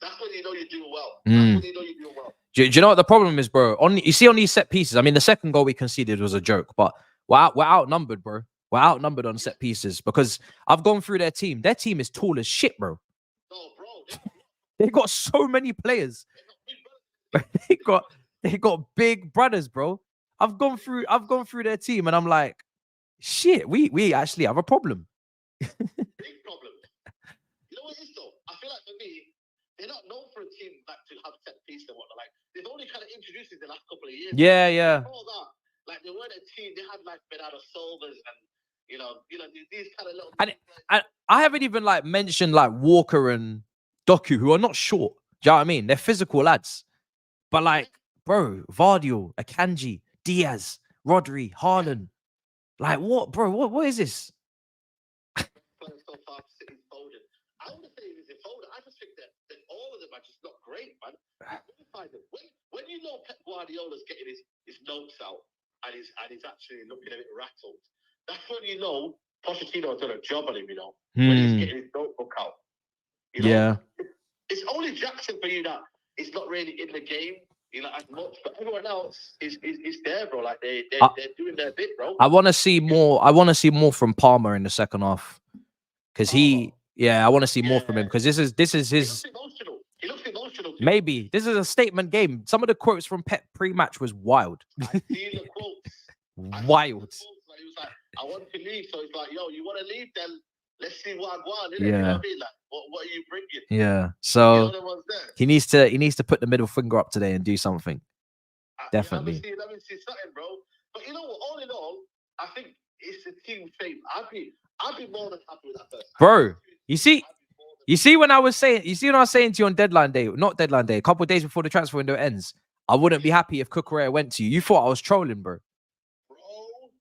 that's when you know you're doing well. That's when you know you're doing well. Do you know what the problem is, bro? You see on these set pieces, I mean, the second goal we conceded was a joke, but we're outnumbered, bro. We're outnumbered on set pieces because I've gone through their team. Their team is tall as shit, bro. No, bro. They got so many players. they got big brothers, bro. I've gone through their team and I'm like, shit, we actually have a problem. Big problem. You know what it is though? I feel like for me, they're not known for a team like to have set pieces and whatnot. Like they've only kind of introduced it the last couple of years. Yeah. All that, like they weren't a team. They had like Bernardo Silvas and you know these kind of little. And I haven't even like mentioned like Walker and Doku, who are not short. Do you know what I mean? They're physical lads, but like, bro, Vardio, Akanji, Diaz, Rodri, Haaland, like what, bro? What is this? So far, City's folded. I wouldn't say it's folded. I just think that all of them are just not great, man. When you know Pep Guardiola's getting his notes out and he's actually looking a bit rattled, that's when you know Pochettino's done a job on him. You know, when he's getting his notebook out. You know? Yeah. It's only Jackson for you that is not really in the game, you know, as much. But everyone else is there, bro. Like they're doing their bit, bro. I want to see more. I want to see more from Palmer in the second half, because I want to see more from him because this is his. He looks emotional. Maybe this is a statement game. Some of the quotes from Pep pre-match was wild. I see the quotes. Wild. Like, he was like, "I want to leave," so it's like, "Yo, you want to leave? Then let's see what I want." Yeah. You know what I mean? Like, what are you bringing? Yeah. So he needs to put the middle finger up today and do something. Definitely. Let me see something, bro. But you know what? All in all, I think it's a team thing. I'd be more than happy with that person. Bro, you see when I was saying to you on deadline day, not deadline day, a couple of days before the transfer window ends, I wouldn't be happy if Cucurella went to you. You thought I was trolling, bro.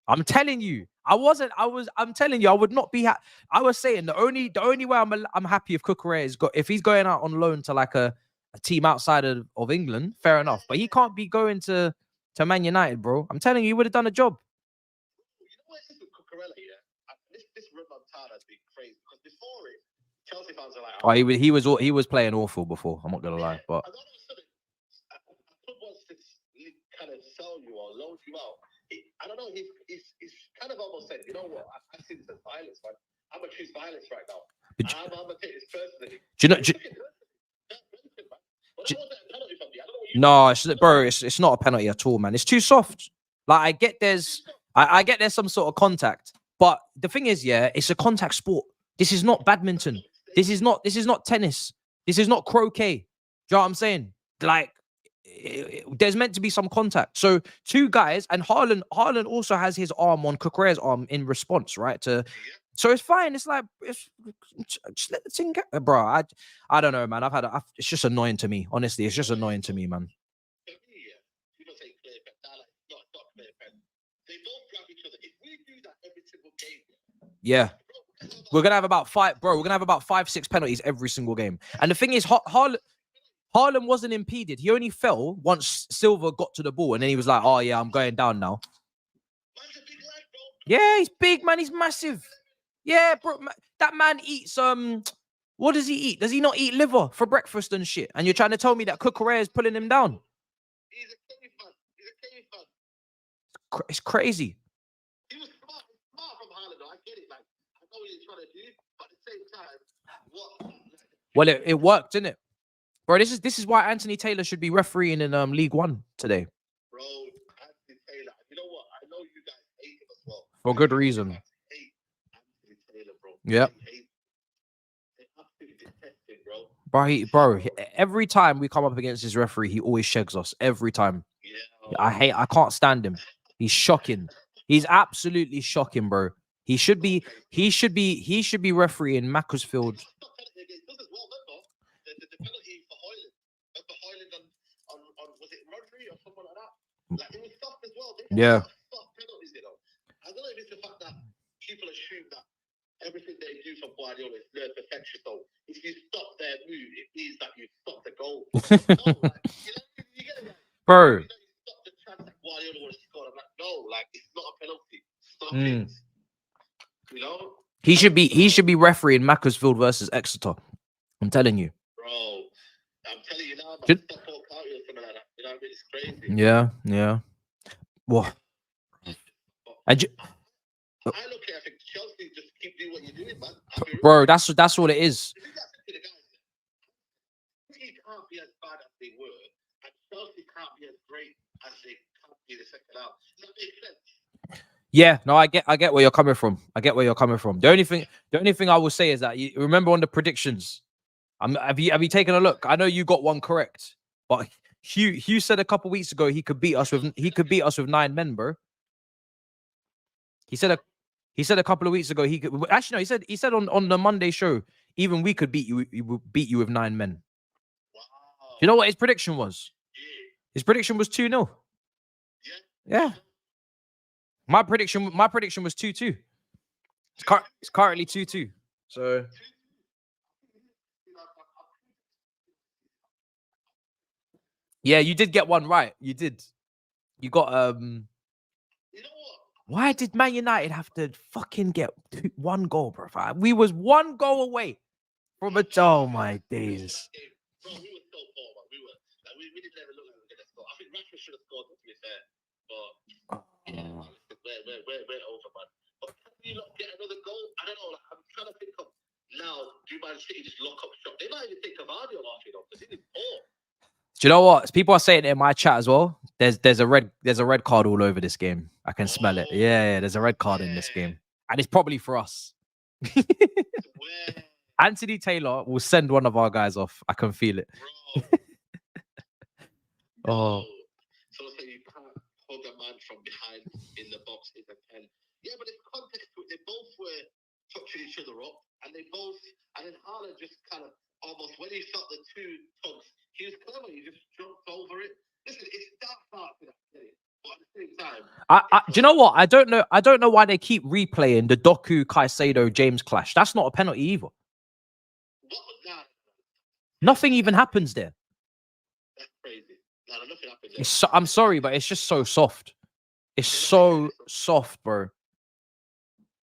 I'm telling you, I'm telling you, I would not be happy. I was saying the only way I'm happy if Cucurella if he's going out on loan to like a team outside of England, fair enough. But he can't be going to Man United, bro. I'm telling you, he would have done a job. You know what it is with Cucurella, yeah? This remontada has been crazy because before it, Chelsea fans are like, he was playing awful before. I'm not gonna lie, but a club wants to kind of sell you or loan you out. I don't know. He's kind of almost said, you know what? I see this as violence, man. I'm gonna choose violence right now. I'm gonna take this personally. No, it's not a penalty at all, man. It's too soft. Like I get there's some sort of contact, but the thing is, yeah, it's a contact sport. This is not badminton. This is not tennis. This is not croquet. Do you know what I'm saying? Like, there's meant to be some contact. So two guys, and Haaland also has his arm on Cucurella's arm in response, right? So it's fine. It's like just let the thing go, bro. I don't know, man. It's just annoying to me. Honestly, it's just annoying to me, man. People say clear cut. Not clear cut. They both grab each other. If we do that every single game, yeah. We're gonna have about 5-6 penalties every single game. And the thing is, Haaland wasn't impeded. He only fell once Silva got to the ball, and then he was like, "Oh yeah, I'm going down now." Man's a big lad, bro. Yeah, he's big, man. He's massive. Yeah, bro. That man eats what does he eat? Does he not eat liver for breakfast and shit? And you're trying to tell me that Cucurella is pulling him down? He's a caveman. It's crazy. He was smart from Haaland, though. I get it. Like, I know what he's trying to do, but at the same time, what? Well, it worked, didn't it? Bro, this is why Anthony Taylor should be refereeing in League One today. Bro, Anthony Taylor. You know what? I know you guys hate him as well. For good reason. Hate Anthony Taylor, bro. Yep. They absolutely detest him, bro. Bro, every time we come up against this referee, he always shags us. Every time. Yeah. I can't stand him. He's shocking. He's absolutely shocking, bro. He should be refereeing Macclesfield. The penalty for Hairline on was it Rodri or someone like that? Like it was soft as well. Yeah. Soft penalties, you know. I don't know if it's the fact that people assume that everything So if you stop their move, it means that you stop the goal. No, like, you get it, like, bro. you stop the chance that Guardiola would have scored. I'm like, no, like it's not a penalty. Stop it. You know. He should be refereeing Macclesfield versus Exeter. I'm telling you. Bro, I'm telling you now, man. Stop Paul County or something like that. You know what I mean? It's crazy. Yeah. What? I look at it, I think Chelsea just keep doing what you're doing, man. Bro, that's what it is. He can't be as bad as they were, and Chelsea can't be as great as they can be in the second half. Does that make sense? Yeah, no, I get where you're coming from. The only thing I will say is that you remember on the predictions. Have you taken a look? I know you got one correct, but Hugh said a couple weeks ago he could beat us with 9 men, bro. He said a couple of weeks ago he could actually no, he said on the Monday show even we could beat you with 9 men. Wow. Do you know what his prediction was? Yeah. His prediction was 2-0. Yeah. My prediction was 2-2. It's currently 2-2. So yeah, you did get one right. You did. You got You know what? Why did Man United have to fucking get 1 goal, bro? We was 1 goal away from a oh my days. Bro, we were so poor, man. We were like we didn't ever look like we were gonna score. I think Rashford should have scored, to be fair. But we're over, man. But can you not get another goal? I don't know. Like, I'm trying to think of now. Do Man City just lock up shop? They might even think of Cavani off, you know, because he did poor. Do you know what? People are saying it in my chat as well. There's a red card all over this game. I can smell it. Yeah, there's a red card in this game. And it's probably for us. Anthony Taylor will send one of our guys off. I can feel it. Oh. So you can't hold a man from behind in the box in the pen. Yeah, but there's context to it. They both were touching each other up, and then Haaland just kind of almost when he shot the 2 tugs, he was clever. He just jumped over it. Listen, it's that far to that thing. But at the same time, do you know what? I don't know why they keep replaying the Doku Caicedo James clash. That's not a penalty either. What was that? Nothing even happens there. That's crazy. No, nothing happens there. I'm sorry, but it's just so soft. It's so soft, bro.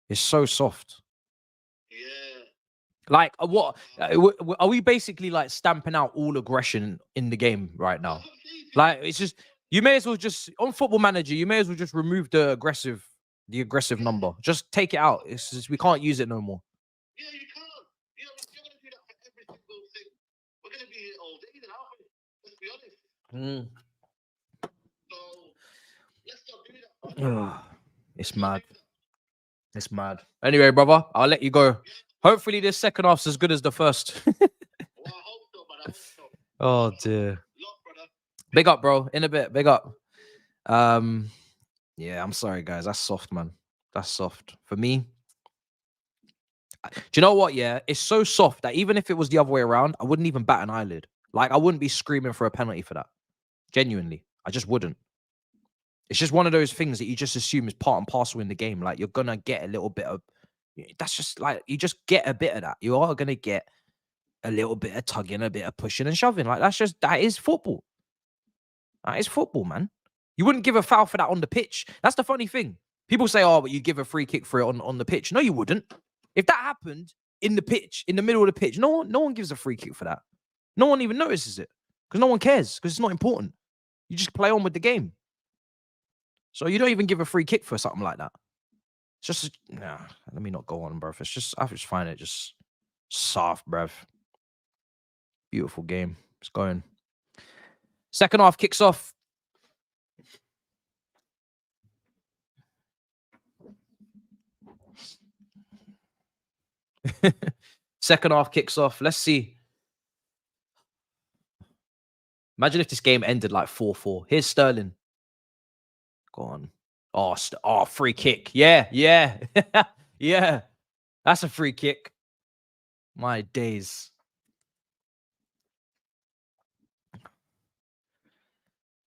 It's so soft. Yeah. Like what? Are we basically like stamping out all aggression in the game right now? Like it's just you may as well just on Football Manager. You may as well just remove the aggressive number. Just take it out. It's just, we can't use it no more. Yeah, you can't. You know, you're gonna do that for every single thing. We're gonna be here all day, then, aren't we? Let's be honest. So let's not do that. It's mad. It's mad. Anyway, brother, I'll let you go. Hopefully, this second half's as good as the first. Well, I hope so, man. I hope so. Oh dear. Love, brother. Big up, bro. In a bit. Big up. Yeah, I'm sorry, guys. That's soft, man. That's soft for me. Do you know what? Yeah, it's so soft that even if it was the other way around, I wouldn't even bat an eyelid. Like I wouldn't be screaming for a penalty for that. Genuinely, I just wouldn't. It's just one of those things that you just assume is part and parcel in the game. Like you're gonna get a little bit of. That's just like you just get a bit of that. You are gonna get a little bit of tugging, a bit of pushing and shoving. Like that is football. That is football, man. You wouldn't give a foul for that on the pitch. That's the funny thing. People say, "Oh, but you give a free kick for it on the pitch." No, you wouldn't. If that happened in the pitch, in the middle of the pitch, no one gives a free kick for that. No one even notices it because no one cares because it's not important. You just play on with the game. So you don't even give a free kick for something like that. It's just, nah, let me not go on, bruv. It's just, I just find it just soft, bruv. Beautiful game. It's going. Second half kicks off. Second half kicks off. Let's see. Imagine if this game ended like 4-4. Here's Sterling. Go on. Oh, free kick. Yeah. Yeah. That's a free kick. My days.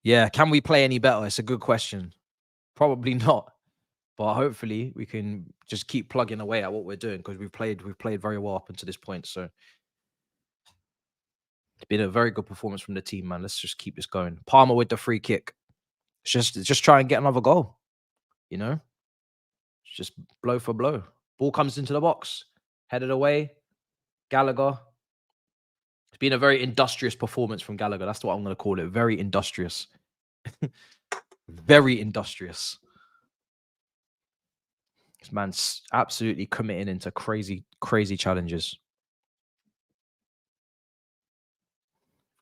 Yeah. Can we play any better? It's a good question. Probably not. But hopefully we can just keep plugging away at what we're doing, because we've played very well up until this point. So it's been a very good performance from the team, man. Let's just keep this going. Palmer with the free kick. Just try and get another goal. You know, it's just blow for blow. Ball comes into the box, headed away. Gallagher. It's been a very industrious performance from Gallagher. That's what I'm going to call it. Very industrious. Very industrious. This man's absolutely committing into crazy, crazy challenges.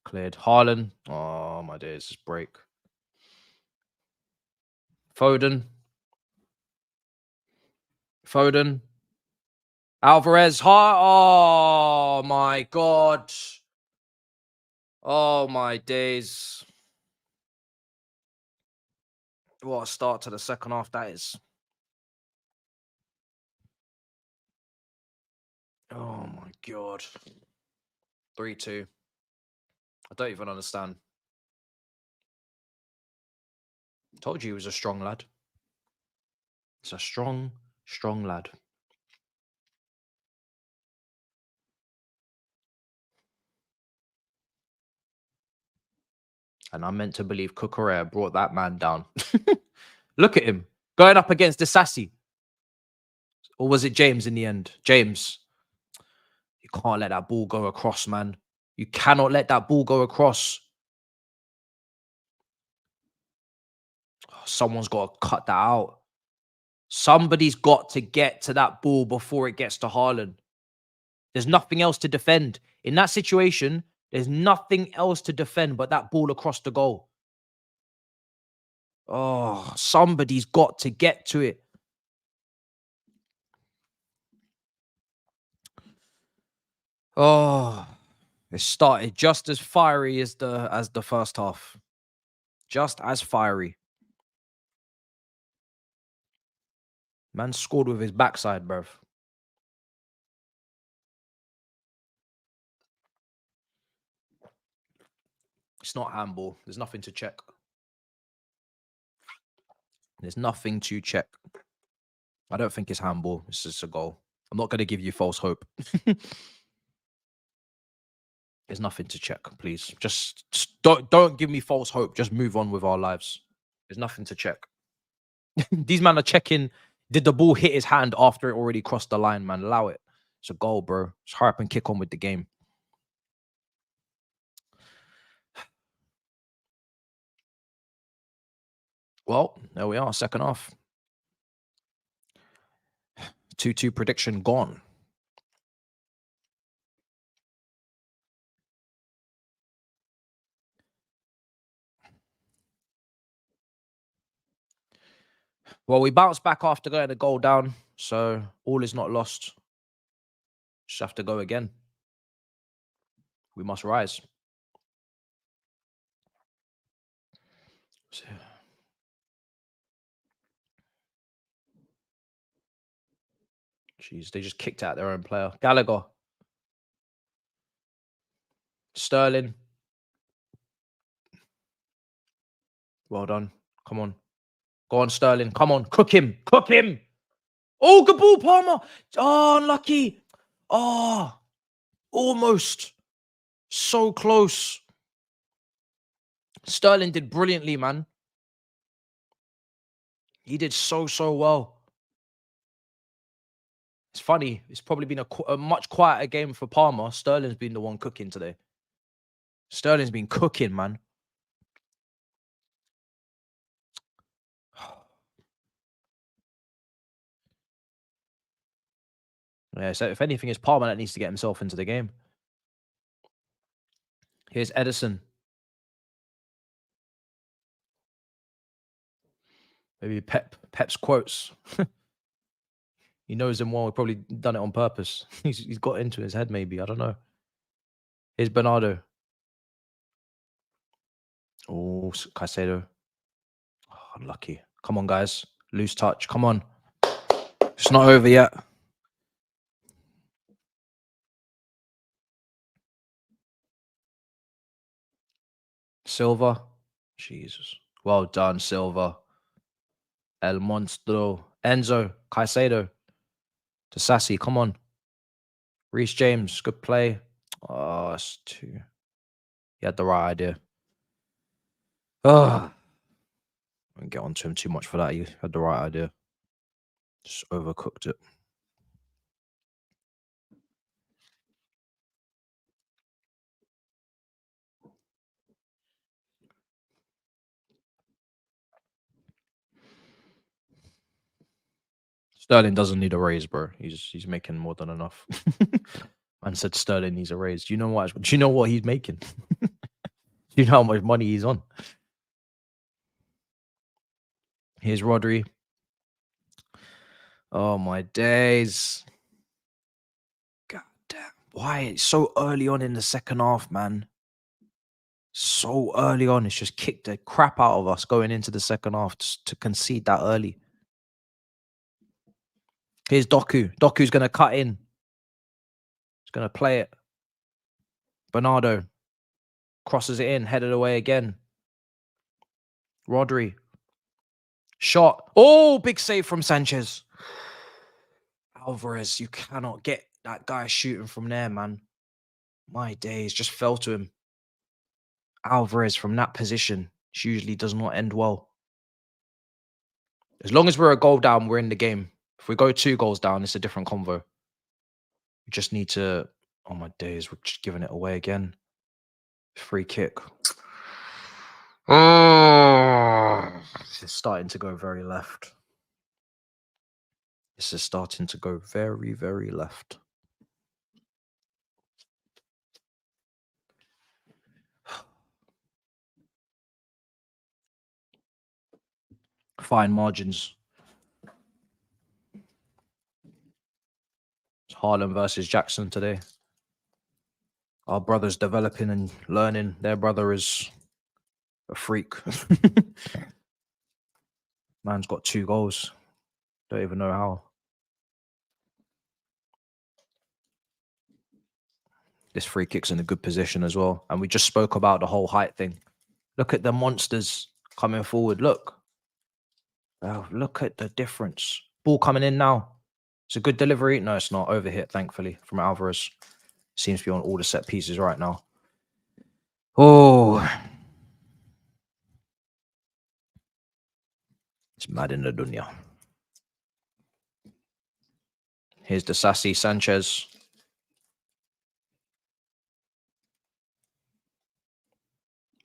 Cleared. Haaland. Oh, my days. Just break. Foden. Alvarez. Oh, my God. Oh, my days. What a start to the second half that is. Oh, my God. 3-2. I don't even understand. Told you he was a strong lad. It's a strong, strong lad. And I'm meant to believe Cucurella brought that man down. Look at him going up against the Sassy. Or was it James in the end? James. You can't let that ball go across, man. You cannot let that ball go across. Someone's got to cut that out. Somebody's got to get to that ball before it gets to Haaland. There's nothing else to defend. In that situation, there's nothing else to defend but that ball across the goal. Oh, somebody's got to get to it. Oh, it started just as fiery as the first half. Just as fiery. Man scored with his backside, bruv. It's not handball. There's nothing to check. There's nothing to check. I don't think it's handball. It's just a goal. I'm not going to give you false hope. There's nothing to check, please. Just don't give me false hope. Just move on with our lives. There's nothing to check. These men are checking. Did the ball hit his hand after it already crossed the line, man? Allow it. It's a goal, bro. Just hurry up and kick on with the game. Well, there we are. Second half. 2-2 prediction gone. Well, we bounced back after getting a goal down, so all is not lost. Just have to go again. We must rise. Jeez, they just kicked out their own player. Gallagher. Sterling. Well done. Come on. Go on, Sterling. Come on. Cook him. Cook him. Oh, good ball, Palmer. Oh, unlucky. Oh, almost. So close. Sterling did brilliantly, man. He did so well. It's funny. It's probably been a much quieter game for Palmer. Sterling's been the one cooking today. Sterling's been cooking, man. Yeah, so if anything, it's Palmer that needs to get himself into the game. Here's Edison. Maybe Pep's quotes. He knows him well. He probably done it on purpose. He's got into his head, maybe. I don't know. Here's Bernardo. Oh, Caicedo. Oh, unlucky. Come on, guys. Loose touch. Come on. It's not over yet. Silva. Jesus. Well done, Silva. El Monstro. Enzo, Caicedo, to Sassy. Come on. Reece James, good play. Oh, it's too. He had the right idea. Oh, I won't get onto him too much for that. He had the right idea. Just overcooked it. Sterling doesn't need a raise, bro. He's making more than enough. Man said Sterling needs a raise. Do you know what? Do you know what he's making? Do you know how much money he's on? Here's Rodri. Oh my days. God damn. Why? It's so early on in the second half, man. So early on. It's just kicked the crap out of us going into the second half to concede that early. Here's Doku. Doku's going to cut in. He's going to play it. Bernardo crosses it in, headed away again. Rodri. Shot. Oh, big save from Sanchez. Alvarez, you cannot get that guy shooting from there, man. My days, just fell to him. Alvarez from that position usually does not end well. As long as we're a goal down, we're in the game. If we go 2 goals down, it's a different convo. We just need to... Oh, my days, we're just giving it away again. Free kick. Oh, this is starting to go very left. This is starting to go very, very left. Fine margins. It's Haaland versus Jackson today. Our brother's developing and learning. Their brother is a freak. Man's got 2 goals. Don't even know how. This free kick's in a good position as well. And we just spoke about the whole height thing. Look at the monsters coming forward. Look. Oh, look at the difference. Ball coming in now. It's a good delivery. No, it's not. Overhit, thankfully, from Alvarez. Seems to be on all the set pieces right now. Oh. It's mad in the dunya. Here's the sassy Sanchez.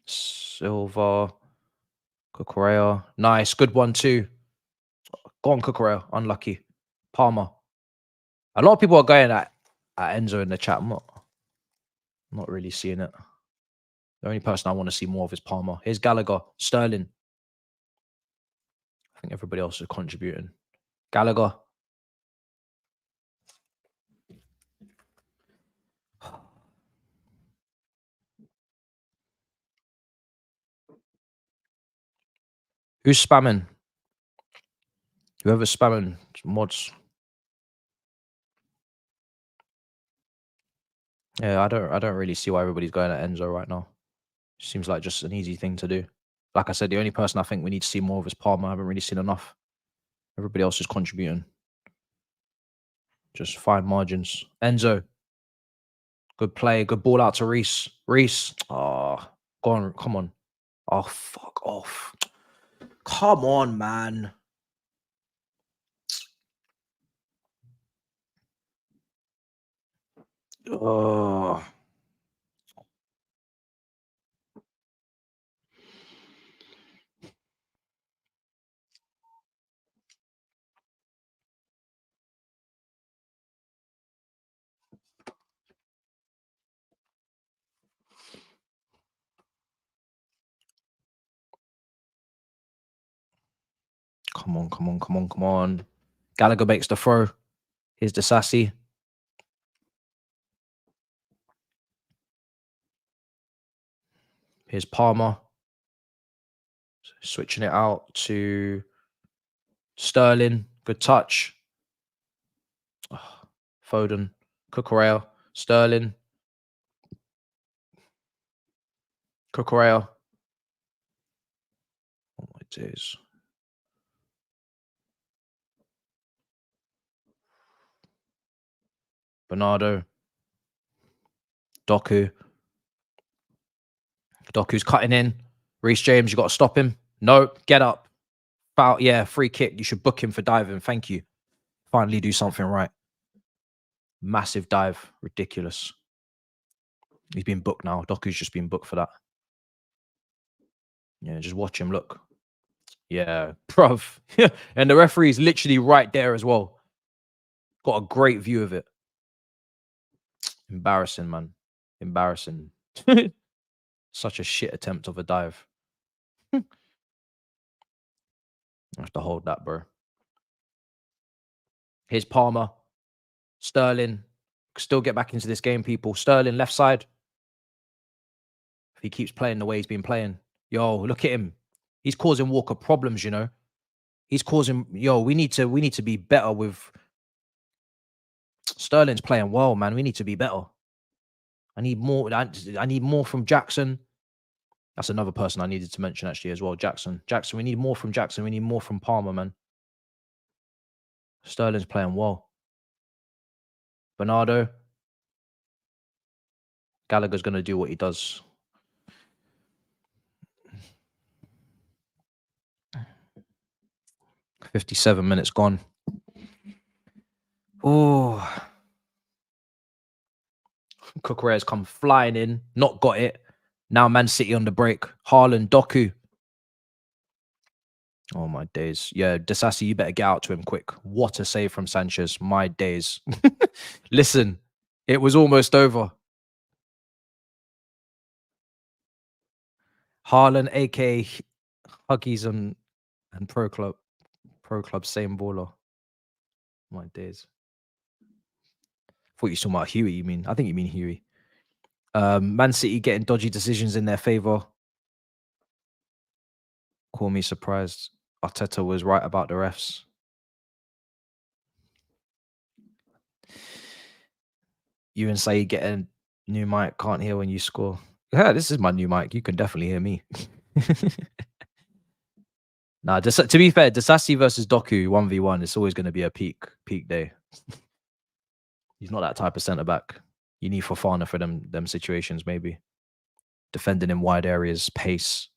Silva. Cucurella. Nice. Good one too. Go on, Cucurella. Unlucky. Palmer. A lot of people are going at Enzo in the chat. I'm not really seeing it. The only person I want to see more of is Palmer. Here's Gallagher. Sterling. I think everybody else is contributing. Gallagher. Who's spamming? Whoever's spamming mods. Yeah, I don't really see why everybody's going at Enzo right now. Seems like just an easy thing to do. Like I said, the only person I think we need to see more of is Palmer. I haven't really seen enough. Everybody else is contributing. Just fine margins. Enzo. Good play. Good ball out to Reece. Reece. Oh, go on. Come on. Oh, fuck off. Come on, man. Oh. Come on, come on, come on, come on. Gallagher makes the throw. Here's the sassy. Here's Palmer. Switching it out to Sterling. Good touch. Oh, Foden. Cucurella. Sterling. Cucurella. Oh my days. Bernardo. Doku. Doku's cutting in. Reece James, you got to stop him. No, get up. Foul. Yeah, free kick. You should book him for diving. Thank you. Finally do something right. Massive dive. Ridiculous. He's been booked now. Doku's just been booked for that. Yeah, just watch him. Look. Yeah, bruv. And the referee's literally right there as well. Got a great view of it. Embarrassing, man. Embarrassing. Such a shit attempt of a dive. I have to hold that, bro. Here's Palmer. Sterling. Still get back into this game, people. Sterling, left side. If he keeps playing the way he's been playing. Yo, look at him. He's causing Walker problems, you know. He's causing... Yo, we need to be better with... Sterling's playing well, man. We need to be better. I need more. I need more from Jackson. That's another person I needed to mention actually as well. Jackson. Jackson. We need more from Jackson. We need more from Palmer, man. Sterling's playing well. Bernardo. Gallagher's going to do what he does. $57 minutes gone. Oh. Cucurella's come flying in. Not got it. Now Man City on the break. Haaland, Doku. Oh, my days. Yeah, Disasi, you better get out to him quick. What a save from Sanchez. My days. Listen, it was almost over. Haaland, a.k.a. Huggies and Pro Club. Pro Club, same baller. My days. Thought you were talking about Huey, you mean? I think you mean Huey. Man City getting dodgy decisions in their favour. Call me surprised. Arteta was right about the refs. You and Saeed get a new mic. Can't hear when you score. Yeah, this is my new mic. You can definitely hear me. Nah, to be fair, Disasi versus Doku 1v1. It's always going to be a peak day. He's not that type of centre back. You need Fofana for them situations, maybe. Defending in wide areas, pace.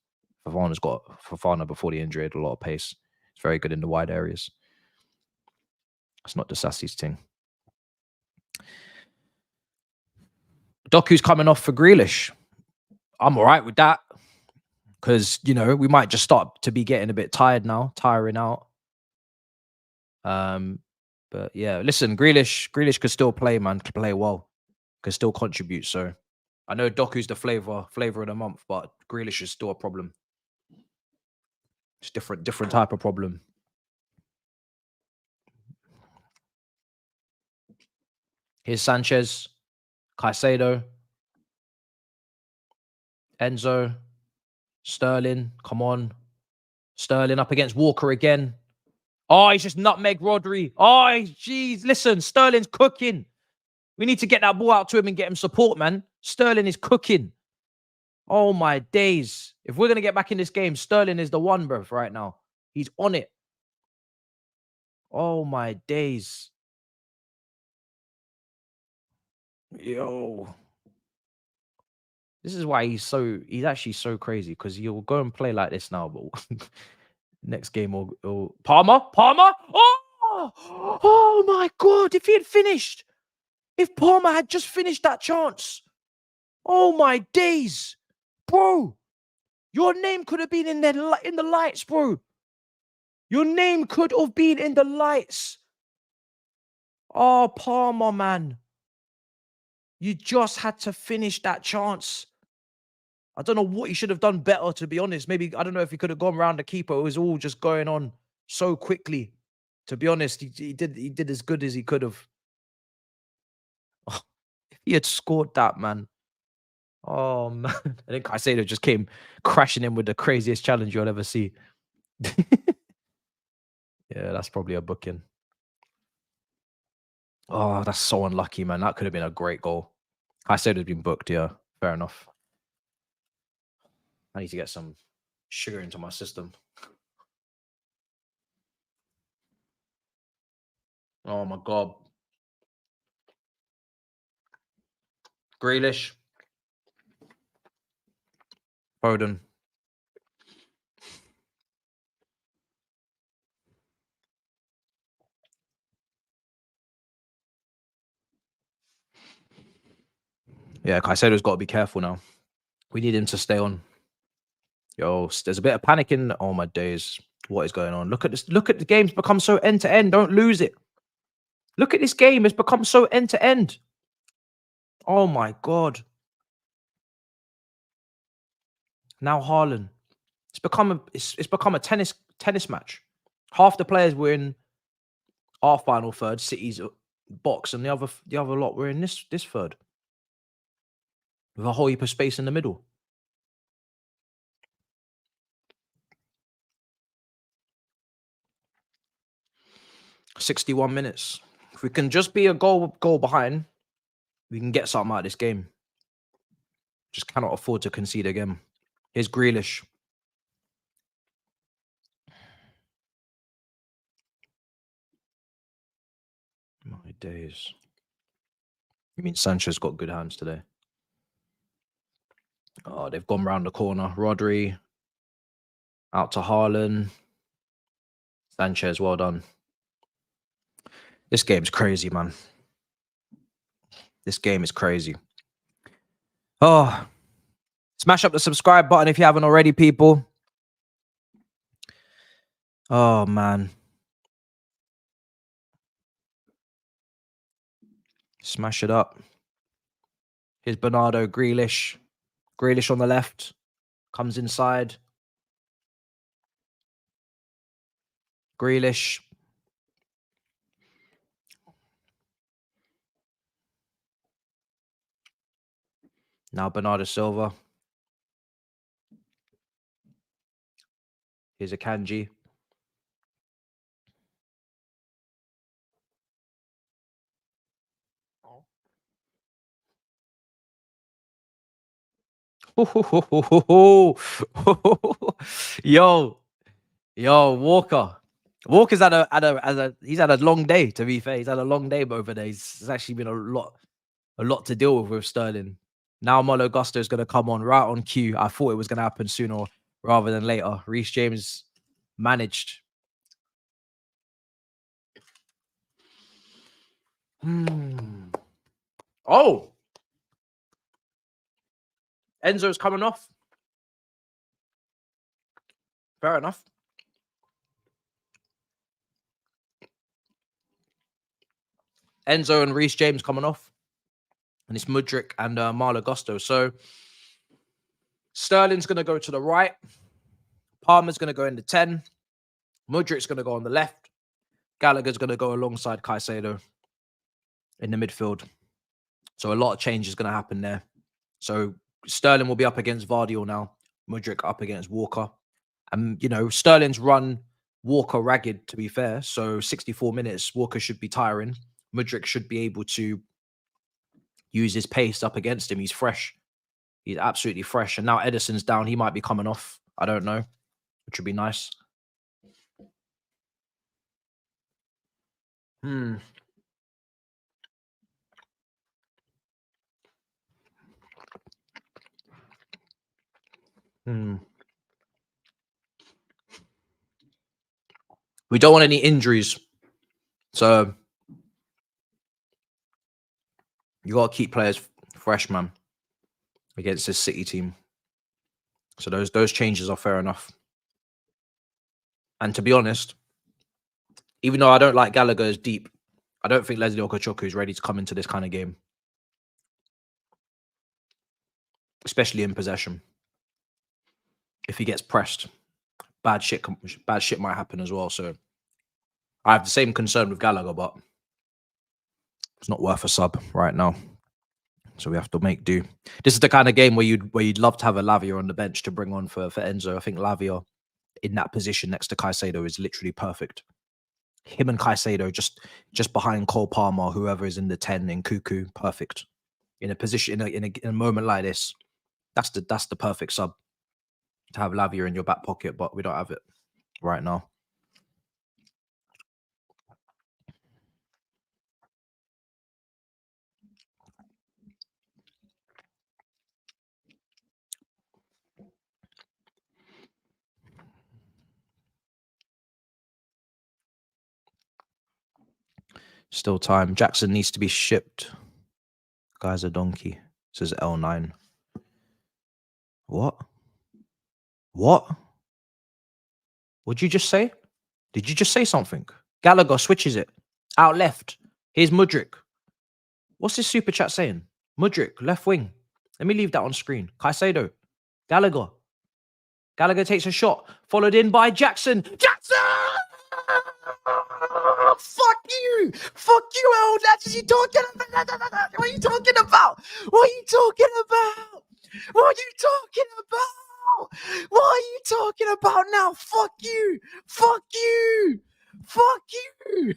Fofana before the injury had a lot of pace. It's very good in the wide areas. It's not Disasi's thing. Doku's coming off for Grealish. I'm all right with that. Because, you know, we might just start to be getting a bit tired now, tiring out. But yeah, listen, Grealish could still play, man, could play well, could still contribute. So I know Doku's the flavor of the month, but Grealish is still a problem. It's different type of problem. Here's Sanchez, Caicedo, Enzo, Sterling. Come on. Sterling up against Walker again. Oh, he's just nutmeg Rodri. Oh, jeez. Listen, Sterling's cooking. We need to get that ball out to him and get him support, man. Sterling is cooking. Oh, my days. If we're going to get back in this game, Sterling is the one, bruv, right now. He's on it. Oh, my days. Yo. This is why he's actually so crazy, because he'll go and play like this now, but next game will Palmer? Oh my God. If he had finished, if Palmer had just finished that chance, oh my days, bro, your name could have been in the lights, bro. Your name could have been in the lights. Oh, Palmer, man. You just had to finish that chance. I don't know what he should have done better, to be honest. Maybe, I don't know if he could have gone around the keeper. It was all just going on so quickly. To be honest, he did as good as he could have. Oh, if he had scored that, man. Oh, man. I think Caicedo just came crashing in with the craziest challenge you'll ever see. Yeah, that's probably a booking. Oh, that's so unlucky, man. That could have been a great goal. Caicedo's been booked, yeah. Fair enough. I need to get some sugar into my system. Oh, my God. Grealish. Foden. Yeah, Caicedo's got to be careful now. We need him to stay on. Yo, there's a bit of panicking. Oh my days. What is going on? Look at this. Look at the game's become so end to end. Don't lose it. Look at this game. It's become so end to end. Oh my God. Now Haaland. It's become a tennis match. Half the players were in our final third, City's box, and the other lot were in this third. With a whole heap of space in the middle. "61 minutes. If we can just be a goal behind, we can get something out of this game. Just cannot afford to concede again." Here's Grealish. My days. You mean Sanchez got good hands today? Oh, they've gone round the corner. Rodri. Out to Haaland. Sanchez, well done. This game's crazy, man. This game is crazy. Oh, smash up the subscribe button if you haven't already, people. Oh, man. Smash it up. Here's Bernardo, Grealish. Grealish on the left. Comes inside. Grealish. Now Bernardo Silva. Here's a Kanji. Yo, Walker. Walker's he's had a long day, to be fair. He's had a long day over there. It's actually been a lot to deal with Sterling. Now Malo Gusto is going to come on right on cue. I thought it was going to happen sooner rather than later. Reece James managed. Oh, Enzo's coming off. Fair enough. Enzo and Reece James coming off. And it's Mudryk and Malo Gusto. So Sterling's going to go to the right. Palmer's going to go in the 10. Mudryk's going to go on the left. Gallagher's going to go alongside Caicedo in the midfield. So a lot of change is going to happen there. So Sterling will be up against Vardy now. Mudryk up against Walker. And, you know, Sterling's run Walker ragged, to be fair. So 64 minutes, Walker should be tiring. Mudryk should be able to use his pace up against him. He's fresh. He's absolutely fresh. And now Edison's down. He might be coming off. I don't know, which would be nice. We don't want any injuries. So you got to keep players fresh, man, against this City team. So those changes are fair enough. And to be honest, even though I don't like Gallagher as deep, I don't think Leslie Okachoku is ready to come into this kind of game. Especially in possession. If he gets pressed, bad shit might happen as well. So I have the same concern with Gallagher, but it's not worth a sub right now. So we have to make do. This is the kind of game where you'd love to have a Lavia on the bench to bring on for Enzo. I think Lavia in that position next to Caicedo is literally perfect. Him and Caicedo just behind Cole Palmer, whoever is in the 10 in Cuckoo, perfect. In a position in a moment like this, that's the perfect sub to have Lavia in your back pocket, but we don't have it right now. Still time. Jackson needs to be shipped. Guy's a donkey. Says L9. What? What? What'd you just say? Did you just say something? Gallagher switches it. Out left. Here's Mudryk. What's this super chat saying? Mudryk, left wing. Let me leave that on screen. Caicedo. Gallagher. Gallagher takes a shot. Followed in by Jackson. Jackson! Fuck you! Fuck you, old lads. What are you talking about? What are you talking about? What are you talking about? What are you talking about? What are you talking about now? Fuck you! Fuck you! Fuck you!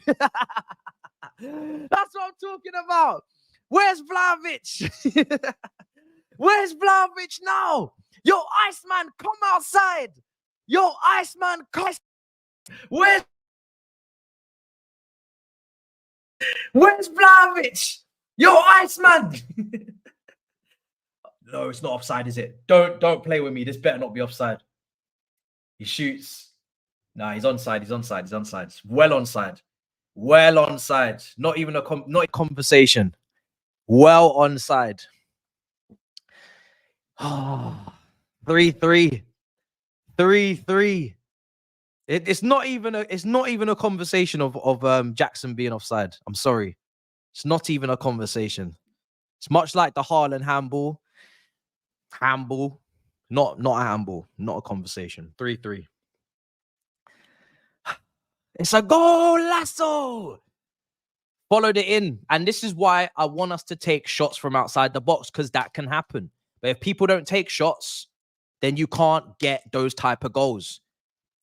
That's what I'm talking about. Where's Vlahovic? Where's Vlahovic now? Yo, Iceman, come outside. Yo, Iceman, come. Where's Vlahovic? Yo, Iceman. No, it's not offside, is it? Don't play with me. This better not be offside. He shoots. Nah, he's onside. He's onside. He's onside. Well onside. Well onside. Not even a conversation. Well onside. 3-3. 3-3. It's not even a conversation of Jackson being offside. I'm sorry. It's not even a conversation. It's much like the Hairline handball. Handball. Not a handball. Not a conversation. 3-3. It's a goal, Lasso. Followed it in. And this is why I want us to take shots from outside the box, because that can happen. But if people don't take shots, then you can't get those type of goals.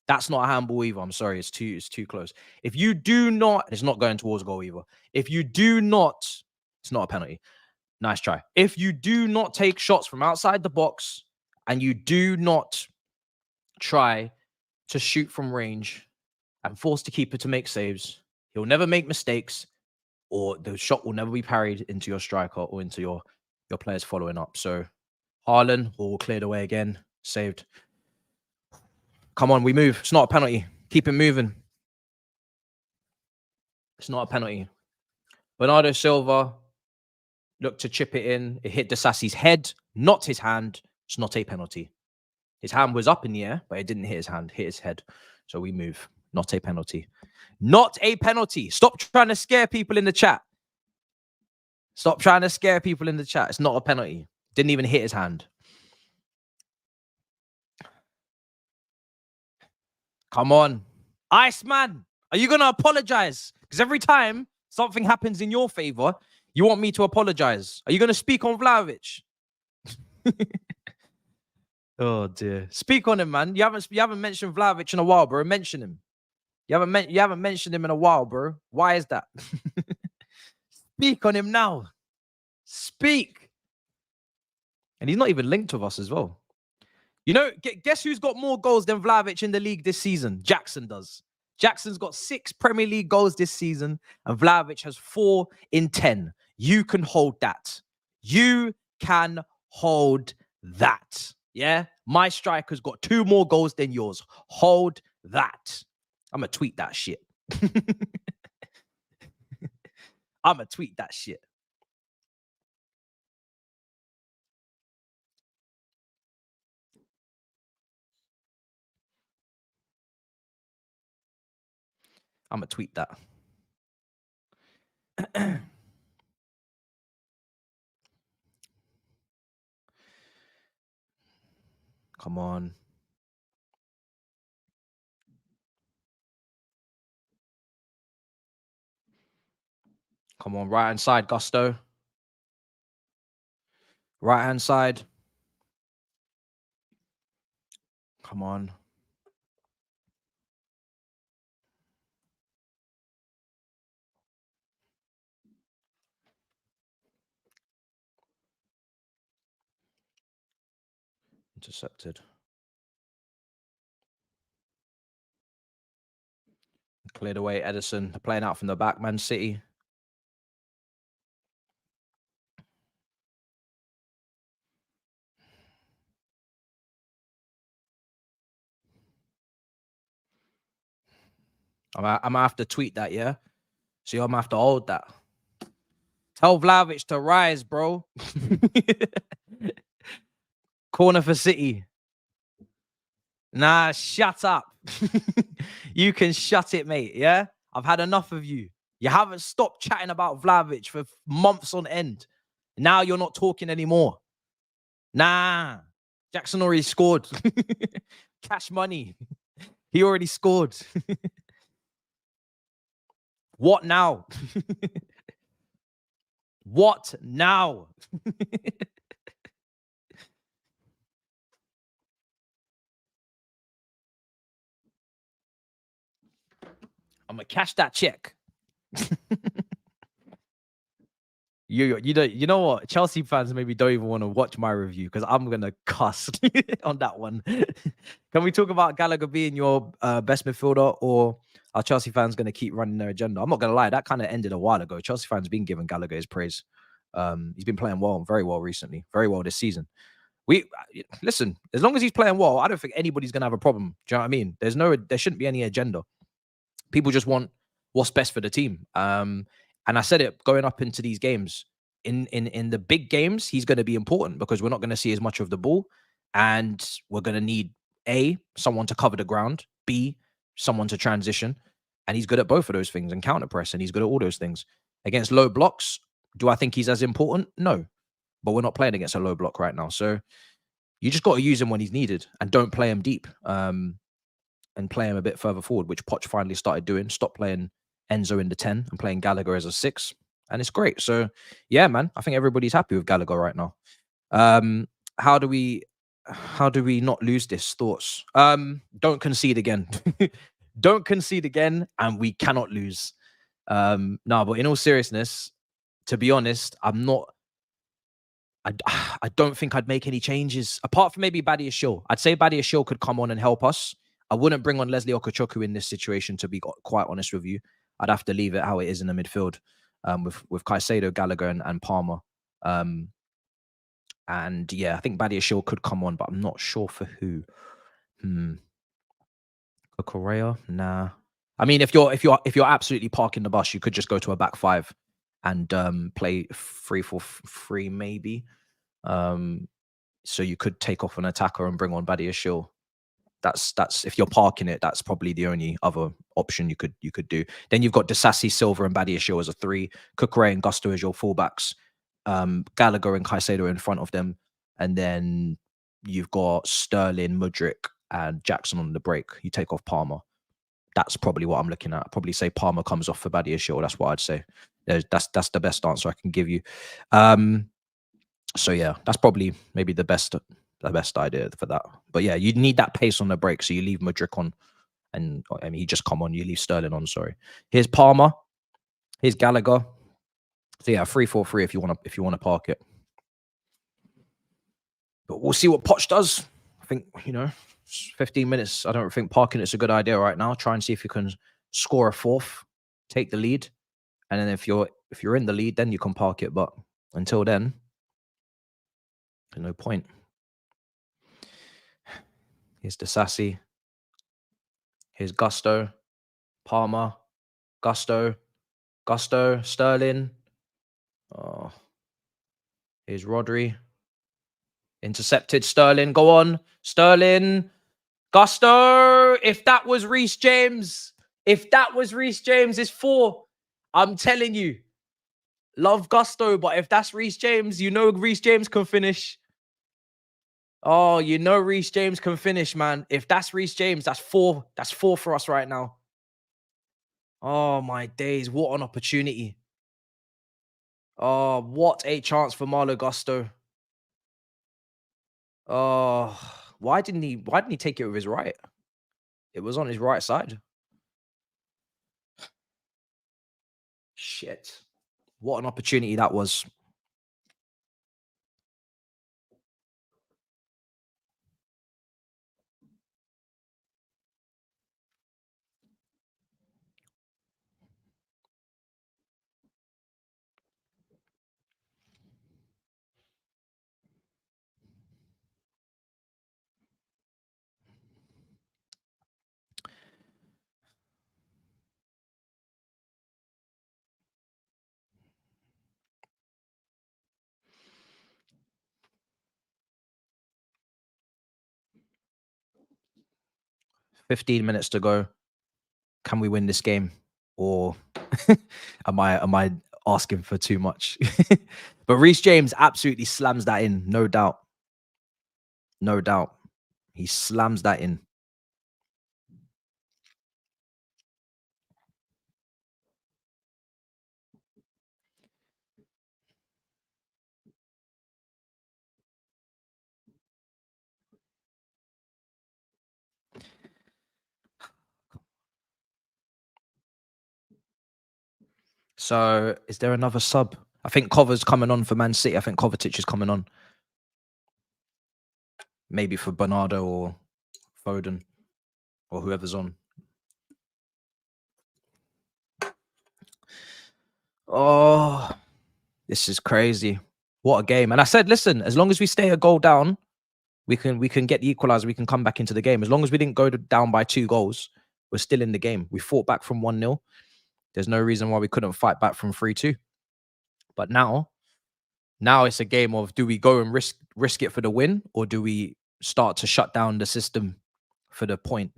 That's not a handball either. I'm sorry. It's too close. If you do not, it's not going towards goal either. If you do not, it's not a penalty. Nice try. If you do not take shots from outside the box and you do not try to shoot from range and force the keeper to make saves, he'll never make mistakes, or the shot will never be parried into your striker or into your players following up. So Hairline will cleared away again. Saved. Come on, we move. It's not a penalty. Keep it moving. It's not a penalty. Bernardo Silva looked to chip it in. It hit Desassi's head, not his hand. It's not a penalty. His hand was up in the air, but it didn't hit his hand, hit his head. So we move. Not a penalty. Not a penalty. Stop trying to scare people in the chat. Stop trying to scare people in the chat. It's not a penalty. Didn't even hit his hand. Come on. Iceman, are you going to apologize? Because every time something happens in your favor, you want me to apologize. Are you going to speak on Vlahovic? Oh, dear. Speak on him, man. You haven't mentioned Vlahovic in a while, bro. Mention him. You haven't mentioned him in a while, bro. Why is that? Speak on him now. Speak. And he's not even linked with us as well. You know, guess who's got more goals than Vlahovic in the league this season? Jackson does. Jackson's got 6 Premier League goals this season, and Vlahovic has 4 in 10. You can hold that. You can hold that. Yeah? My striker's got 2 more goals than yours. Hold that. I'm going to tweet that shit. I'm going to tweet that shit. I'm going to tweet that. Come on. Come on, right-hand side, Gusto. Right-hand side. Come on. Intercepted. Cleared away, Edison. Playing out from the back, Man City. I'm gonna have to tweet that, yeah? So I'm gonna have to hold that. Tell Vlahovic to rise, bro. Corner for City. Nah, shut up. You can shut it, mate. Yeah, I've had enough of you. You haven't stopped chatting about Vlahovic for months on end. Now you're not talking anymore. Nah, Jackson already scored. Cash money. He already scored. What now? What now? I'm gonna cash that check. You know what? Chelsea fans maybe don't even want to watch my review because I'm gonna cuss on that one. Can we talk about Gallagher being your best midfielder, or are Chelsea fans gonna keep running their agenda? I'm not gonna lie, that kind of ended a while ago. Chelsea fans been giving Gallagher his praise. He's been playing well, very well recently, very well this season. We listen, as long as he's playing well, I don't think anybody's gonna have a problem. Do you know what I mean? There shouldn't be any agenda. People just want what's best for the team. And I said it going up into these games. In the big games, he's going to be important because we're not going to see as much of the ball, and we're going to need someone to cover the ground, B, someone to transition, and he's good at both of those things and counter press, and he's good at all those things. Against low blocks, do I think he's as important? No, but we're not playing against a low block right now, so you just got to use him when he's needed and don't play him deep. And play him a bit further forward, which Poch finally started doing. Stop playing Enzo in the 10 and playing Gallagher as a 6. And it's great. So, yeah, man, I think everybody's happy with Gallagher right now. How do we not lose this? Thoughts? Don't concede again. Don't concede again, and we cannot lose. No, but in all seriousness, to be honest, I don't think I'd make any changes apart from maybe Badiashile. I'd say Badiashile could come on and help us. I wouldn't bring on Leslie Okochoku in this situation, to be quite honest with you. I'd have to leave it how it is in the midfield with Caicedo, Gallagher, and Palmer. And yeah, I think Badiashile could come on, but I'm not sure for who. Correa, nah. I mean, if you're absolutely parking the bus, you could just go to a back five and play 3-4-3 maybe. So you could take off an attacker and bring on Badiashile. That's if you're parking it, that's probably the only other option you could do. Then you've got Disasi, Silva, and Badiashile as a 3, Cucurella and Gusto as your fullbacks, Gallagher and Caicedo in front of them, and then you've got Sterling, Mudryk, and Jackson on the break. You take off Palmer. That's probably what I'm looking at. I'd probably say Palmer comes off for Badiashile. That's what I'd say. That's the best answer I can give you. So yeah, that's probably maybe the best idea for that. But yeah, you need that pace on the break, so you leave Mudryk on, and I mean, he just come on. You leave Sterling on. Sorry. Here's Palmer. Here's Gallagher. So yeah, 3-4-3 if you want to park it. But we'll see what Poch does. I think 15 minutes. I don't think parking it's a good idea right now. Try and see if you can score a fourth, take the lead, and then if you're in the lead, then you can park it. But until then, no point. Here's Disasi. Here's Gusto. Palmer. Gusto. Sterling. Oh. Here's Rodri. Intercepted. Sterling. Go on. Sterling. Gusto. If that was Reece James. It's 4. I'm telling you. Love Gusto, but if that's Reece James, Reece James can finish. Oh, Reece James can finish, man. If that's Reece James, that's 4. That's 4 for us right now. Oh, my days. What an opportunity. Oh, what a chance for Malo Gusto. Oh, why didn't he take it with his right? It was on his right side. Shit. What an opportunity that was. 15 minutes to go. Can we win this game? Or am I asking for too much? But Reece James absolutely slams that in, no doubt. No doubt. He slams that in. So is there another sub? I think Cover's coming on for Man City. I think Kovacic is coming on. Maybe for Bernardo or Foden or whoever's on. Oh, this is crazy. What a game. And I said, listen, as long as we stay a goal down, we can get the equalizer. We can come back into the game. As long as we didn't go down by 2 goals, we're still in the game. We fought back from 1-0. There's no reason why we couldn't fight back from 3-2. But now it's a game of, do we go and risk it for the win, or do we start to shut down the system for the point?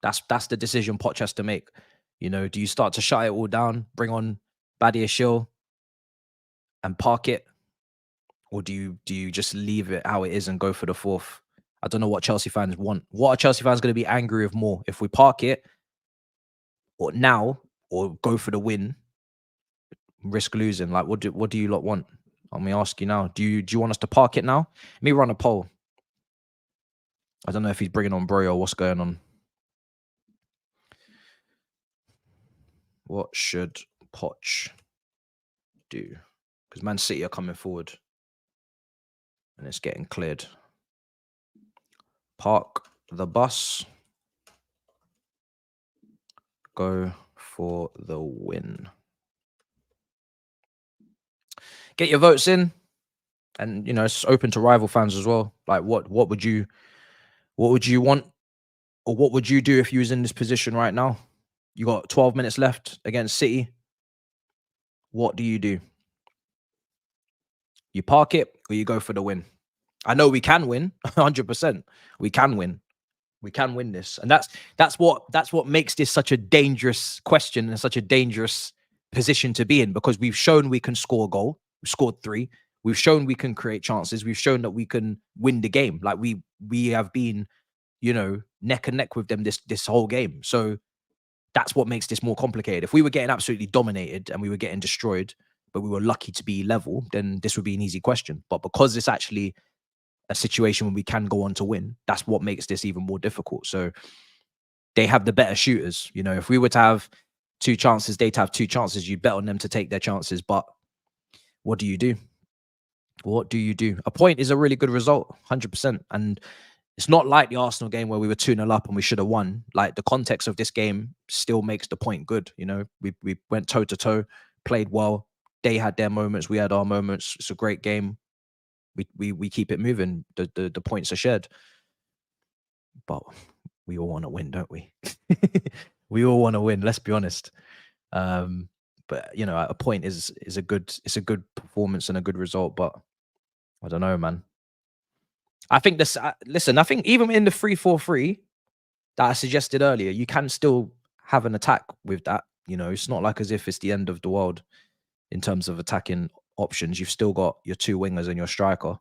That's the decision Poch has to make. You know, do you start to shut it all down, bring on Badiashile and park it, or do you just leave it how it is and go for the 4th? I don't know what Chelsea fans want. What are Chelsea fans going to be angry with more? If we park it or now, or go for the win, risk losing? Like, what do you lot want? Let me ask you now. Do you want us to park it now? Let me run a poll. I don't know if he's bringing on Broy or what's going on. What should Poch do? Because Man City are coming forward and it's getting cleared. Park the bus. Go for the win. Get your votes in. And, you know, it's open to rival fans as well. Like, what would you want, or what would you do if you was in this position right now? You got 12 minutes left against City. What do? You park it or you go for the win? I know we can win, 100%. We can win. We can win this, and that's what makes this such a dangerous question and such a dangerous position to be in, because we've shown we can score a goal. We've scored 3. We've shown we can create chances. We've shown that we can win the game. Like we have been, you know, neck and neck with them this whole game. So that's what makes this more complicated. If we were getting absolutely dominated and we were getting destroyed, but we were lucky to be level, then this would be an easy question. But because it's actually a situation where we can go on to win, that's what makes this even more difficult. So they have the better shooters. You know, if we were to have 2 chances, they'd have 2 chances. You bet on them to take their chances. But what do you do? What do you do? A point is a really good result, 100%. And it's not like the Arsenal game where we were 2-0 up and we should have won. Like, the context of this game still makes the point good. You know, we went toe to toe, played well. They had their moments. We had our moments. It's a great game. We keep it moving. The points are shared. But we all want to win, don't we? We all want to win. Let's be honest. But you know, a point is a good performance and a good result. But I don't know, man. I think this. Listen, I think even in the 3-4-3 that I suggested earlier, you can still have an attack with that. You know, it's not like as if it's the end of the world in terms of attacking options. You've still got your 2 wingers and your striker.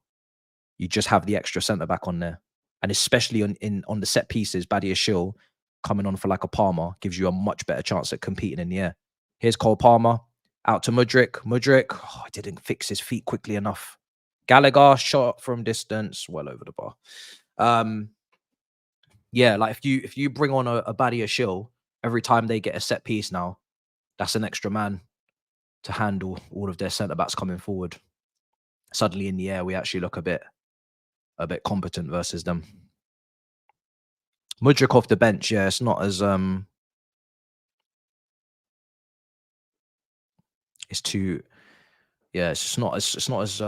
You just have the extra centre back on there, and especially on the set pieces, Badiashile coming on for like a Palmer gives you a much better chance at competing in the air. Here's Cole Palmer out to Mudryk. Oh, didn't fix his feet quickly enough. Gallagher shot from distance, well over the bar. Yeah, like if you bring on a Badiashile every time they get a set piece now, that's an extra man to handle all of their centre backs coming forward. Suddenly in the air, we actually look a bit competent versus them. Mudryk off the bench, yeah, it's not as it's just not as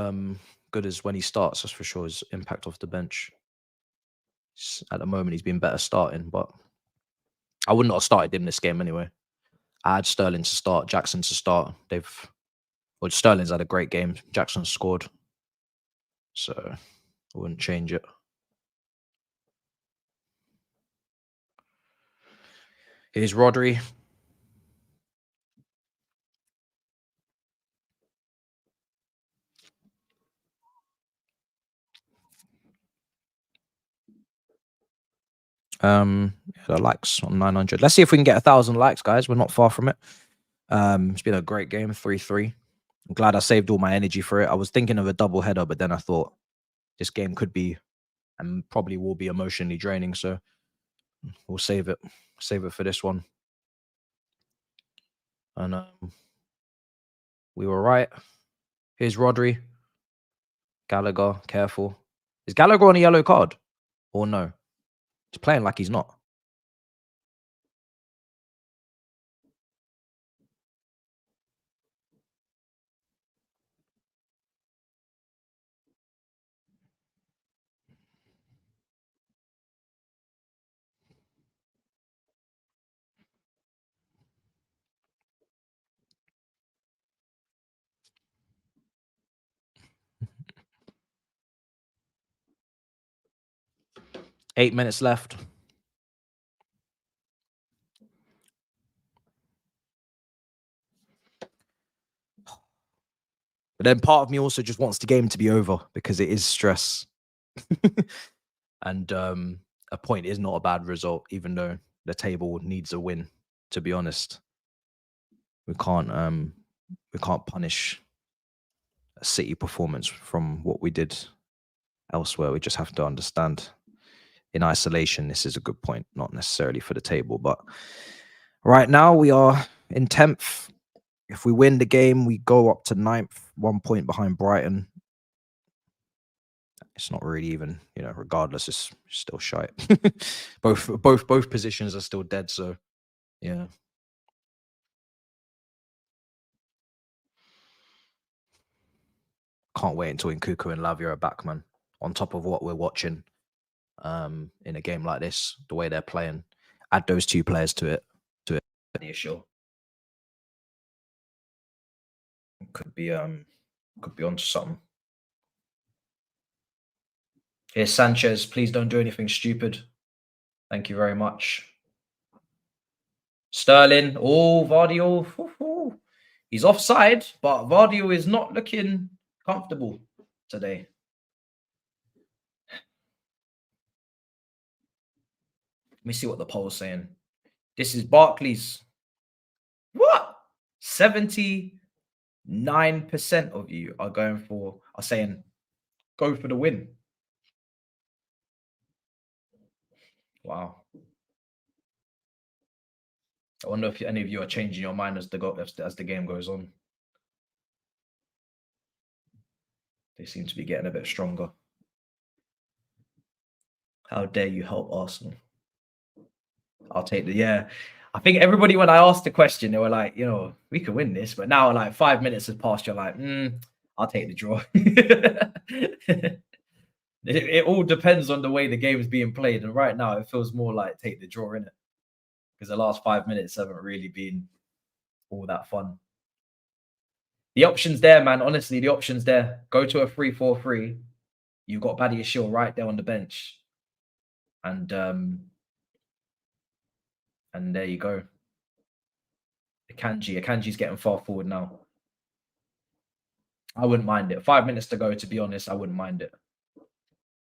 good as when he starts, that's for sure. His impact off the bench. At the moment, he's been better starting, but I would not have started him this game anyway. I had Sterling to start, Jackson to start. Sterling's had a great game. Jackson scored, so I wouldn't change it. Here's Rodri. The likes on 900. Let's see if we can get 1,000 likes, guys. We're not far from it. It's been a great game, 3-3. I'm glad I saved all my energy for it. I was thinking of a double header, but then I thought this game could be and probably will be emotionally draining. So we'll save it. Save it for this one. And we were right. Here's Rodri. Gallagher, careful. Is Gallagher on a yellow card? Or no? He's playing like he's not. Eight minutes left. But then part of me also just wants the game to be over because it is stress. And a point is not a bad result, even though the table needs a win, to be honest. We can't punish a City performance from what we did elsewhere. We just have to understand in isolation, this is a good point, not necessarily for the table. But right now we are in 10th. If we win the game, we go up to 9th, 1 point behind Brighton. It's not really even, regardless, it's still shite. both positions are still dead. So yeah. Can't wait until Nkuku and Lavia are back, man. On top of what we're watching in a game like this, the way they're playing, add those two players to it. Sure. Could be onto something. Here's Sanchez. Please don't do anything stupid. Thank you very much. Sterling. Oh, Vardy. He's offside, but Vardy is not looking comfortable today. Let me see what the poll's saying. This is Barclays. What? 79% of you are saying go for the win. Wow. I wonder if any of you are changing your mind as the game goes on. They seem to be getting a bit stronger. How dare you help Arsenal? I'll take I think everybody, when I asked the question, they were like, we can win this. But now, like 5 minutes has passed, you're like, I'll take the draw. It all depends on the way the game is being played. And right now, it feels more like take the draw, innit? Because the last 5 minutes haven't really been all that fun. The option's there, man. Honestly, the option's there. Go to a 3-4-3. You've got Badiashile right there on the bench. And there you go. Akanji's getting far forward now. I wouldn't mind it. 5 minutes to go, to be honest. I wouldn't mind it.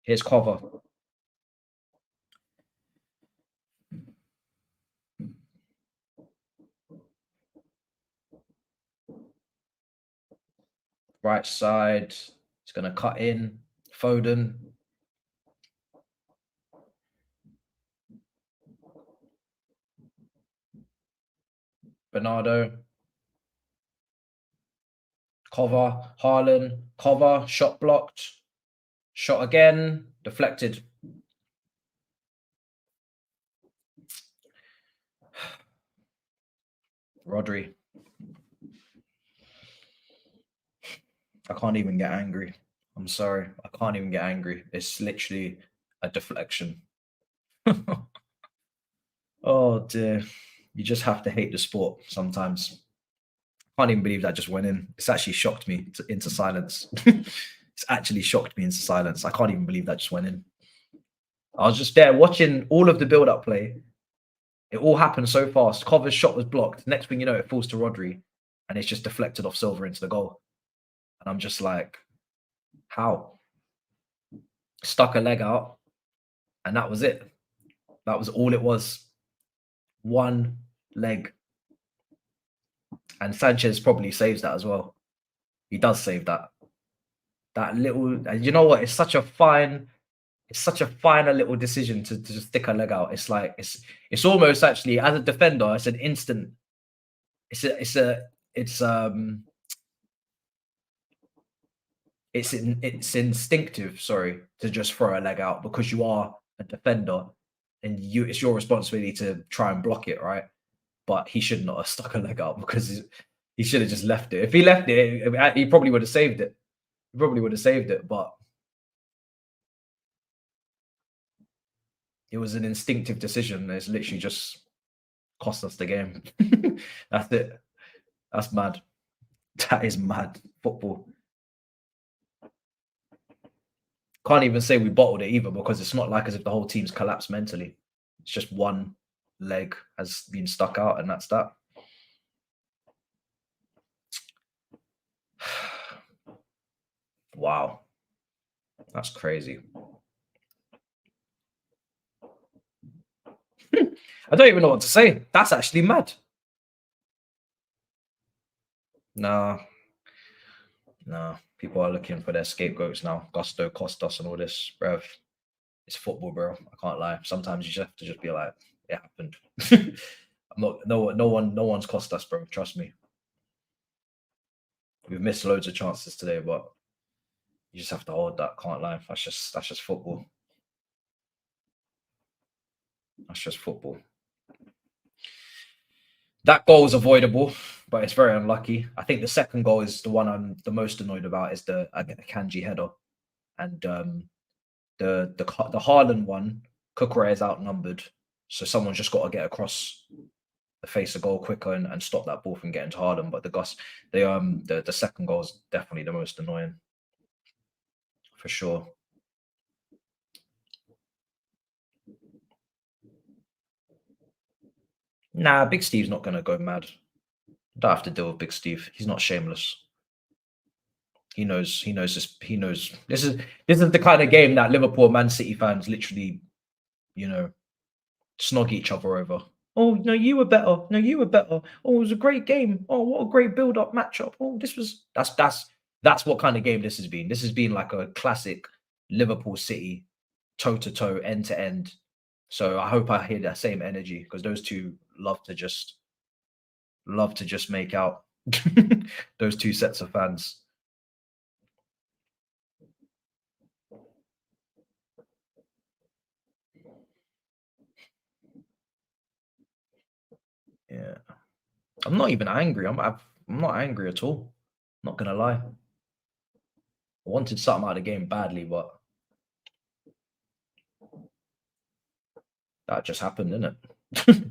Here's cover. Right side. It's going to cut in. Foden. Bernardo. Cover. Hairline. Cover. Shot blocked. Shot again. Deflected. Rodri. I can't even get angry. I'm sorry. I can't even get angry. It's literally a deflection. Oh, dear. You just have to hate the sport sometimes. I can't even believe that just went in. It's actually shocked me into silence. It's actually shocked me into silence. I can't even believe that just went in. I was just there watching all of the build-up play. It all happened so fast. Cover's shot was blocked. Next thing you know, it falls to Rodri, and it's just deflected off Silva into the goal. And I'm just like, how? Stuck a leg out, and that was it. That was all it was. One leg. And Sanchez probably saves that as well. He does save that. That little, and you know what? It's such a finer little decision to just stick a leg out. It's like it's almost actually, as a defender, it's an instant. It's instinctive, sorry, to just throw a leg out because you are a defender and it's your responsibility to try and block it, right? But he should not have stuck a leg out because he should have just left it. If he left it, he probably would have saved it. He probably would have saved it, but it was an instinctive decision. It's literally just cost us the game. That's it. That's mad. That is mad. Football. Can't even say we bottled it either because it's not like as if the whole team's collapsed mentally. It's just one leg has been stuck out and that's that. Wow. That's crazy. I don't even know what to say. That's actually mad. No. People are looking for their scapegoats now. Gusto, Costas, and all this, bruv. It's football, bro. I can't lie. Sometimes you just have to just be like, it happened. No one's cost us, bro. Trust me. We've missed loads of chances today, but you just have to hold that. Can't lie. That's just football. That's just football. That goal is avoidable, but it's very unlucky. I think the second goal is the one I'm the most annoyed about. Is the Kanji header, and the Hairline one. Kukure is outnumbered, so someone's just got to get across the face of goal quicker and stop that ball from getting to Hairline. But the second goal is definitely the most annoying, for sure. Nah, Big Steve's not going to go mad. Don't have to deal with Big Steve. He's not shameless. He knows this. He knows this is the kind of game that Liverpool, Man City fans literally, snog each other over. Oh no, you were better. No, you were better. Oh, it was a great game. Oh, what a great build-up matchup. Oh, that's what kind of game this has been. This has been like a classic Liverpool City, toe-to-toe, end-to-end. So I hope I hear that same energy because those two love to just make out. Those two sets of fans. Yeah, I'm not even angry. I'm not angry at all. Not gonna lie. I wanted something out of the game badly, but that just happened, didn't it?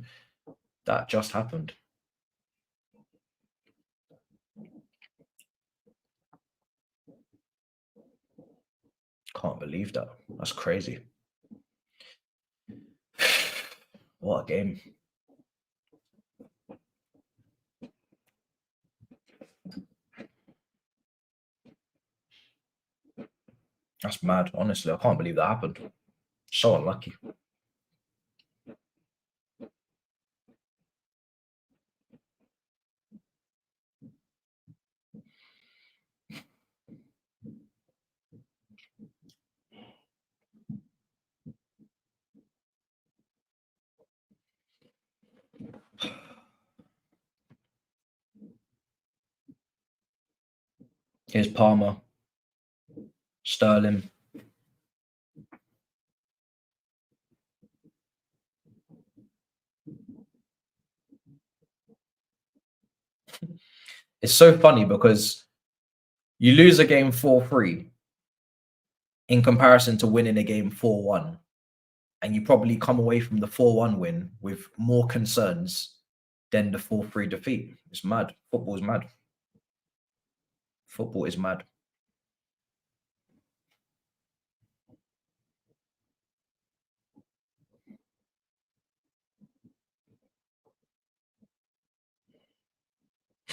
That just happened. Can't believe that. That's crazy. What a game. That's mad. Honestly, I can't believe that happened. So unlucky. Here's Palmer. Sterling. It's so funny because you lose a game 4-3 in comparison to winning a game 4-1. And you probably come away from the 4-1 win with more concerns than the 4-3 defeat. It's mad. Football is mad. Football is mad.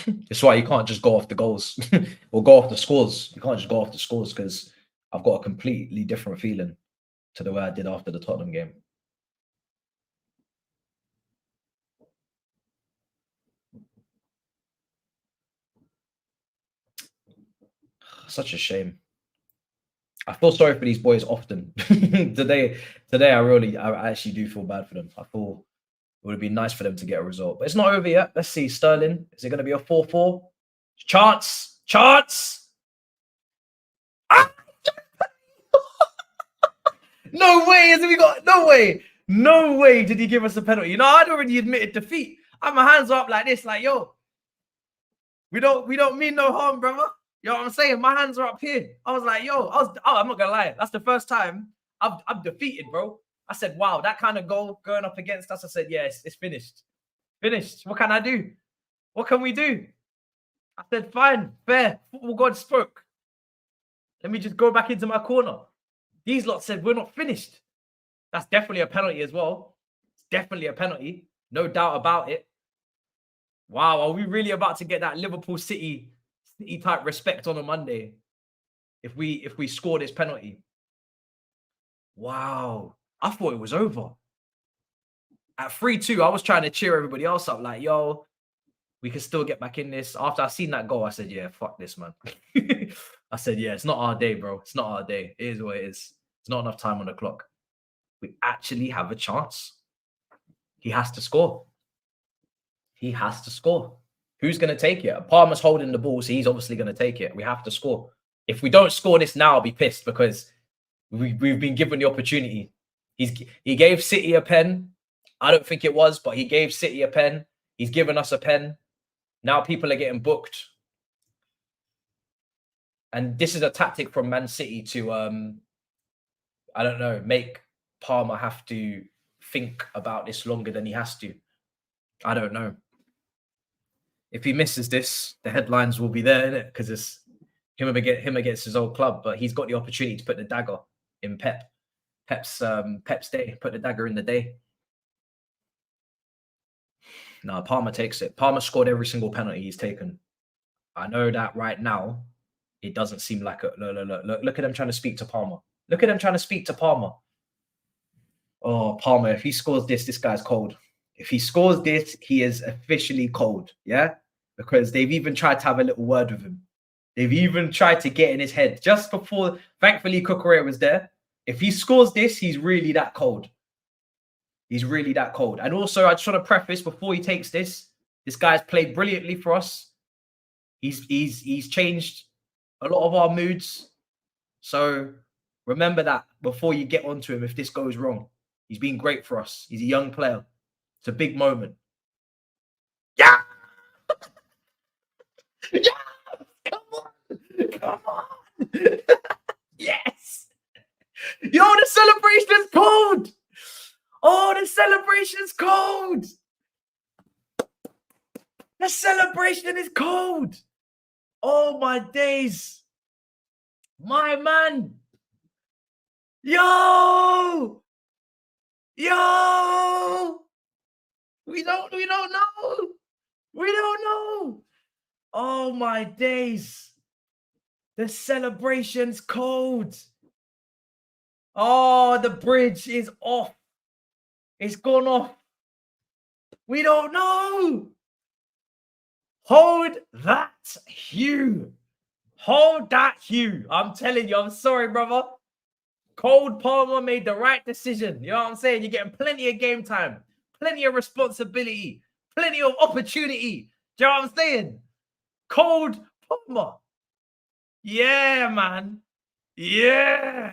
That's why you can't just go off the goals or go off the scores. You can't just go off the scores because I've got a completely different feeling to the way I did after the Tottenham game. Such a shame. I feel sorry for these boys often. today, I actually do feel bad for them. I thought it would have been nice for them to get a result, but it's not over yet. Let's see. Sterling, is it going to be a 4-4? Chance. Ah! No way. No way did he give us a penalty. You know, I'd already admitted defeat. I had my hands up like this, like, yo, we don't mean no harm, brother. You know what I'm saying? My hands are up here. I was like, yo, I'm not gonna lie. That's the first time I'm defeated, bro. I said, wow, that kind of goal going up against us. I said, yeah, it's finished. Finished. What can I do? What can we do? I said, fine, fair. Football God spoke. Let me just go back into my corner. These lot said, we're not finished. That's definitely a penalty as well. It's definitely a penalty. No doubt about it. Wow, are we really about to get that Liverpool City type respect on a Monday if we score this penalty? Wow. I thought it was over. At 3-2, I was trying to cheer everybody else up like, yo, we can still get back in this. After I seen that goal, I said, yeah, fuck this, man. I said, yeah, it's not our day, bro. It's not our day. It is what it is. It's not enough time on the clock. We actually have a chance. He has to score. He has to score. Who's going to take it? Palmer's holding the ball, so he's obviously going to take it. We have to score. If we don't score this now, I'll be pissed because we've been given the opportunity. He gave City a pen. I don't think it was, but he gave City a pen. He's given us a pen. Now people are getting booked. And this is a tactic from Man City to, I don't know, make Palmer have to think about this longer than he has to. I don't know. If he misses this, the headlines will be there, innit? Because it's him against his old club. But he's got the opportunity to put the dagger in Pep's day. Put the dagger in the day. No, Palmer takes it. Palmer scored every single penalty he's taken. I know that right now, it doesn't seem like a look at them trying to speak to Palmer. Look at them trying to speak to Palmer. Oh, Palmer, if he scores this guy's cold. If he scores this, he is officially cold, yeah? Because they've even tried to have a little word with him. They've even tried to get in his head just before, thankfully, Cucurella was there. If he scores this, he's really that cold. He's really that cold. And also, I just want to preface before he takes this guy's played brilliantly for us. He's changed a lot of our moods. So remember that before you get onto him if this goes wrong. He's been great for us. He's a young player. It's a big moment. Yeah! Yeah! Come on! Yes! Yo, the celebration is cold! Oh, the celebration's cold! The celebration is cold! Oh, my days! My man! Yo! Yo! We don't know. We don't know. Oh, my days. The celebration's cold. Oh, the bridge is off. It's gone off. We don't know. Hold that hue. Hold that hue. I'm telling you, I'm sorry, brother. Cold Palmer made the right decision. You know what I'm saying? You're getting plenty of game time, plenty of responsibility, plenty of opportunity. Do you know what I'm saying? Cold Palmer. Yeah, man. Yeah.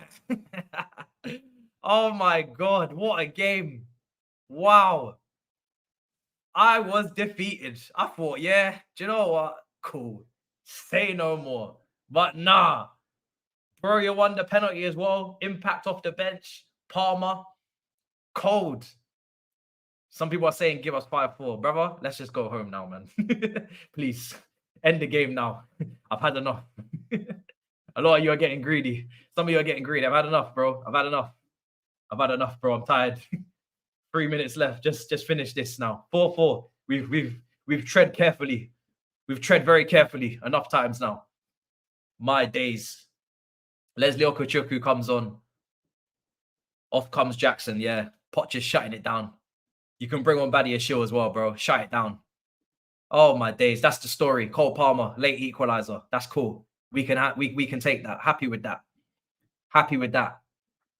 Oh, my God. What a game. Wow. I was defeated. I thought, yeah, do you know what? Cool. Say no more. But nah. Bro, you won the penalty as well. Impact off the bench. Palmer. Cold. Some people are saying give us 5-4. Brother, let's just go home now, man. Please. End the game now. I've had enough. A lot of you are getting greedy. Some of you are getting greedy. I've had enough, bro. I've had enough, bro. I'm tired. 3 minutes left. Just finish this now. 4-4. We've tread carefully. We've tread very carefully enough times now. My days. Leslie Okochukwu comes on. Off comes Jackson. Yeah. Poch is shutting it down. You can bring on Badia Shill as well, bro. Shut it down. Oh, my days. That's the story. Cole Palmer, late equalizer. That's cool. We can take that. Happy with that. Happy with that.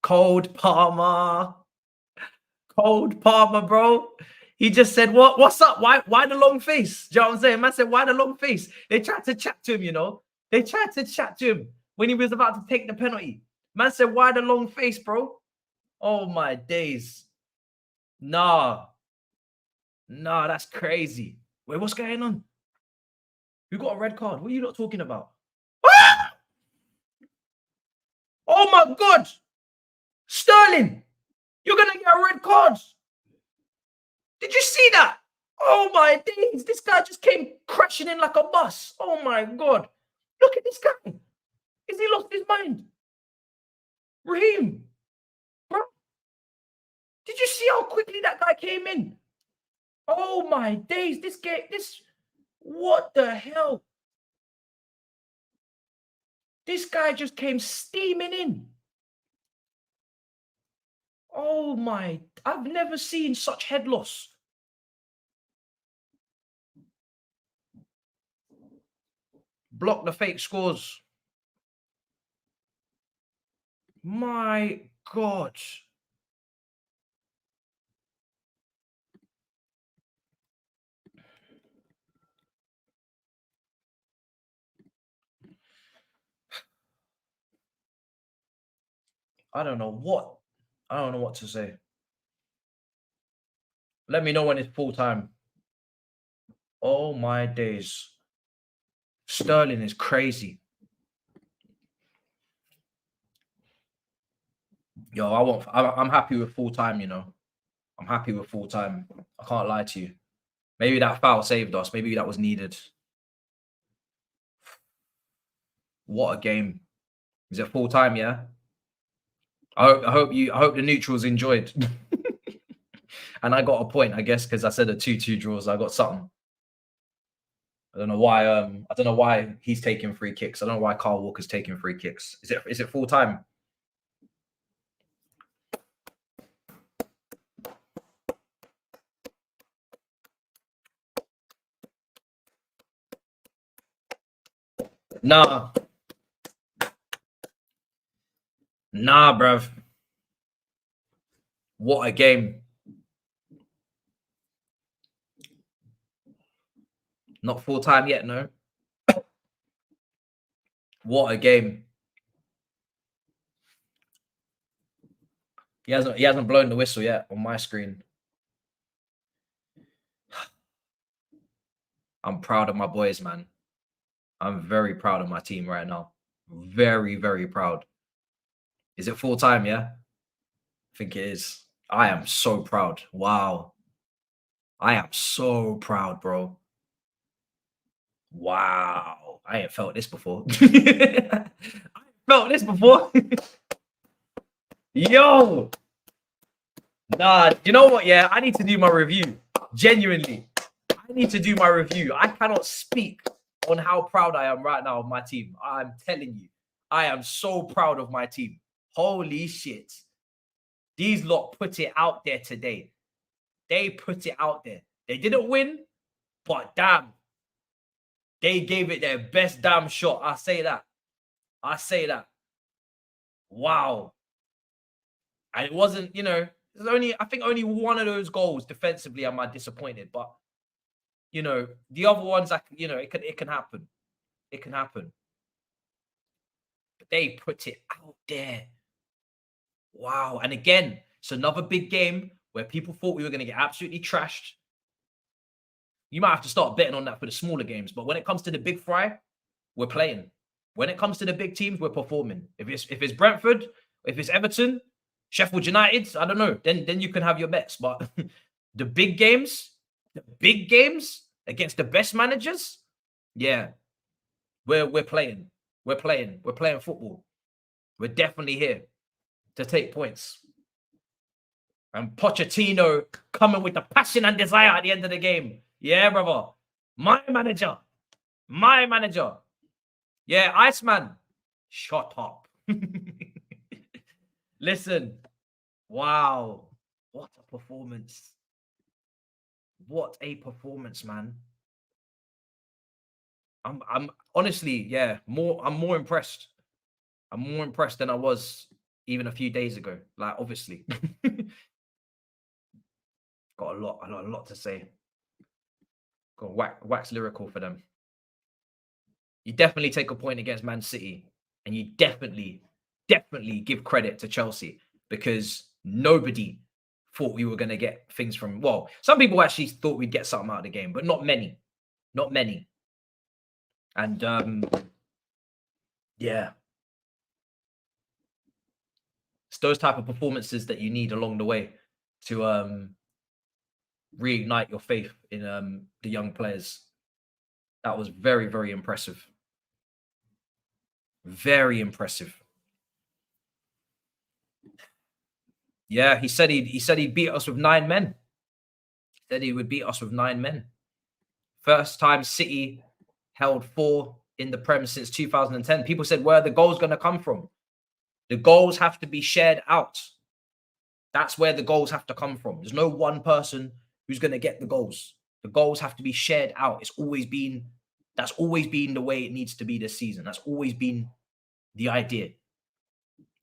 Cold Palmer. Cold Palmer, bro. He just said, what's up? Why the long face? Do you know what I'm saying? Man said, why the long face? They tried to chat to him, you know. They tried to chat to him when he was about to take the penalty. Man said, why the long face, bro? Oh, my days. Nah, that's crazy. Wait, what's going on? We got a red card. What are you not talking about? Ah! Oh, my God. Sterling, you're going to get a red card. Did you see that? Oh, my days. This guy just came crashing in like a bus. Oh, my God. Look at this guy. Is he lost his mind? Raheem, bro. Did you see how quickly that guy came in? Oh, my days. What the hell? This guy just came steaming in. Oh, my. I've never seen such head loss. Block the fake scores. My God. I don't know what to say. Let me know when it's full time. Oh, my days. Sterling is crazy. Yo, I'm happy with full time, you know. I'm happy with full time. I can't lie to you. Maybe that foul saved us. Maybe that was needed. What a game. Is it full time, yeah? I hope the neutrals enjoyed. And I got a point, I guess, because I said a 2-2 draws. I got something. I don't know why he's taking free kicks. I don't know why Carl Walker's taking free kicks. Is it full time? Nah, bruv. What a game. Not full time yet, no. What a game. He hasn't blown the whistle yet on my screen. I'm proud of my boys, man. I'm very proud of my team right now. Very, very proud. Is it full time, yeah? I think it is. I am so proud. Wow. I am so proud, bro. Wow. I ain't felt this before. I ain't felt this before. Yo. Nah, you know what? Yeah, I need to do my review. Genuinely. I need to do my review. I cannot speak on how proud I am right now of my team. I'm telling you. I am so proud of my team. Holy shit. These lot put it out there today. They put it out there. They didn't win, but damn. They gave it their best damn shot. I say that. Wow. And it wasn't, you know, I think only one of those goals defensively am I disappointed. But, you know, the other ones, it can happen. It can happen. But they put it out there. Wow. And again, it's another big game where people thought we were going to get absolutely trashed. You might have to start betting on that for the smaller games. But when it comes to the big fry, we're playing. When it comes to the big teams, we're performing. If it's Brentford, if it's Everton, Sheffield United, I don't know. Then you can have your bets. But the big games against the best managers, yeah, we're playing. We're playing football. We're definitely here to take points. And Pochettino coming with the passion and desire at the end of the game. Yeah, brother. My manager. My manager. Yeah, Iceman. Shut up. Listen. Wow. What a performance. What a performance, man. I'm honestly, yeah, I'm more impressed. I'm more impressed than I was even a few days ago. Like, obviously. Got a lot to say. Got wax lyrical for them. You definitely take a point against Man City, and you definitely give credit to Chelsea, because nobody thought we were going to get things from, well, some people actually thought we'd get something out of the game, but not many. Not many. And yeah. It's those type of performances that you need along the way to reignite your faith in the young players. That was very, very impressive. Very impressive. Yeah, he said he'd beat us with 9 men. He said he would beat us with 9 men. First time City held 4 in the Prem since 2010. People said, where are the goals going to come from? The goals have to be shared out. That's where the goals have to come from. There's no one person who's going to get the goals. The goals have to be shared out. That's always been the way it needs to be this season. That's always been the idea.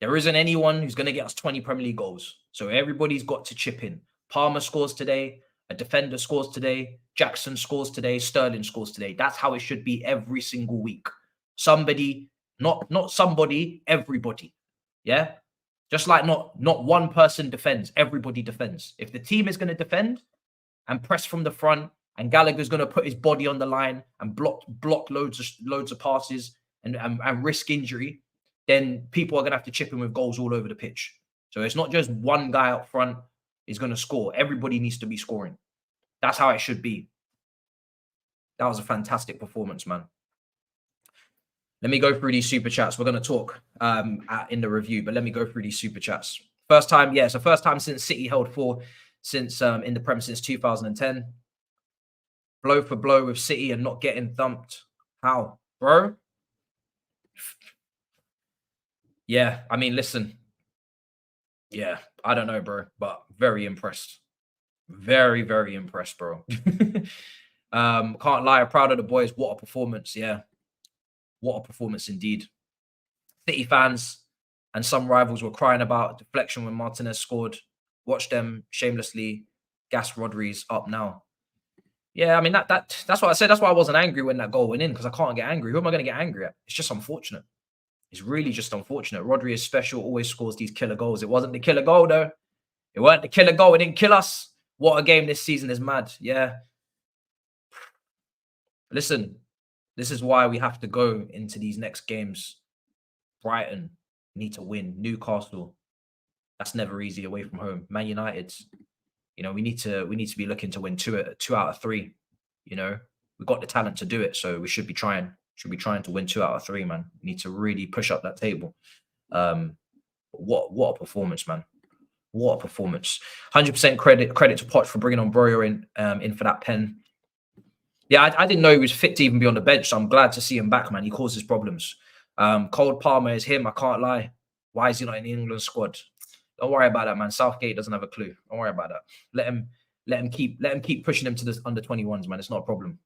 There isn't anyone who's going to get us 20 Premier League goals. So everybody's got to chip in. Palmer scores today. A defender scores today. Jackson scores today. Sterling scores today. That's how it should be every single week. Somebody, not somebody, everybody. Yeah? Just like not one person defends, everybody defends. If the team is going to defend and press from the front, and Gallagher's going to put his body on the line and block loads of passes and risk injury, then people are going to have to chip in with goals all over the pitch. So it's not just one guy up front is going to score. Everybody needs to be scoring. That's how it should be. That was a fantastic performance, man. Let me go through these super chats. We're going to talk in the review, but let me go through these super chats. First time, yeah, so first time since City held 4 since in the Prem since 2010. Blow for blow with City and not getting thumped. How, bro? Yeah, I mean, listen. Yeah, I don't know, bro, but very impressed. Very, very impressed, bro. Can't lie, I'm proud of the boys. What a performance, yeah. What a performance indeed. City fans and some rivals were crying about deflection when Martinez scored. Watch them shamelessly gas Rodri's up now. Yeah, I mean, that's what I said. That's why I wasn't angry when that goal went in, because I can't get angry. Who am I going to get angry at? It's just unfortunate. It's really just unfortunate. Rodri is special, always scores these killer goals. It wasn't the killer goal, though. It weren't the killer goal. It didn't kill us. What a game this season is mad. Yeah. Listen, this is why we have to go into these next games. Brighton need to win. Newcastle, that's never easy away from home. Man United, you know, we need to be looking to win two out of 3. You know, we've got the talent to do it, so we should be trying. Should be trying to win 2 out of 3, man. We need to really push up that table. What a performance, man. What a performance. 100% credit to Poch for bringing on Broyo in for that pen. Yeah, I didn't know he was fit to even be on the bench, so I'm glad to see him back, man. He causes problems. Cole Palmer is him. I can't lie. Why is he not in the England squad? Don't worry about that, man. Southgate doesn't have a clue. Don't worry about that. Let him keep pushing him to the under 21s, man. It's not a problem.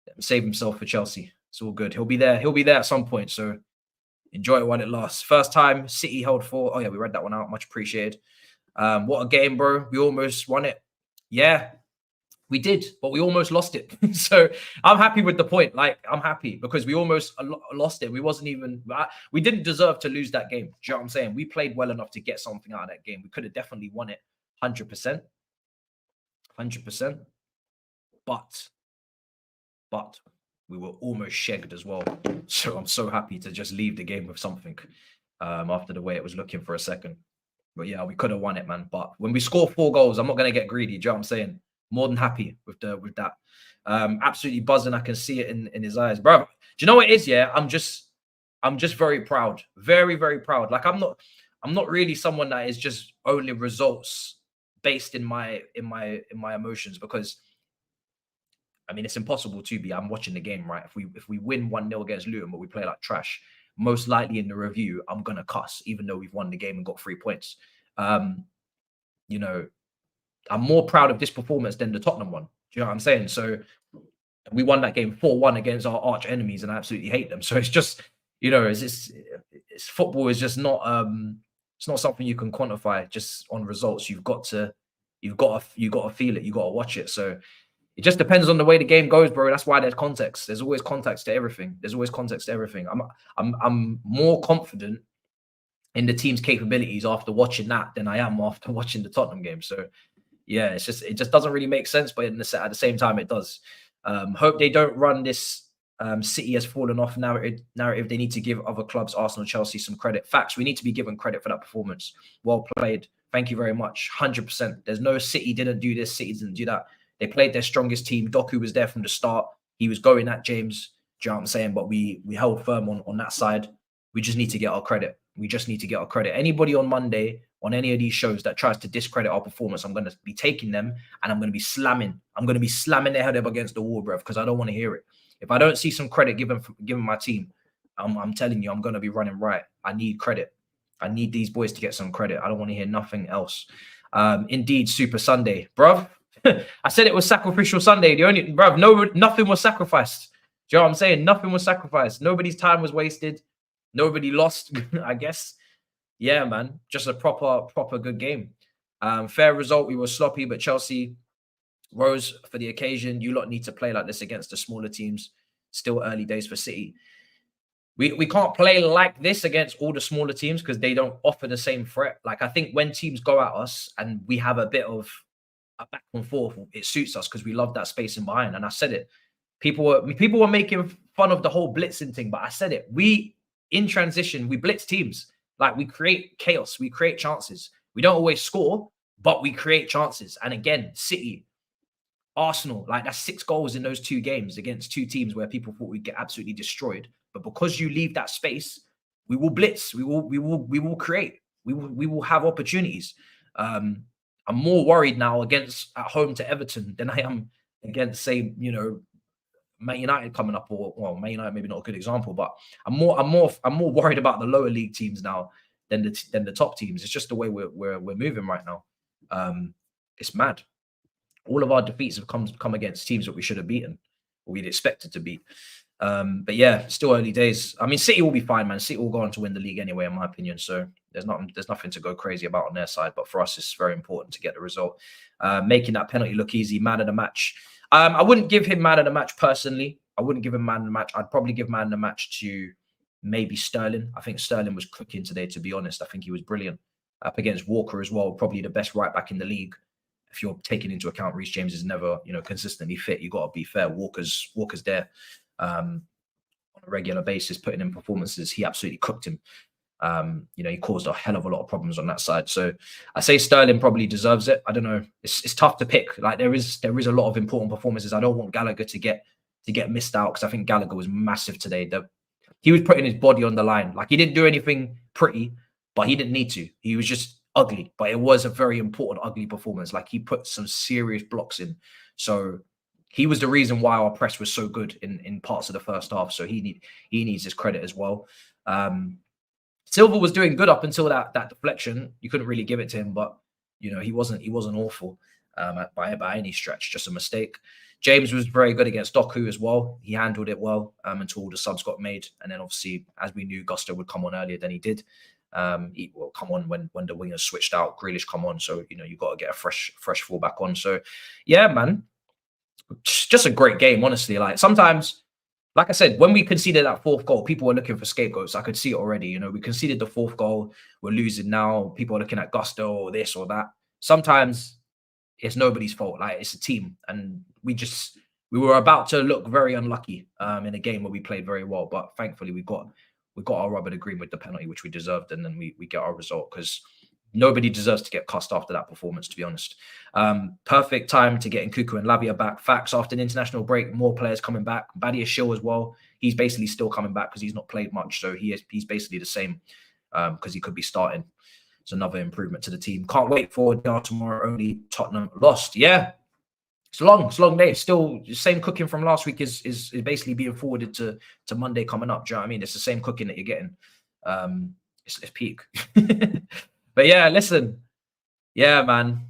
Let him save himself for Chelsea. It's all good. He'll be there. He'll be there at some point. So enjoy it while it lasts. First time City held 4. Oh yeah, we read that one out. Much appreciated. What a game, bro. We almost won it. Yeah, we did, but we almost lost it. So I'm happy with the point. Like, I'm happy because we almost lost it. We didn't deserve to lose that game. Do you know what I'm saying? We played well enough to get something out of that game. We could have definitely won it 100%. 100%. But we were almost shagged as well. So I'm so happy to just leave the game with something after the way it was looking for a second. But yeah, we could have won it, man. But when we score 4 goals, I'm not going to get greedy. Do you know what I'm saying? More than happy with that. Absolutely buzzing. I can see it in his eyes, bro. Do you know what it is? Yeah, I'm just very proud. Very, very proud. Like, I'm not really someone that is just only results based in my emotions, because I mean, it's impossible to be. I'm watching the game, right? If we win 1-0 against Luton, but we play like trash, most likely in the review, I'm gonna cuss, even though we've won the game and got 3 points. You know, I'm more proud of this performance than the Tottenham one. Do you know what I'm saying? So we won that game 4-1 against our arch enemies, and I absolutely hate them. So it's just, you know, it's football is just not it's not something you can quantify just on results. You've got to feel it, you got to watch it. So it just depends on the way the game goes, bro. That's why there's context. There's always context to everything. There's always context to everything. I'm more confident in the team's capabilities after watching that than I am after watching the Tottenham game. So yeah, it just doesn't really make sense, but at the same time it does. Hope they don't run this City has fallen off narrative. They need to give other clubs, Arsenal, Chelsea, some credit. Facts. We need to be given credit for that performance. Well played. Thank you very much. 100%. There's no City didn't do this. City didn't do that. They played their strongest team. Doku was there from the start. He was going at James. Do you know what I'm saying? But we held firm on that side. We just need to get our credit. We just need to get our credit. Anybody on Monday on any of these shows that tries to discredit our performance, I'm going to be taking them and I'm going to be slamming. I'm going to be slamming their head up against the wall, bruv, because I don't want to hear it. If I don't see some credit given my team, I'm telling you, I'm going to be running right. I need credit. I need these boys to get some credit. I don't want to hear nothing else. Indeed, Super Sunday, bruv. I said it was Sacrificial Sunday. Nothing was sacrificed. Do you know what I'm saying? Nothing was sacrificed. Nobody's time was wasted. Nobody lost, I guess. Yeah, man. Just a proper good game. Fair result. We were sloppy, but Chelsea rose for the occasion. You lot need to play like this against the smaller teams. Still early days for City. We can't play like this against all the smaller teams because they don't offer the same threat. Like, I think when teams go at us and we have a bit of a back and forth, it suits us because we love that space in behind. And I said it. People were making fun of the whole blitzing thing, but I said it. In transition, we blitz teams. Like, we create chaos. We create chances. We don't always score, but we create chances. And again, City, Arsenal, like, that's 6 goals in those 2 games against 2 teams where people thought we'd get absolutely destroyed. But because you leave that space, we will blitz. We will create. We will have opportunities. I'm more worried now at home to Everton than I am against, say, you know, Man United coming up, or well, Man United maybe not a good example, but I'm more worried about the lower league teams now than the top teams. It's just the way we're moving right now. It's mad. All of our defeats have come against teams that we should have beaten, or we'd expected to beat. But yeah, still early days. I mean, City will be fine, man. City will go on to win the league anyway, in my opinion. So there's nothing to go crazy about on their side. But for us, it's very important to get the result. Making that penalty look easy. Man of the match. I wouldn't give him man of the match personally. I wouldn't give him man of the match. I'd probably give man of the match to maybe Sterling. I think Sterling was cooking today, to be honest. I think he was brilliant. Up against Walker as well, probably the best right back in the league. If you're taking into account Reece James is never, consistently fit, you got to be fair. Walker's there on a regular basis, putting in performances. He absolutely cooked him. He caused a hell of a lot of problems on that side. So I say Sterling probably deserves it. I don't know. It's tough to pick. Like, there is a lot of important performances. I don't want Gallagher to get missed out, because I think Gallagher was massive today. He was putting his body on the line. Like, he didn't do anything pretty, but he didn't need to. He was just ugly. But it was a very important ugly performance. Like, he put some serious blocks in. So he was the reason why our press was so good in parts of the first half. So he needs his credit as well. Silva was doing good up until that deflection. You couldn't really give it to him, but he wasn't awful by any stretch. Just a mistake. James was very good against Doku as well. He handled it well until the subs got made, and then obviously, as we knew, Gusto would come on earlier than he did. He will come on when the wingers switched out. Grealish come on, so you got to get a fresh fullback on. So yeah, man, just a great game. Honestly, like, sometimes. Like I said, when we conceded that 4th goal, people were looking for scapegoats. I could see it already. We conceded the 4th goal. We're losing now. People are looking at Gusto or this or that. Sometimes it's nobody's fault. Like, it's a team. And we were about to look very unlucky in a game where we played very well. But thankfully, we got our rubber to green with the penalty, which we deserved. And then we get our result, because nobody deserves to get cussed after that performance, to be honest. Perfect time to get Nkuku and Lavia back. Facts, after an international break, more players coming back. Badiashile as well. He's basically still coming back because he's not played much. So he's basically the same, because he could be starting. It's another improvement to the team. Can't wait for tomorrow. Only Tottenham lost. Yeah. it's a long day. It's still the same cooking from last week is basically being forwarded to Monday coming up. Do you know what I mean? It's the same cooking that you're getting. It's peak. But yeah, listen. Yeah, man.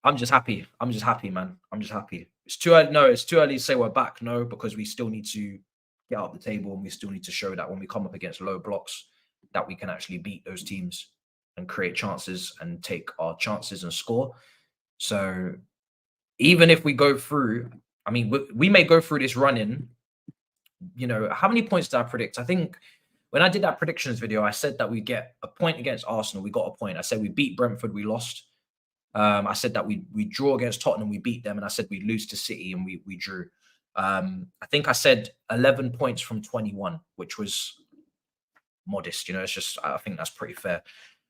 I'm just happy. I'm just happy, man. I'm just happy. It's too early. No, it's too early to say we're back. No, because we still need to get up the table and we still need to show that when we come up against low blocks that we can actually beat those teams and create chances and take our chances and score. So even if we go through, I mean, we may go through this run-in. You know, how many points did I predict? I think when I did that predictions video, I said that we get a point against Arsenal. We got a point. I said we beat Brentford, we lost. I said that we draw against Tottenham, we beat them, and I said we lose to City and we drew. I think I said 11 points from 21, which was modest. You know, it's just, I think that's pretty fair.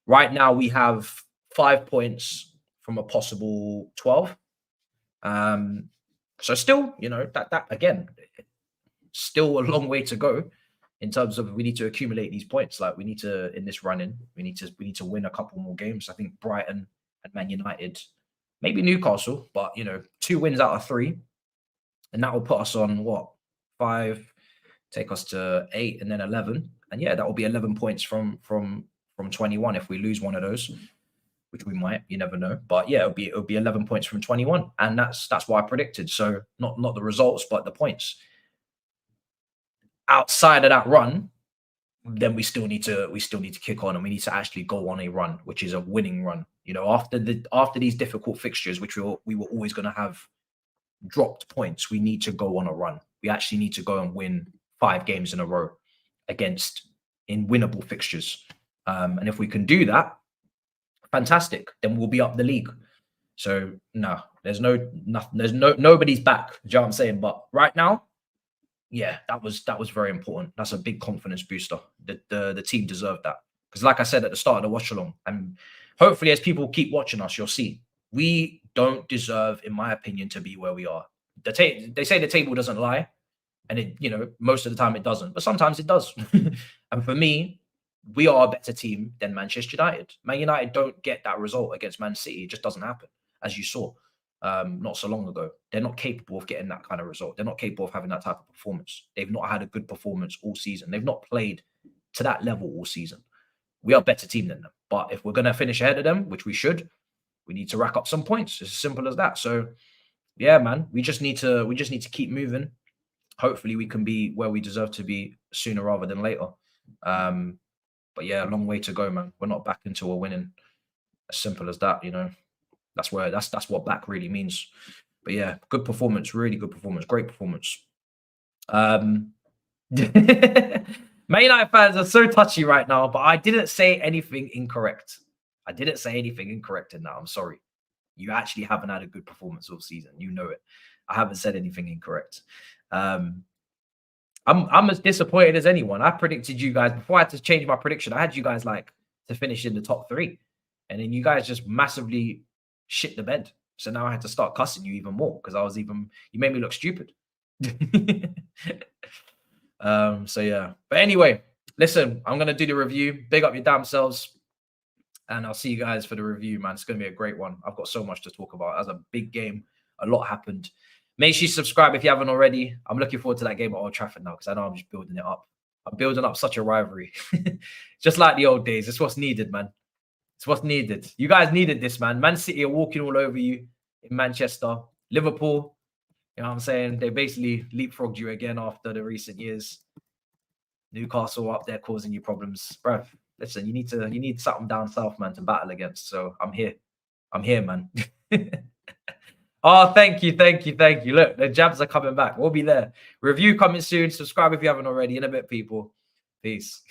Right now we have 5 points from a possible 12. So still, you know, that again, still a long way to go in terms of we need to accumulate these points. Like we need to, in this run-in, we need to win a couple more games. I think Brighton and Man United, maybe Newcastle, but you know, 2 wins out of 3, and that will put us on what, 5, take us to 8, and then 11, and yeah, that will be 11 points from 21 if we lose one of those, which we might, you never know. But yeah, it'll be 11 points from 21, and that's what I predicted. So not the results, but the points. Outside of that run, then we still need to kick on, and we need to actually go on a run, which is a winning run. You know, after these difficult fixtures, which we were always going to have dropped points, we need to go on a run. We actually need to go and win 5 games in a row in winnable fixtures. And if we can do that, fantastic. Then we'll be up the league. So no, nobody's back. Do you know what I'm saying? But right now, yeah, that was very important. That's a big confidence booster. The team deserved that. Because like I said at the start of the watch along, and hopefully as people keep watching us, you'll see we don't deserve, in my opinion, to be where we are. They say the table doesn't lie, and it, you know, most of the time it doesn't, but sometimes it does. And for me, we are a better team than Manchester United. Man United don't get that result against Man City. It just doesn't happen, as you saw not so long ago. They're not capable of getting that kind of result. They're not capable of having that type of performance. They've not had a good performance all season. They've not played to that level all season. We are a better team than them. But if we're going to finish ahead of them, which we should, we need to rack up some points. It's as simple as that. So yeah, man, we just need to keep moving. Hopefully we can be where we deserve to be sooner rather than later. But yeah, a long way to go, man. We're not back until we're winning. As simple as that, you know. That's what back really means. But yeah, good performance, really good performance, great performance. Man United fans are so touchy right now, but I didn't say anything incorrect. I didn't say anything incorrect in that. I'm sorry. You actually haven't had a good performance all season. You know it. I haven't said anything incorrect. I'm as disappointed as anyone. I predicted you guys before I had to change my prediction. I had you guys like to finish in the top 3, and then you guys just massively shit the bed. So now I had to start cussing you even more because you made me look stupid. So yeah. But anyway, listen, I'm gonna do the review. Big up your damn selves, and I'll see you guys for the review, man. It's gonna be a great one. I've got so much to talk about. It was a big game. A lot happened. Make sure you subscribe if you haven't already. I'm looking forward to that game at Old Trafford now because I know I'm just building it up. I'm building up such a rivalry. Just like the old days. It's what's needed, man. It's what's needed. You guys needed this, man. Man City are walking all over you in Manchester. Liverpool, you know what I'm saying? They basically leapfrogged you again after the recent years. Newcastle up there causing you problems. Bruv, listen, you need something down south, man, to battle against. So I'm here. I'm here, man. Oh, thank you. Look, the jabs are coming back. We'll be there. Review coming soon. Subscribe if you haven't already. In a bit, people. Peace.